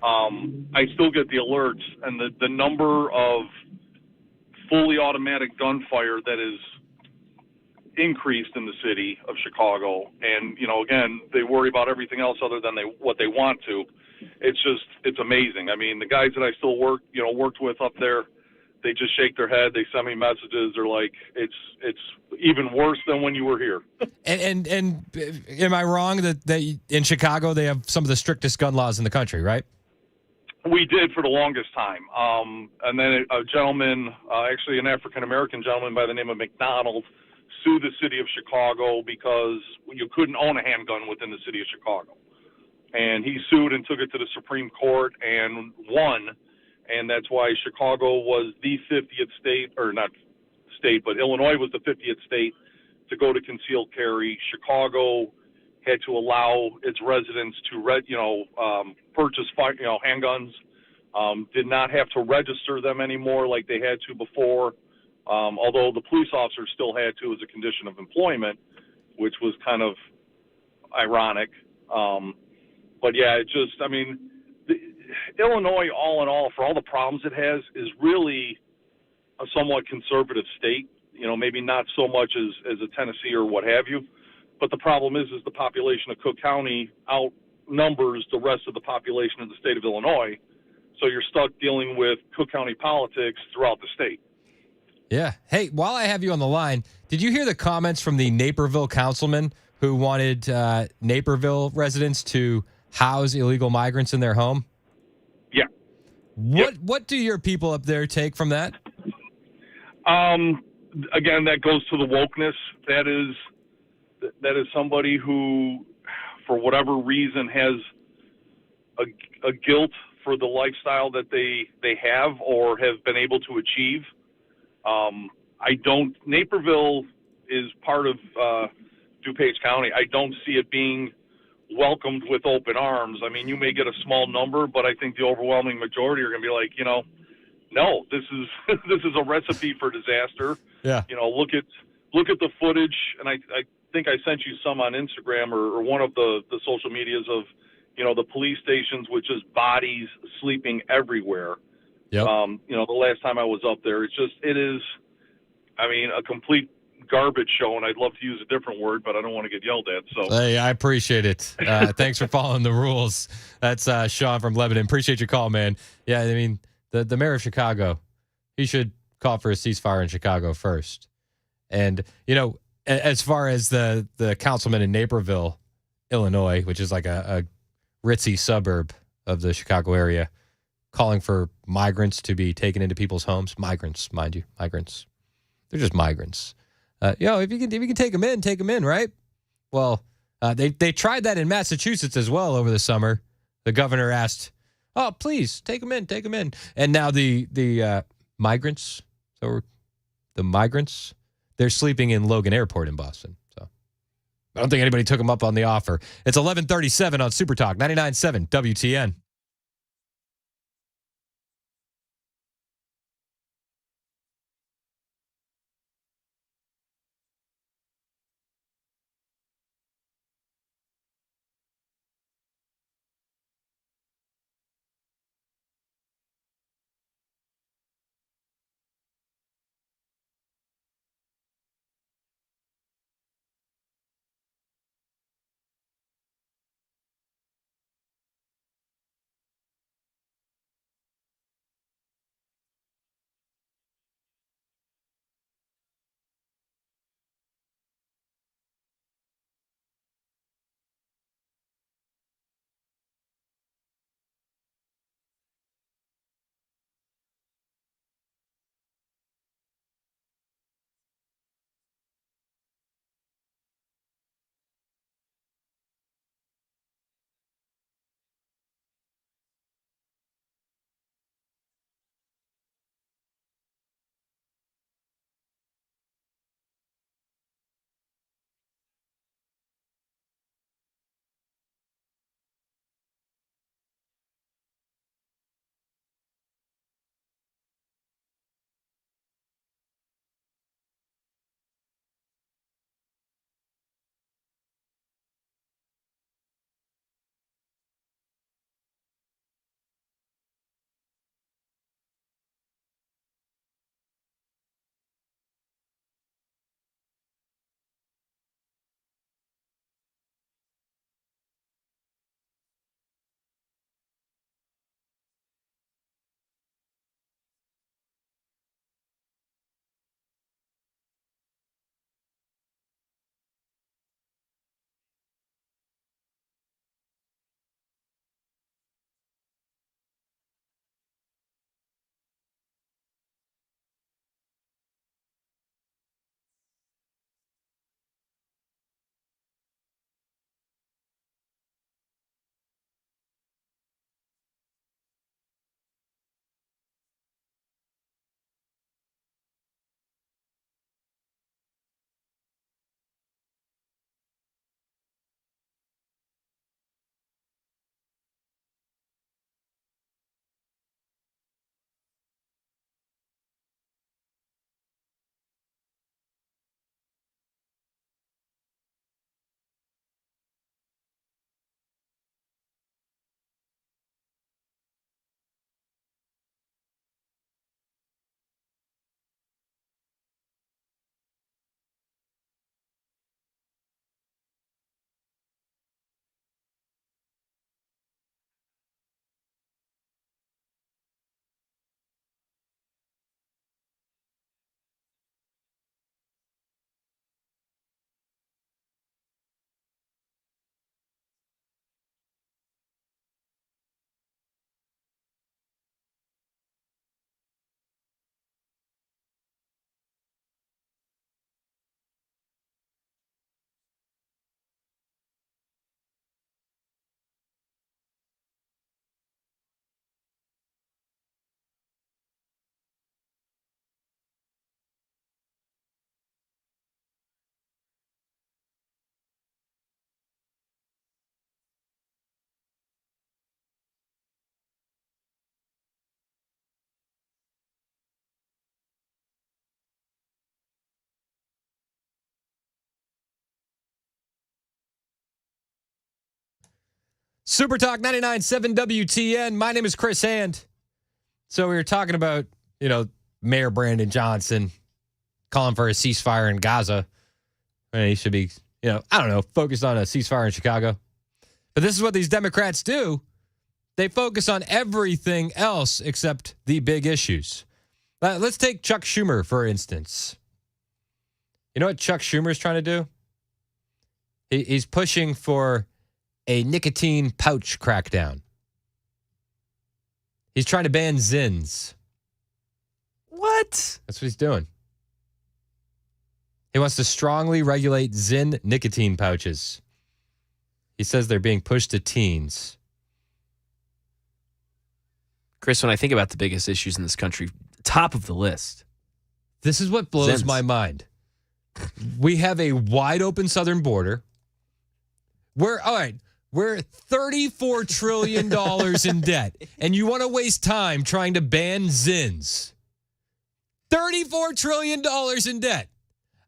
I still get the alerts, and the number of fully automatic gunfire that is increased in the city of Chicago. And, again, they worry about everything else other than what they want to. It's amazing. I mean, the guys that I still worked with up there, they just shake their head. They send me messages. They're like, it's even worse than when you were here. And am I wrong that in Chicago they have some of the strictest gun laws in the country, right? We did for the longest time. And then a gentleman, actually an African-American gentleman by the name of McDonald, sued the city of Chicago because you couldn't own a handgun within the city of Chicago. And he sued and took it to the Supreme Court and won. and that's why Chicago was the 50th state, or not state, but Illinois was the 50th state to go to concealed carry. Chicago had to allow its residents to purchase handguns. Did not have to register them anymore like they had to before, although the police officers still had to as a condition of employment, which was kind of ironic. But yeah, Illinois, all in all, for all the problems it has, is really a somewhat conservative state. Maybe not so much as a Tennessee or what have you. But the problem is the population of Cook County outnumbers the rest of the population of the state of Illinois. So you're stuck dealing with Cook County politics throughout the state. Yeah. Hey, while I have you on the line, did you hear the comments from the Naperville councilman who wanted Naperville residents to house illegal migrants in their home? Yeah. What do your people up there take from that? Again, that goes to the wokeness. That is somebody who, for whatever reason, has a guilt for the lifestyle that they have or have been able to achieve. Naperville is part of DuPage County. I don't see it being welcomed with open arms. I mean, you may get a small number, but I think the overwhelming majority are going to be like, no, this is a recipe for disaster. Yeah. Look at the footage, and I think I sent you some on Instagram or one of the social medias of, the police stations with just bodies sleeping everywhere. Yep. The last time I was up there, it is, a complete garbage show, and I'd love to use a different word, but I don't want to get yelled at. So Hey, I appreciate it. Thanks for following the rules. That's Sean from Lebanon. Appreciate your call, man. Yeah, the mayor of Chicago, he should call for a ceasefire in Chicago first. And, as far as the councilman in Naperville, Illinois, which is like a ritzy suburb of the Chicago area, calling for migrants to be taken into people's homes. Migrants, mind you, migrants. They're just migrants. If you can take them in, right? Well, they tried that in Massachusetts as well over the summer. The governor asked, "Oh, please take them in," and now the migrants. So the migrants, they're sleeping in Logan Airport in Boston. So I don't think anybody took them up on the offer. It's 11:37 on Super Talk 99.7 WTN. Super Talk 99.7 WTN. My name is Chris Hand. So we were talking about, Mayor Brandon Johnson calling for a ceasefire in Gaza. And he should be, focused on a ceasefire in Chicago. But this is what these Democrats do. They focus on everything else except the big issues. Let's take Chuck Schumer, for instance. You know what Chuck Schumer is trying to do? He's pushing for a nicotine pouch crackdown. He's trying to ban Zins. What? That's what he's doing. He wants to strongly regulate Zyn nicotine pouches. He says they're being pushed to teens. Chris, when I think about the biggest issues in this country, top of the list. This is what blows Zins. my mind. We have a wide open southern border. We're $34 trillion in debt, and you want to waste time trying to ban Zins. $34 trillion in debt.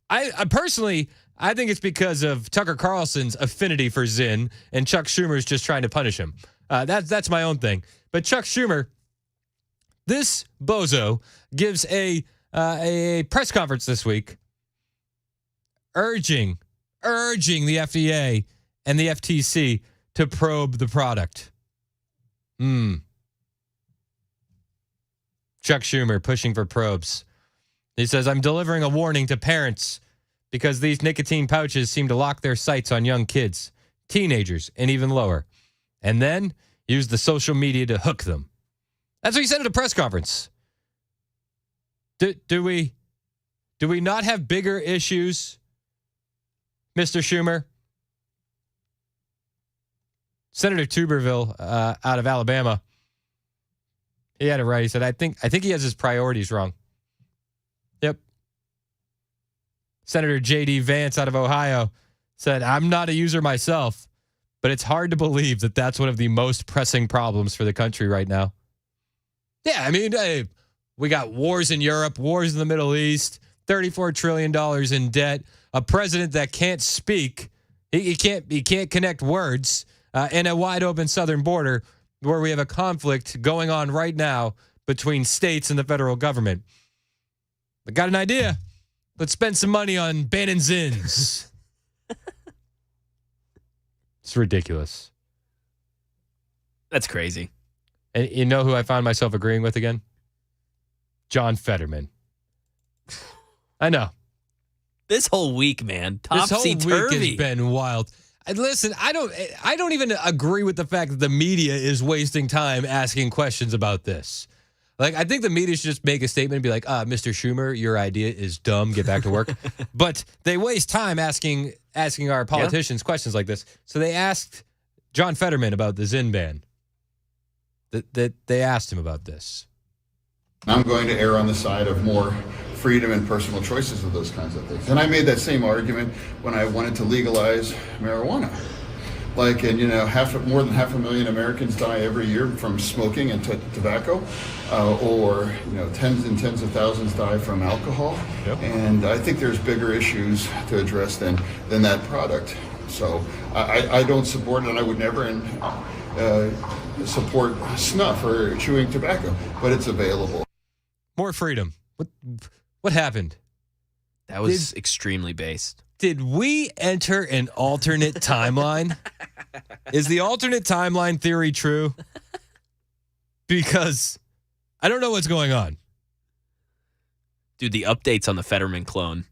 I personally, I think it's because of Tucker Carlson's affinity for Zyn, and Chuck Schumer's just trying to punish him. That's my own thing. But Chuck Schumer, this bozo, gives a press conference this week urging the FDA and the FTC to probe the product. Chuck Schumer pushing for probes. He says, I'm delivering a warning to parents because these nicotine pouches seem to lock their sights on young kids, teenagers, and even lower, and then use the social media to hook them. That's what he said at a press conference. Do we not have bigger issues, Mr. Schumer? Senator Tuberville out of Alabama, he had it right. He said, I think he has his priorities wrong. Yep. Senator J.D. Vance out of Ohio said, I'm not a user myself, but it's hard to believe that that's one of the most pressing problems for the country right now. Yeah, I mean, we got wars in Europe, wars in the Middle East, $34 trillion in debt, a president that can't speak, he can't connect words, and a wide open southern border where we have a conflict going on right now between states and the federal government. I got an idea. Let's spend some money on banning Zins. It's ridiculous. That's crazy. And you know who I found myself agreeing with again? John Fetterman. I know. This whole week, man, This whole week topsy-turvy. has been wild. And listen, I don't even agree with the fact that the media is wasting time asking questions about this. Like, I think the media should just make a statement and be like, Mr. Schumer, your idea is dumb. Get back to work. But they waste time asking our politicians questions like this. So they asked John Fetterman about the Zyn ban. That they asked him about this. I'm going to err on the side of more freedom and personal choices of those kinds of things. And I made that same argument when I wanted to legalize marijuana. Like, and more than 500,000 Americans die every year from smoking and tobacco, or tens and tens of thousands die from alcohol. Yep. And I think there's bigger issues to address than that product. So I don't support it, and I would never support snuff or chewing tobacco, but it's available. More freedom. What happened? That was extremely based. Did we enter an alternate timeline? Is the alternate timeline theory true? Because I don't know what's going on. Dude, the updates on the Fetterman clone.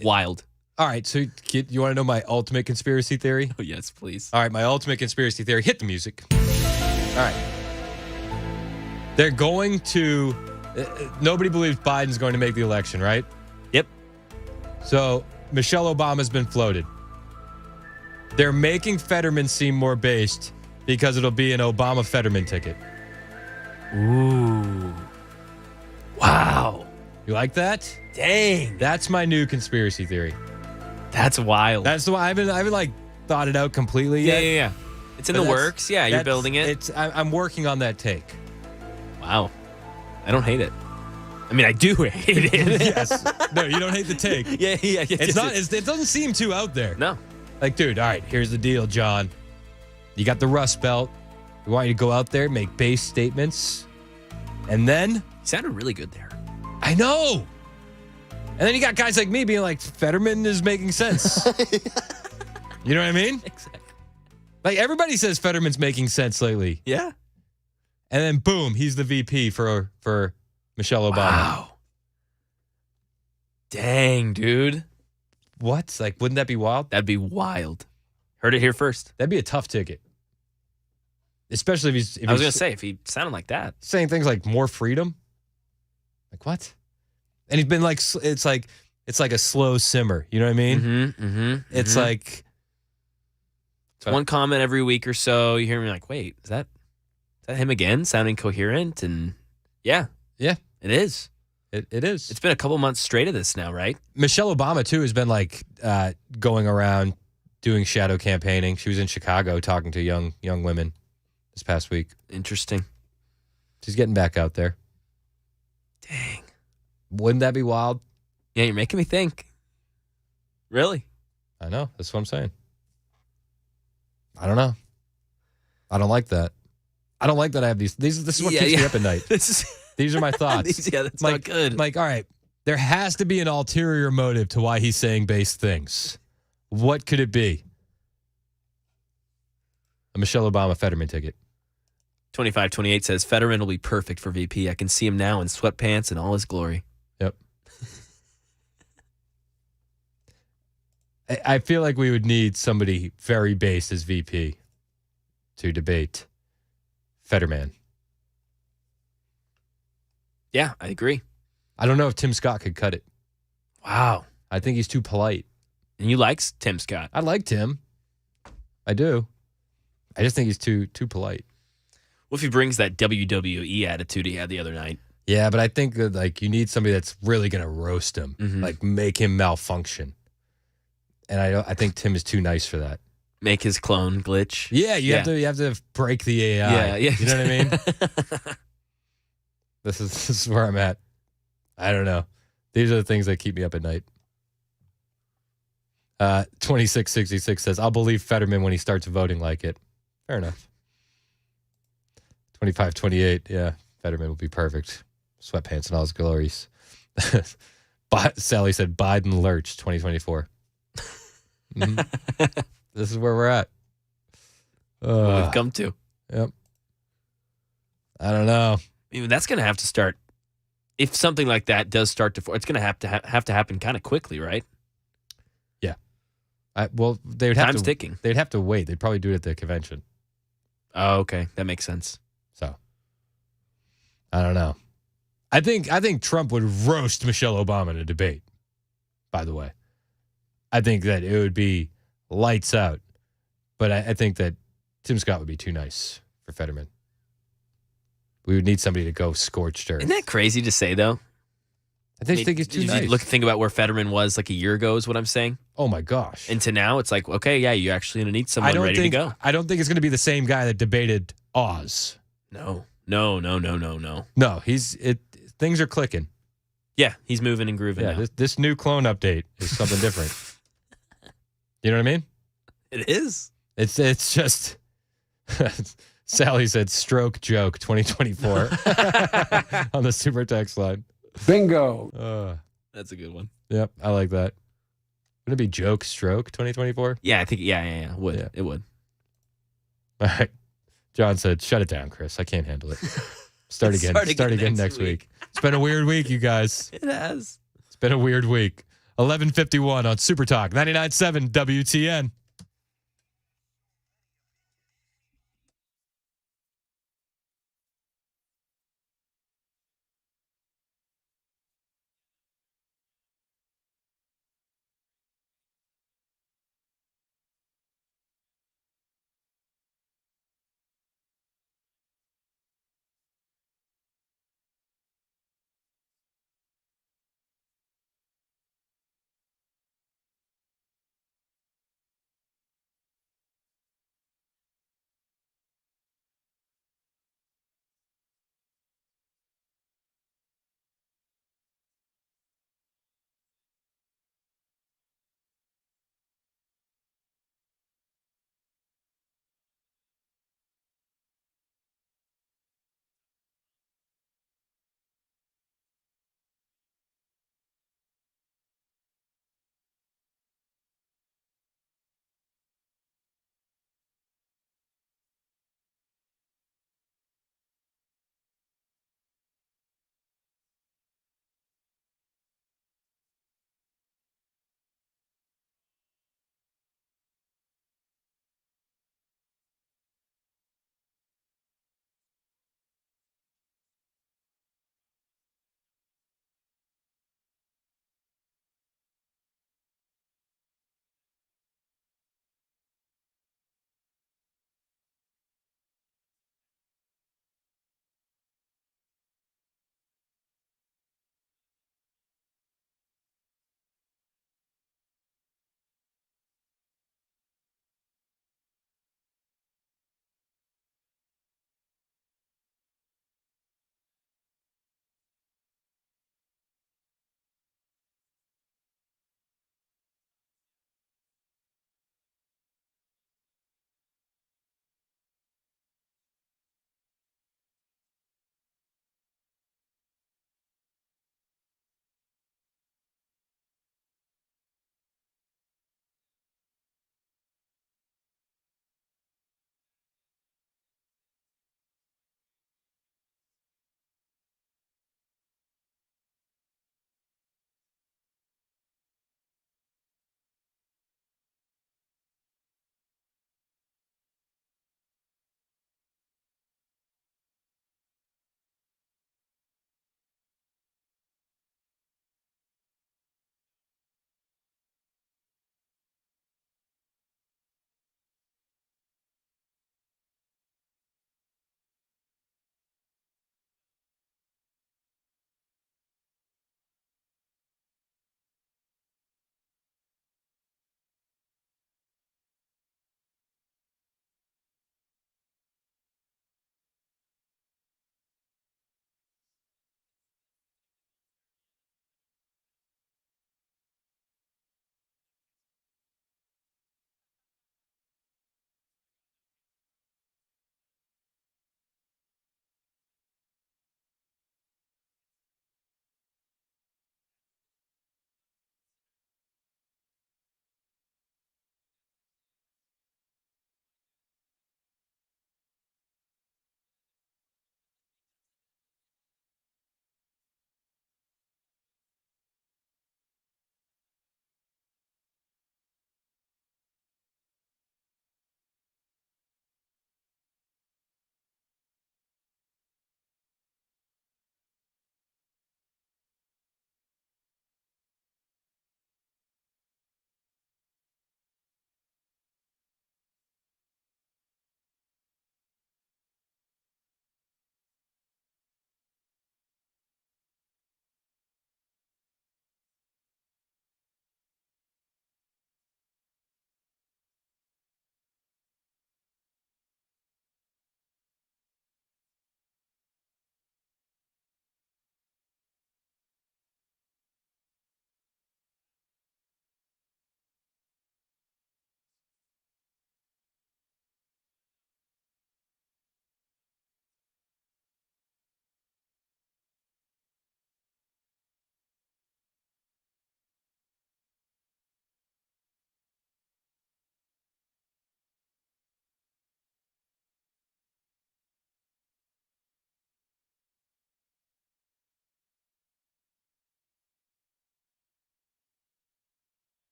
Wild. All right, so you want to know my ultimate conspiracy theory? Oh, yes, please. All right, my ultimate conspiracy theory. Hit the music. All right. They're going to... nobody believes Biden's going to make the election, right? Yep. So Michelle Obama's been floated. They're making Fetterman seem more based because it'll be an Obama Fetterman ticket. Ooh. Wow. You like that? Dang. That's my new conspiracy theory. That's wild. That's the one I haven't like thought it out completely yet. Yeah. It's in the works. Yeah, you're building it. I'm working on that take. Wow. I don't hate it. I mean, I do hate it. Yes. No, you don't hate the take. Yeah. It doesn't seem too out there. No. Like, dude, all right, here's the deal, John. You got the Rust Belt. We want you to go out there, make base statements. And then... He sounded really good there. I know. And then you got guys like me being like, Fetterman is making sense. You know what I mean? Exactly. Like, everybody says Fetterman's making sense lately. Yeah. And then, boom, he's the VP for Michelle Obama. Wow. Dang, dude. What? Like, wouldn't that be wild? That'd be wild. Heard it here first. That'd be a tough ticket. Especially if he's... I was going to say, if he sounded like that. Saying things like more freedom. Like, what? And he's been like, it's like a slow simmer. You know what I mean? It's like... It's one comment every week or so. You hear me like, wait, is that him again? Sounding coherent? And yeah. Yeah. It is. It is. It's been a couple months straight of this now, right? Michelle Obama, too, has been like going around doing shadow campaigning. She was in Chicago talking to young women this past week. Interesting. She's getting back out there. Dang. Wouldn't that be wild? Yeah, you're making me think. Really? I know. That's what I'm saying. I don't know. I don't like that. I don't like that I have these. This is what keeps me up at night. These are my thoughts. That's like, not good. Like, all right, there has to be an ulterior motive to why he's saying base things. What could it be? A Michelle Obama Fetterman ticket. 2528 says Fetterman will be perfect for VP. I can see him now in sweatpants in all his glory. Yep. I feel like we would need somebody very based as VP to debate Fetterman. Yeah, I agree. I don't know if Tim Scott could cut it. Wow. I think he's too polite. And you like Tim Scott? I like Tim. I do. I just think he's too polite. What if he brings that WWE attitude he had the other night? Yeah, but I think that, like, you need somebody that's really going to roast him, like make him malfunction. And I think Tim is too nice for that. Make his clone glitch. Yeah, you have to break the AI. Yeah. You know what I mean? This is where I'm at. I don't know. These are the things that keep me up at night. 2666 says, I'll believe Fetterman when he starts voting like it. Fair enough. 2528, yeah. Fetterman will be perfect. Sweatpants and all his glories. Sally said, Biden lurch 2024. This is where we're at. What we've come to. Yep. I don't know. I mean, that's going to have to start. If something like that does start to, it's going to have to happen kind of quickly, right? Yeah. Well, they would have Time's ticking. They'd have to wait. They'd probably do it at the convention. Oh, okay, that makes sense. So, I don't know. I think Trump would roast Michelle Obama in a debate. By the way, I think that it would be lights out. But I think that Tim Scott would be too nice for Fetterman. We would need somebody to go scorched earth. Isn't that crazy to say, though? I think he's too nice. Think about where Fetterman was like a year ago is what I'm saying. Oh, my gosh. And to now, it's like, okay, yeah, you're actually going to need someone ready to go. I don't think it's going to be the same guy that debated Oz. No. No, things are clicking. Yeah, he's moving and grooving now. This new clone update is something different. You know what I mean? It is. It's just... Sally said stroke joke 2024 on the super text line. Bingo. That's a good one. Yep, I like that. Would it be joke stroke 2024? Yeah, I think, yeah. It would. It would. All right. John said, shut it down, Chris. I can't handle it. Start again next week. It's been a weird week, you guys. It has. It's been a weird week. 11:51 on Super Talk 99.7 WTN.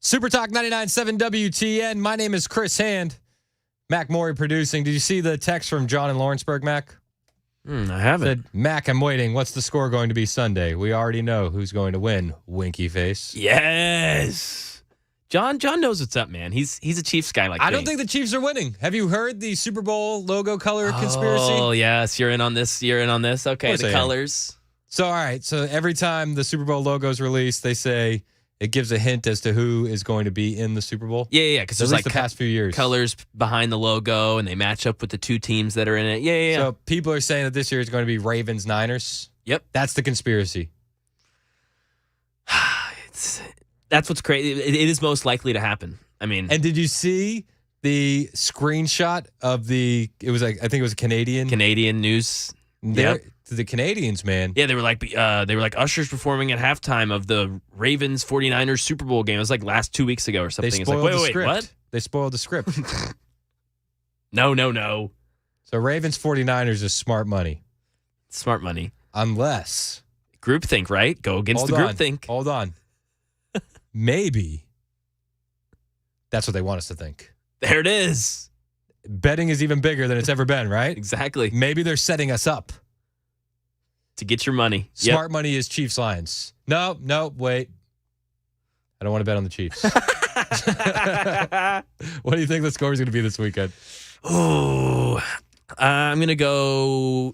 Super Talk 99.7 WTN. My name is Chris Hand. Mac Maury producing. Did you see the text from John in Lawrenceburg, Mac? I haven't. Said, Mac, I'm waiting. What's the score going to be Sunday? We already know who's going to win. Winky face. Yes. John knows what's up, man. He's a Chiefs guy like I me. don't think the Chiefs are winning. Have you heard the Super Bowl logo color conspiracy? Oh, yes. You're in on this. Okay, the colors. So, all right. So every time the Super Bowl logo is released, they say it gives a hint as to who is going to be in the Super Bowl. Yeah. Because there's like the past few years. Colors behind the logo, and they match up with the two teams that are in it. Yeah. So people are saying that this year is going to be Ravens-Niners. Yep. That's the conspiracy. That's what's crazy. It is most likely to happen. I mean, and did you see the screenshot of I think it was a Canadian news. Yep. The Canadians, man. Yeah, they were like ushers performing at halftime of the Ravens 49ers Super Bowl game. It was like last 2 weeks ago or something. They It's like, spoiled the wait, script. what? They spoiled the script. No. So Ravens 49ers is smart money. Smart money. Unless groupthink, right? Go against the groupthink. Hold on. Maybe that's what they want us to think. There it is. Betting is even bigger than it's ever been, right? Exactly. Maybe they're setting us up to get your money. Smart money is Chiefs Lions. No, wait. I don't want to bet on the Chiefs. What do you think the score is going to be this weekend? Oh, I'm going to go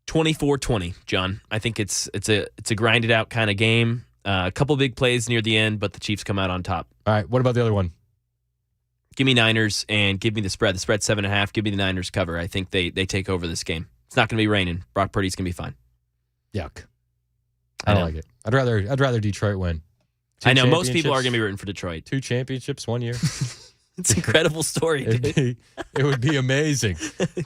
24-20, John. I think it's a grinded out kind of game. A couple big plays near the end, but the Chiefs come out on top. All right. What about the other one? Give me Niners and give me the spread. The spread's 7.5. Give me the Niners cover. I think they take over this game. It's not going to be raining. Brock Purdy's going to be fine. Yuck. I don't like it. I'd rather Detroit win. I know most people are going to be rooting for Detroit. 2 championships 1 year. It's an incredible story, dude. It would be amazing.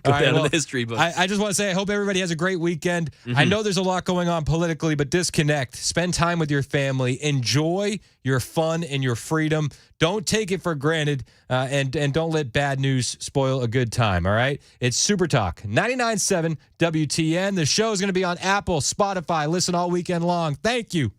Go down in the history books. I just want to say I hope everybody has a great weekend. I know there's a lot going on politically, but disconnect. Spend time with your family. Enjoy your fun and your freedom. Don't take it for granted, and don't let bad news spoil a good time, all right? It's Super Talk 99.7 WTN. The show is going to be on Apple, Spotify. Listen all weekend long. Thank you.